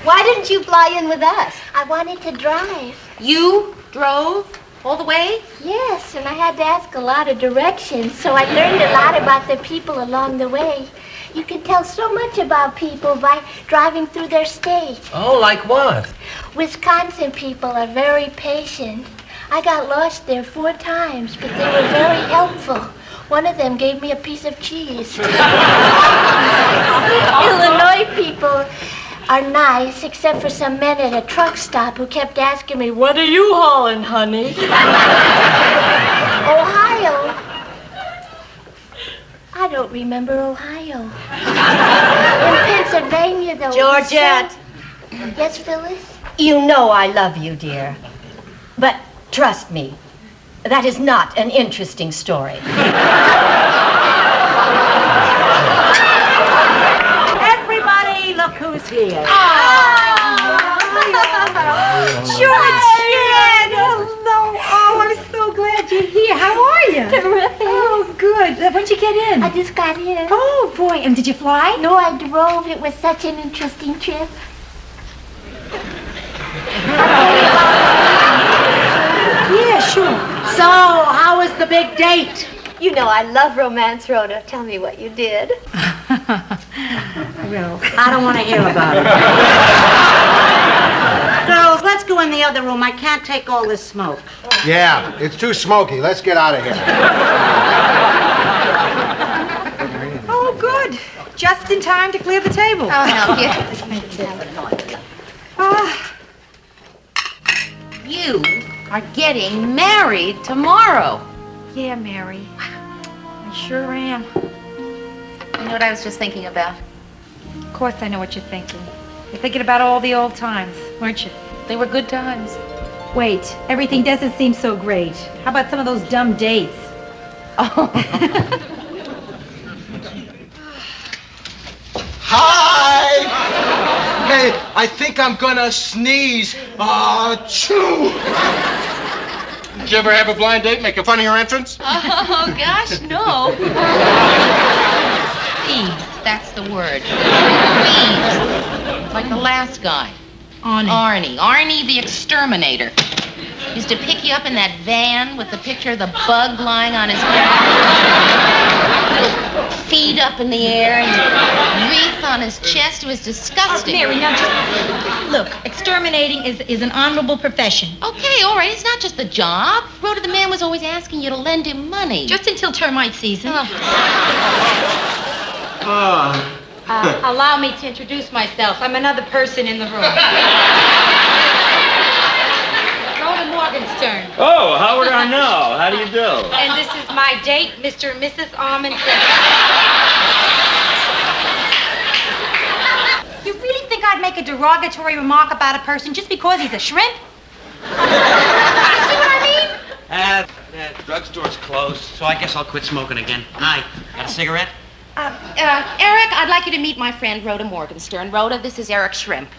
why didn't you fly in with us? I wanted to drive. You drove all the way? Yes, and I had to ask a lot of directions, so I learned a lot about the people along the way. You can tell so much about people by driving through their state. Oh, like what? Wisconsin people are very patient. I got lost there 4 times, but they were very helpful. One of them gave me a piece of cheese. Illinois people are nice, except for some men at a truck stop who kept asking me, "What are you hauling, honey?" Ohio. I don't remember Ohio. In Pennsylvania, though. Georgette. Yes, Phyllis? You know I love you, dear. But trust me, that is not an interesting story. Everybody, look who's here. Georgette! Hello. Oh, I'm so glad you're here. How are you? Terrific. Oh, good. When'd you get in? I just got in. Oh, boy. And did you fly? No, I drove. It was such an interesting trip. Yeah, sure. So, how was the big date? You know I love romance, Rhoda. Tell me what you did. Well, I don't want to hear about it. Girls, let's go in the other room. I can't take all this smoke. Yeah, it's too smoky. Let's get out of here. Oh, good. Just in time to clear the table. I'll help you. You are getting married tomorrow. Yeah, Mary. I sure am. You know what I was just thinking about? Of course I know what you're thinking. You're thinking about all the old times, weren't you? They were good times. Wait, everything doesn't seem so great. How about some of those dumb dates? Oh. Hi! Hey, I think I'm gonna sneeze. Achoo! Did you ever have a blind date making fun of your entrance? Oh, gosh, no. Thieves, that's the word. Thieves. Like the last guy. Arnie the exterminator. Used to pick you up in that van with the picture of the bug lying on his back. Little feet up in the air and wreath on his chest. It was disgusting. Mary, now just look, exterminating is an honorable profession. Okay, all right. It's not just the job. Rhoda, the man was always asking you to lend him money. Just until termite season. Allow me to introduce myself. I'm another person in the room. Rhoda Morgenstern. Oh, how would I know? How do you do? And this is my date, Mr. and Mrs. Armington. You really think I'd make a derogatory remark about a person just because he's a shrimp? You see what I mean? The drugstore's closed, so I guess I'll quit smoking again. Hi, got a cigarette? Eric, I'd like you to meet my friend Rhoda Morgenstern. Rhoda, this is Eric Shrimp.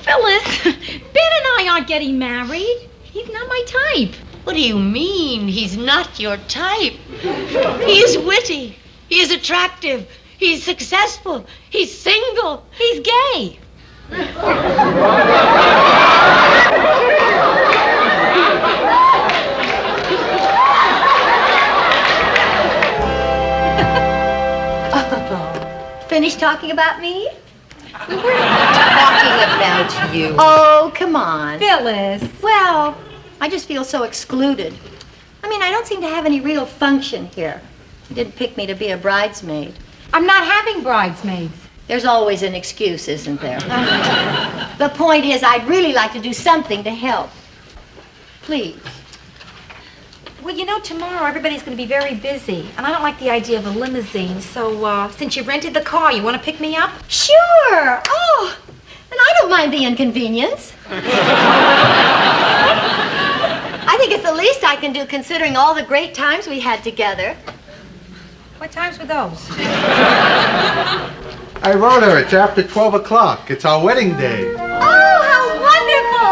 Phyllis, Ben and I aren't getting married. He's not my type. What do you mean he's not your type? He is witty. He is attractive. He's successful. He's single. He's gay. Finished talking about me? We weren't talking about you. Oh, come on. Phyllis. Well, I just feel so excluded. mean, I don't seem to have any real function here. You didn't pick me to be a bridesmaid. I'm not having bridesmaids. There's always an excuse, isn't there? The point is, I'd really like to do something to help. Please. Well, you know, tomorrow everybody's going to be very busy, and I don't like the idea of a limousine, so since you rented the car, you want to pick me up? Sure. Oh, and I don't mind the inconvenience. I think it's the least I can do considering all the great times we had together. What times were those? Hey, Rhoda, it's after 12 o'clock. It's our wedding day. Oh, how wonderful!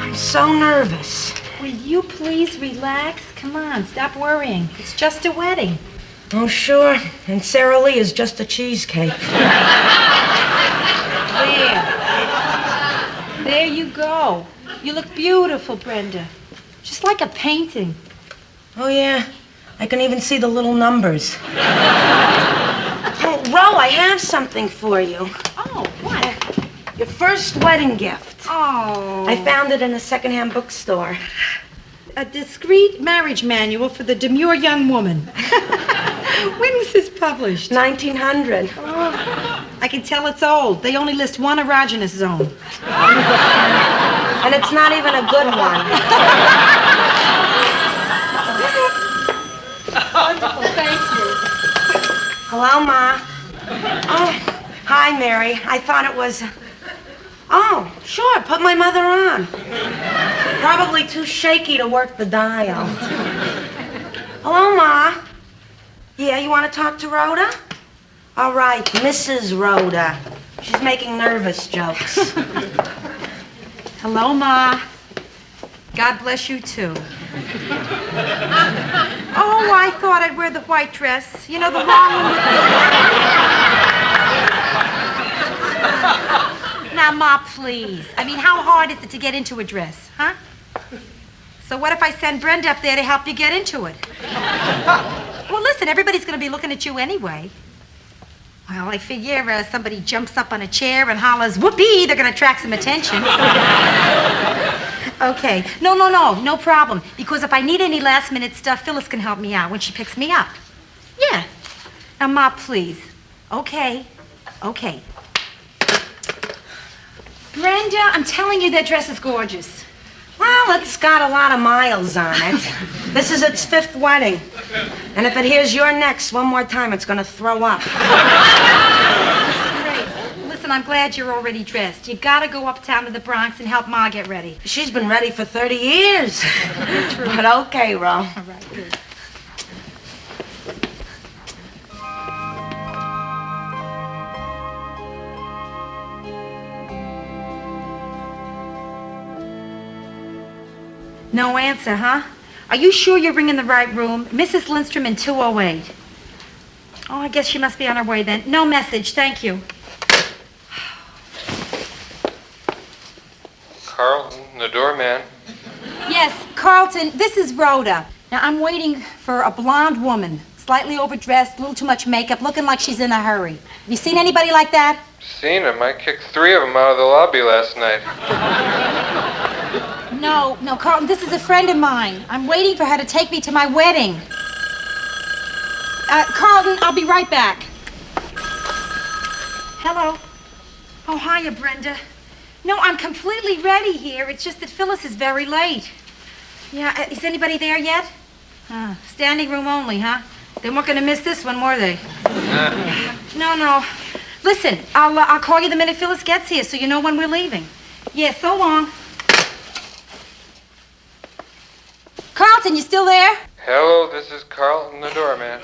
I'm so nervous. Will you please relax? Come on, stop worrying. It's just a wedding. Oh, sure. And Sarah Lee is just a cheesecake. There you go. You look beautiful, Brenda. Just like a painting. Oh, yeah. I can even see the little numbers. Oh, Ro, I have something for you. Oh, what? Your first wedding gift. Oh. I found it in a secondhand bookstore. A discreet marriage manual for the demure young woman. When was this published? 1900. Oh, I can tell it's old. They only list one erogenous zone. And it's not even a good one. Wonderful, thank you. Hello, Ma. Oh, hi, Mary. I thought it was... Oh, sure, put my mother on. Probably too shaky to work the dial. Hello, Ma. Yeah, you want to talk to Rhoda? All right, Mrs. Rhoda. She's making nervous jokes. Hello, Ma. God bless you, too. Oh, I thought I'd wear the white dress. You know, the long one with the... Now, Ma, please. I mean, how hard is it to get into a dress, huh? So what if I send Brenda up there to help you get into it? Well, listen, everybody's going to be looking at you anyway. Well, I figure somebody jumps up on a chair and hollers, whoopee, they're going to attract some attention. Okay. No problem. Because if I need any last-minute stuff, Phyllis can help me out when she picks me up. Yeah. Now, Ma, please. Okay. Brenda, I'm telling you that dress is gorgeous. Well, it's got a lot of miles on it. This is its 5th wedding. And if it hears you're next one more time, it's going to throw up. Great. Listen, I'm glad you're already dressed. You got to go uptown to the Bronx and help Ma get ready. She's been ready for 30 years. True. But okay, Ro. All right, good. No answer, huh? Are you sure you're ringing the right room? Mrs. Lindstrom in 208. Oh, I guess she must be on her way then. No message, thank you. Carlton, the doorman. Yes, Carlton, this is Rhoda. Now, I'm waiting for a blonde woman, slightly overdressed, a little too much makeup, looking like she's in a hurry. Have you seen anybody like that? Seen him. I kicked 3 of them out of the lobby last night. No, Carlton, this is a friend of mine. I'm waiting for her to take me to my wedding. Carlton, I'll be right back. Hello. Oh, hiya, Brenda. No, I'm completely ready here. It's just that Phyllis is very late. Yeah, is anybody there yet? Standing room only, huh? They weren't going to miss this one, were they? No. Listen, I'll call you the minute Phyllis gets here so you know when we're leaving. Yeah, so long. Carlton, you still there? Hello, this is Carlton, the doorman.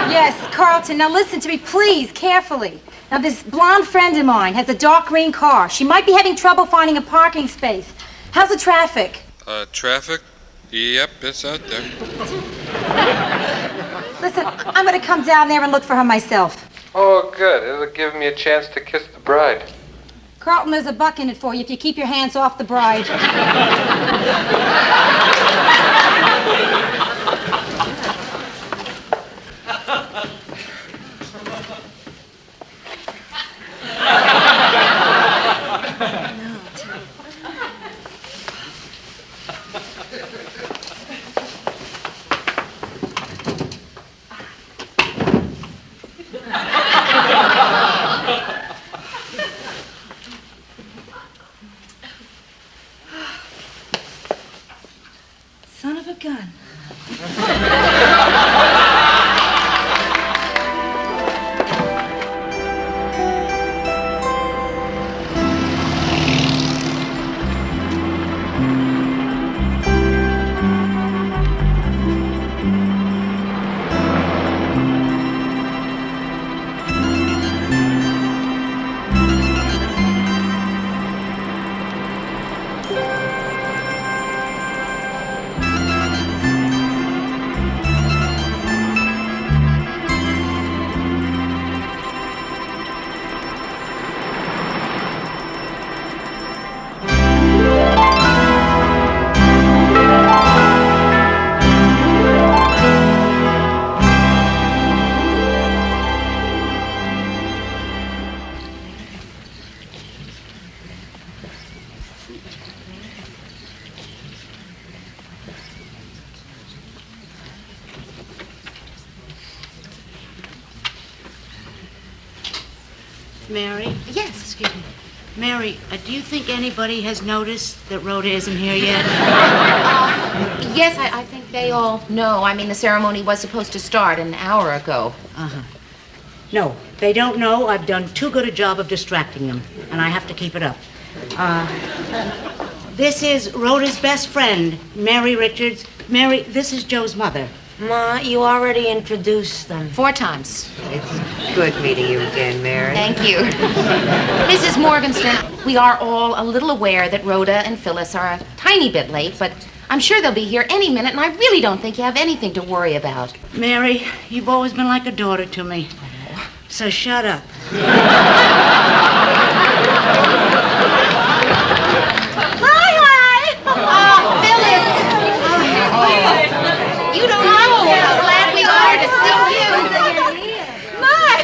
Yes, Carlton. Now listen to me, please, carefully. Now, this blonde friend of mine has a dark green car. She might be having trouble finding a parking space. How's the traffic? Traffic? Yep, it's out there. Listen, I'm going to come down there and look for her myself. Oh, good. It'll give me a chance to kiss the bride. Carlton, there's a buck in it for you if you keep your hands off the bride. Mary? Yes. Excuse me. Mary, do you think anybody has noticed that Rhoda isn't here yet? Yes, I think they all know. I mean, the ceremony was supposed to start an hour ago. Uh-huh. No, they don't know. I've done too good a job of distracting them, and I have to keep it up. This is Rhoda's best friend, Mary Richards. Mary, this is Joe's mother. Ma, you already introduced them. 4 times. It's good meeting you again, Mary. Thank you. Mrs. Morgenstern, we are all a little aware that Rhoda and Phyllis are a tiny bit late, but I'm sure they'll be here any minute, and I really don't think you have anything to worry about. Mary, you've always been like a daughter to me. So shut up. Hi! Oh, Phyllis! You don't know how glad we are to see you. My,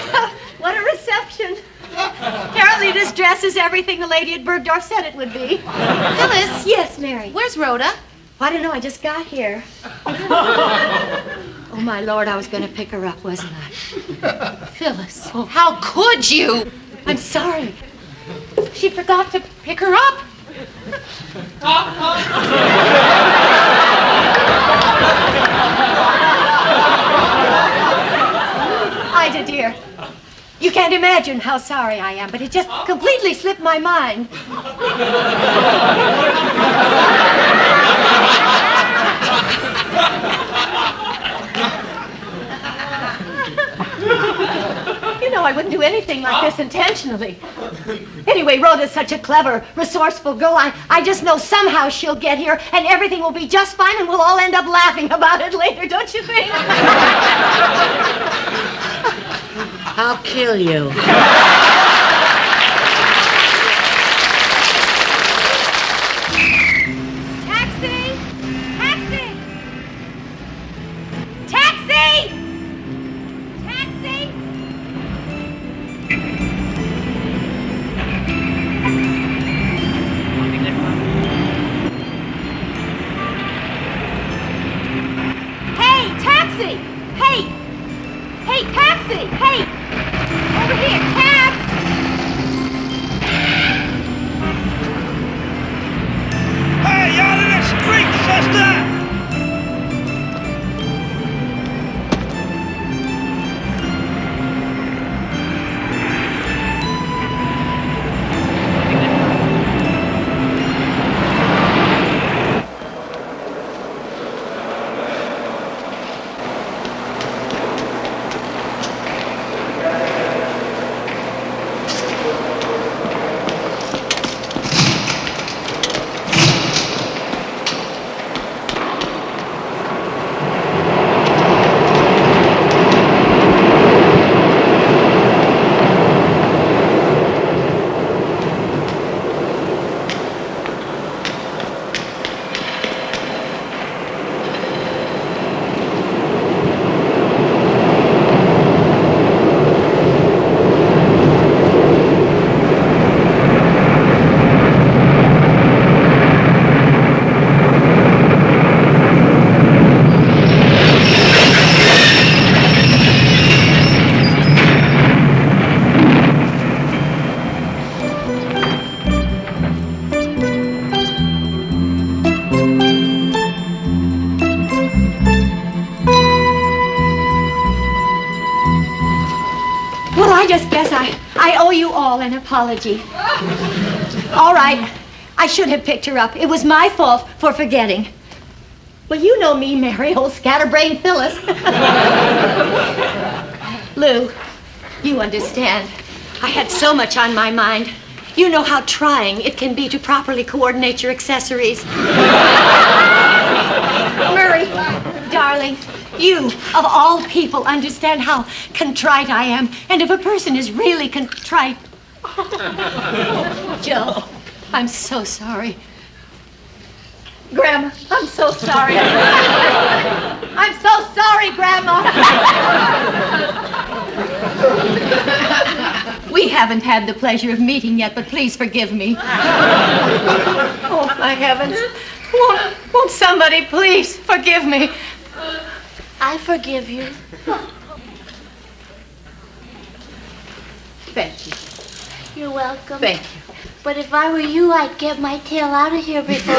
what a reception. Apparently this dress is everything the lady at Bergdorf said it would be. Phyllis? Yes, Mary. Where's Rhoda? I don't know, I just got here. Oh, my Lord, I was going to pick her up, wasn't I? Phyllis. Oh, how could you? I'm sorry. She forgot to pick her up. Ida, dear, you can't imagine how sorry I am, but it just completely slipped my mind. You know, I wouldn't do anything like this intentionally. Anyway, Rhoda's such a clever, resourceful girl. I just know somehow she'll get here and everything will be just fine and we'll all end up laughing about it later, don't you think? I'll kill you. Taxi! Taxi! Taxi! Taxi! Hey, taxi! Hey! Hey, taxi! Hey! Over here, cab! Hey, out of the street, sister! I just guess I owe you all an apology. All right, I should have picked her up. It was my fault for forgetting. Well, you know me, Mary, old scatterbrained Phyllis. Lou, you understand. I had so much on my mind. You know how trying it can be to properly coordinate your accessories. Murray, darling, you, of all people, understand how contrite I am. And if a person is really contrite... Joe, I'm so sorry. Grandma, I'm so sorry. I'm so sorry, Grandma. We haven't had the pleasure of meeting yet, but please forgive me. Oh, my heavens. Won't somebody please forgive me? I forgive you. Thank you. You're welcome. Thank you. But if I were you, I'd get my tail out of here before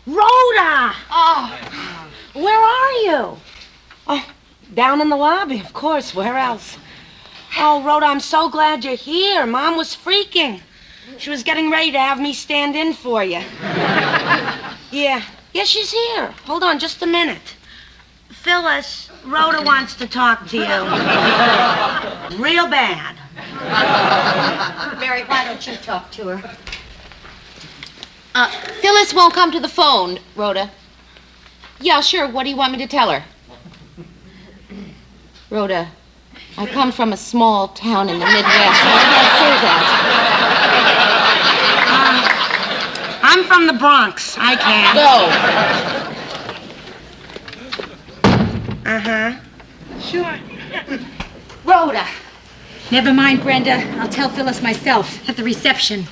Rhoda! Oh, where are you? Oh, down in the lobby, of course. Where else? Oh, Rhoda, I'm so glad you're here. Mom was freaking. She was getting ready to have me stand in for you. Yeah, she's here. Hold on just a minute. Phyllis, Rhoda wants to talk to you. Real bad. Mary, why don't you talk to her? Phyllis won't come to the phone, Rhoda. Yeah, sure. What do you want me to tell her? Rhoda, I come from a small town in the Midwest. I can't say that. I'm from the Bronx. I can't. Go. Uh-huh. Sure. Rhoda. Never mind, Brenda. I'll tell Phyllis myself at the reception.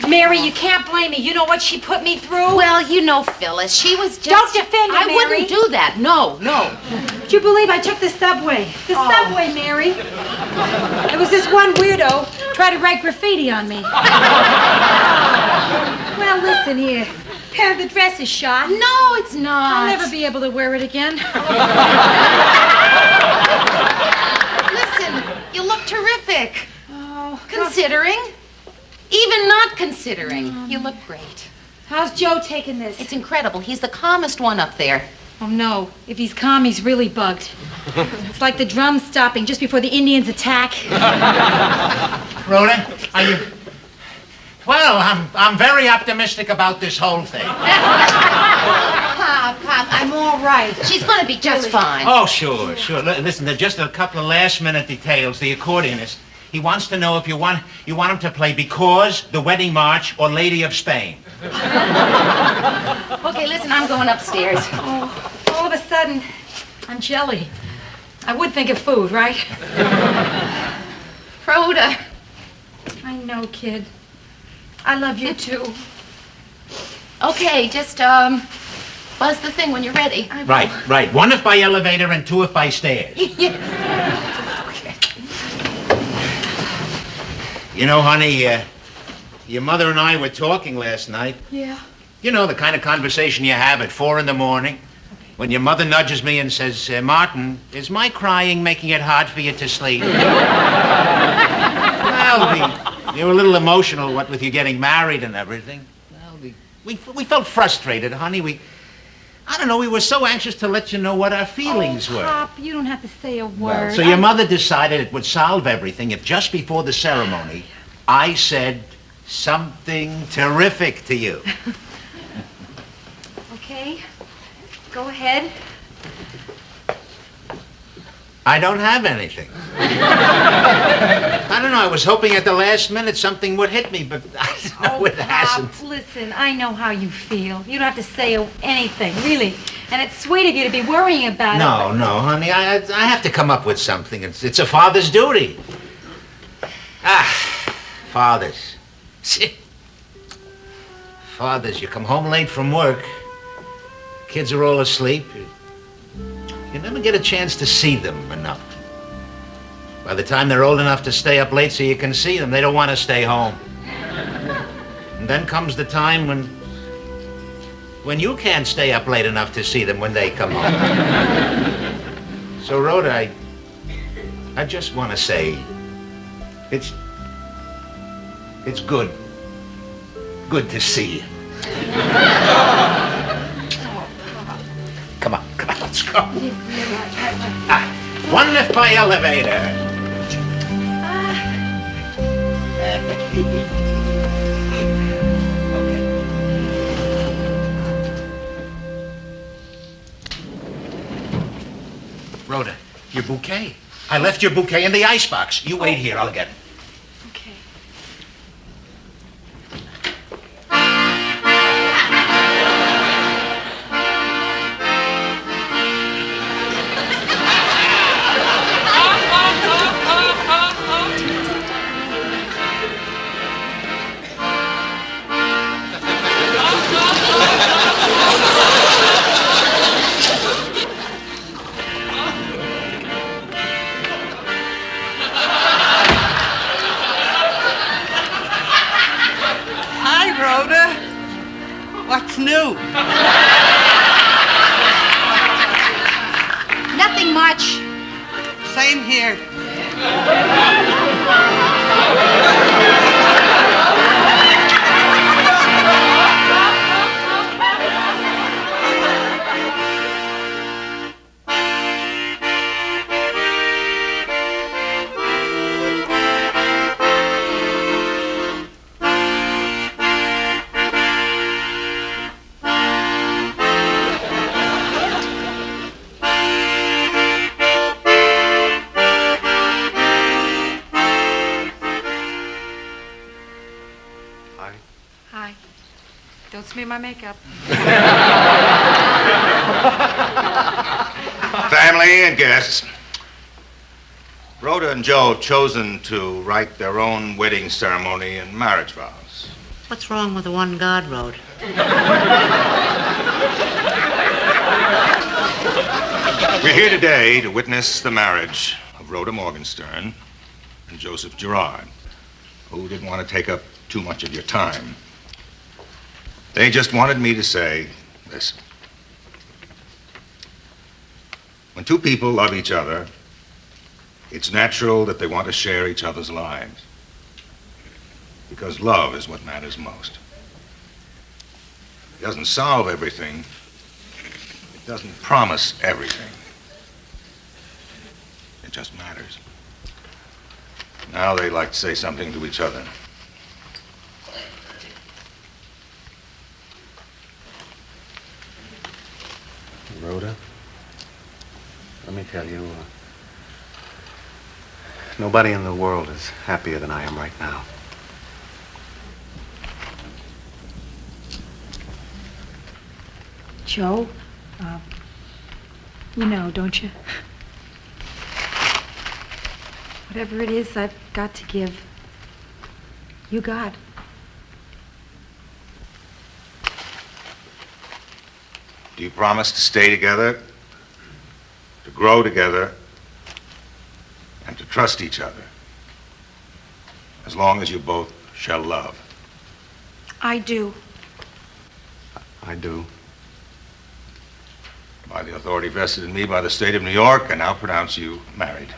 Mary, you can't blame me. You know what she put me through? Well, you know Phyllis. She was just... Don't defend her, I Mary. wouldn't do that. No. Would you believe I took the subway? The subway, Mary. There was this one weirdo tried to write graffiti on me. Well, listen here. The dress is shot. No, it's not. I'll never be able to wear it again. Listen, you look terrific. Oh, considering. Even not considering. You look great. How's Joe taking this? It's incredible. He's the calmest one up there. Oh, no. If he's calm, he's really bugged. It's like the drums stopping just before the Indians attack. Rhoda, are you... Well, I'm very optimistic about this whole thing. Pop, I'm all right. She's going to be just fine. Oh, sure. Listen, there's just a couple of last-minute details. The accordionist, he wants to know if you want him to play Because, The Wedding March, or Lady of Spain. Okay, listen, I'm going upstairs. Oh, all of a sudden, I'm jelly. I would think of food, right? Rhoda. I know, kid. I love you, too. Okay, just, buzz the thing when you're ready. Right. 1 if by elevator and 2 if by stairs. Okay. You know, honey, your mother and I were talking last night. Yeah. You know, the kind of conversation you have at 4 a.m. when your mother nudges me and says, Martin, is my crying making it hard for you to sleep? Well, you were a little emotional, what with you getting married and everything. Well, we felt frustrated, honey. I don't know, we were so anxious to let you know what our feelings were. Pop, you don't have to say a word. Well, so your mother decided it would solve everything if just before the ceremony, I said something terrific to you. Okay, go ahead. I don't have anything. I don't know, I was hoping at the last minute something would hit me, but it hasn't. Listen, I know how you feel. You don't have to say anything, really. And it's sweet of you to be worrying about it. No, honey, I have to come up with something. It's a father's duty. Fathers. Fathers, you come home late from work. Kids are all asleep. You never get a chance to see them enough. By the time they're old enough to stay up late so you can see them, they don't want to stay home. And then comes the time when you can't stay up late enough to see them when they come home. So, Rhoda, I just want to say, it's good to see you. Come on, let's go. One lift by elevator. Rhoda, your bouquet. I left your bouquet in the icebox. You wait here, I'll get it. Okay. What's new? Nothing much. Same here. Hi. Don't smear my makeup. Family and guests. Rhoda and Joe have chosen to write their own wedding ceremony and marriage vows. What's wrong with the one God wrote? We're here today to witness the marriage of Rhoda Morgenstern and Joseph Gerard, who didn't want to take up too much of your time. They just wanted me to say this. When two people love each other, it's natural that they want to share each other's lives. Because love is what matters most. It doesn't solve everything. It doesn't promise everything. It just matters. Now they'd like to say something to each other. Rhoda, let me tell you, nobody in the world is happier than I am right now. Joe, you know, don't you? Whatever it is I've got to give, you got. Do you promise to stay together, to grow together, and to trust each other, as long as you both shall love? I do. I do. By the authority vested in me by the state of New York, I now pronounce you married.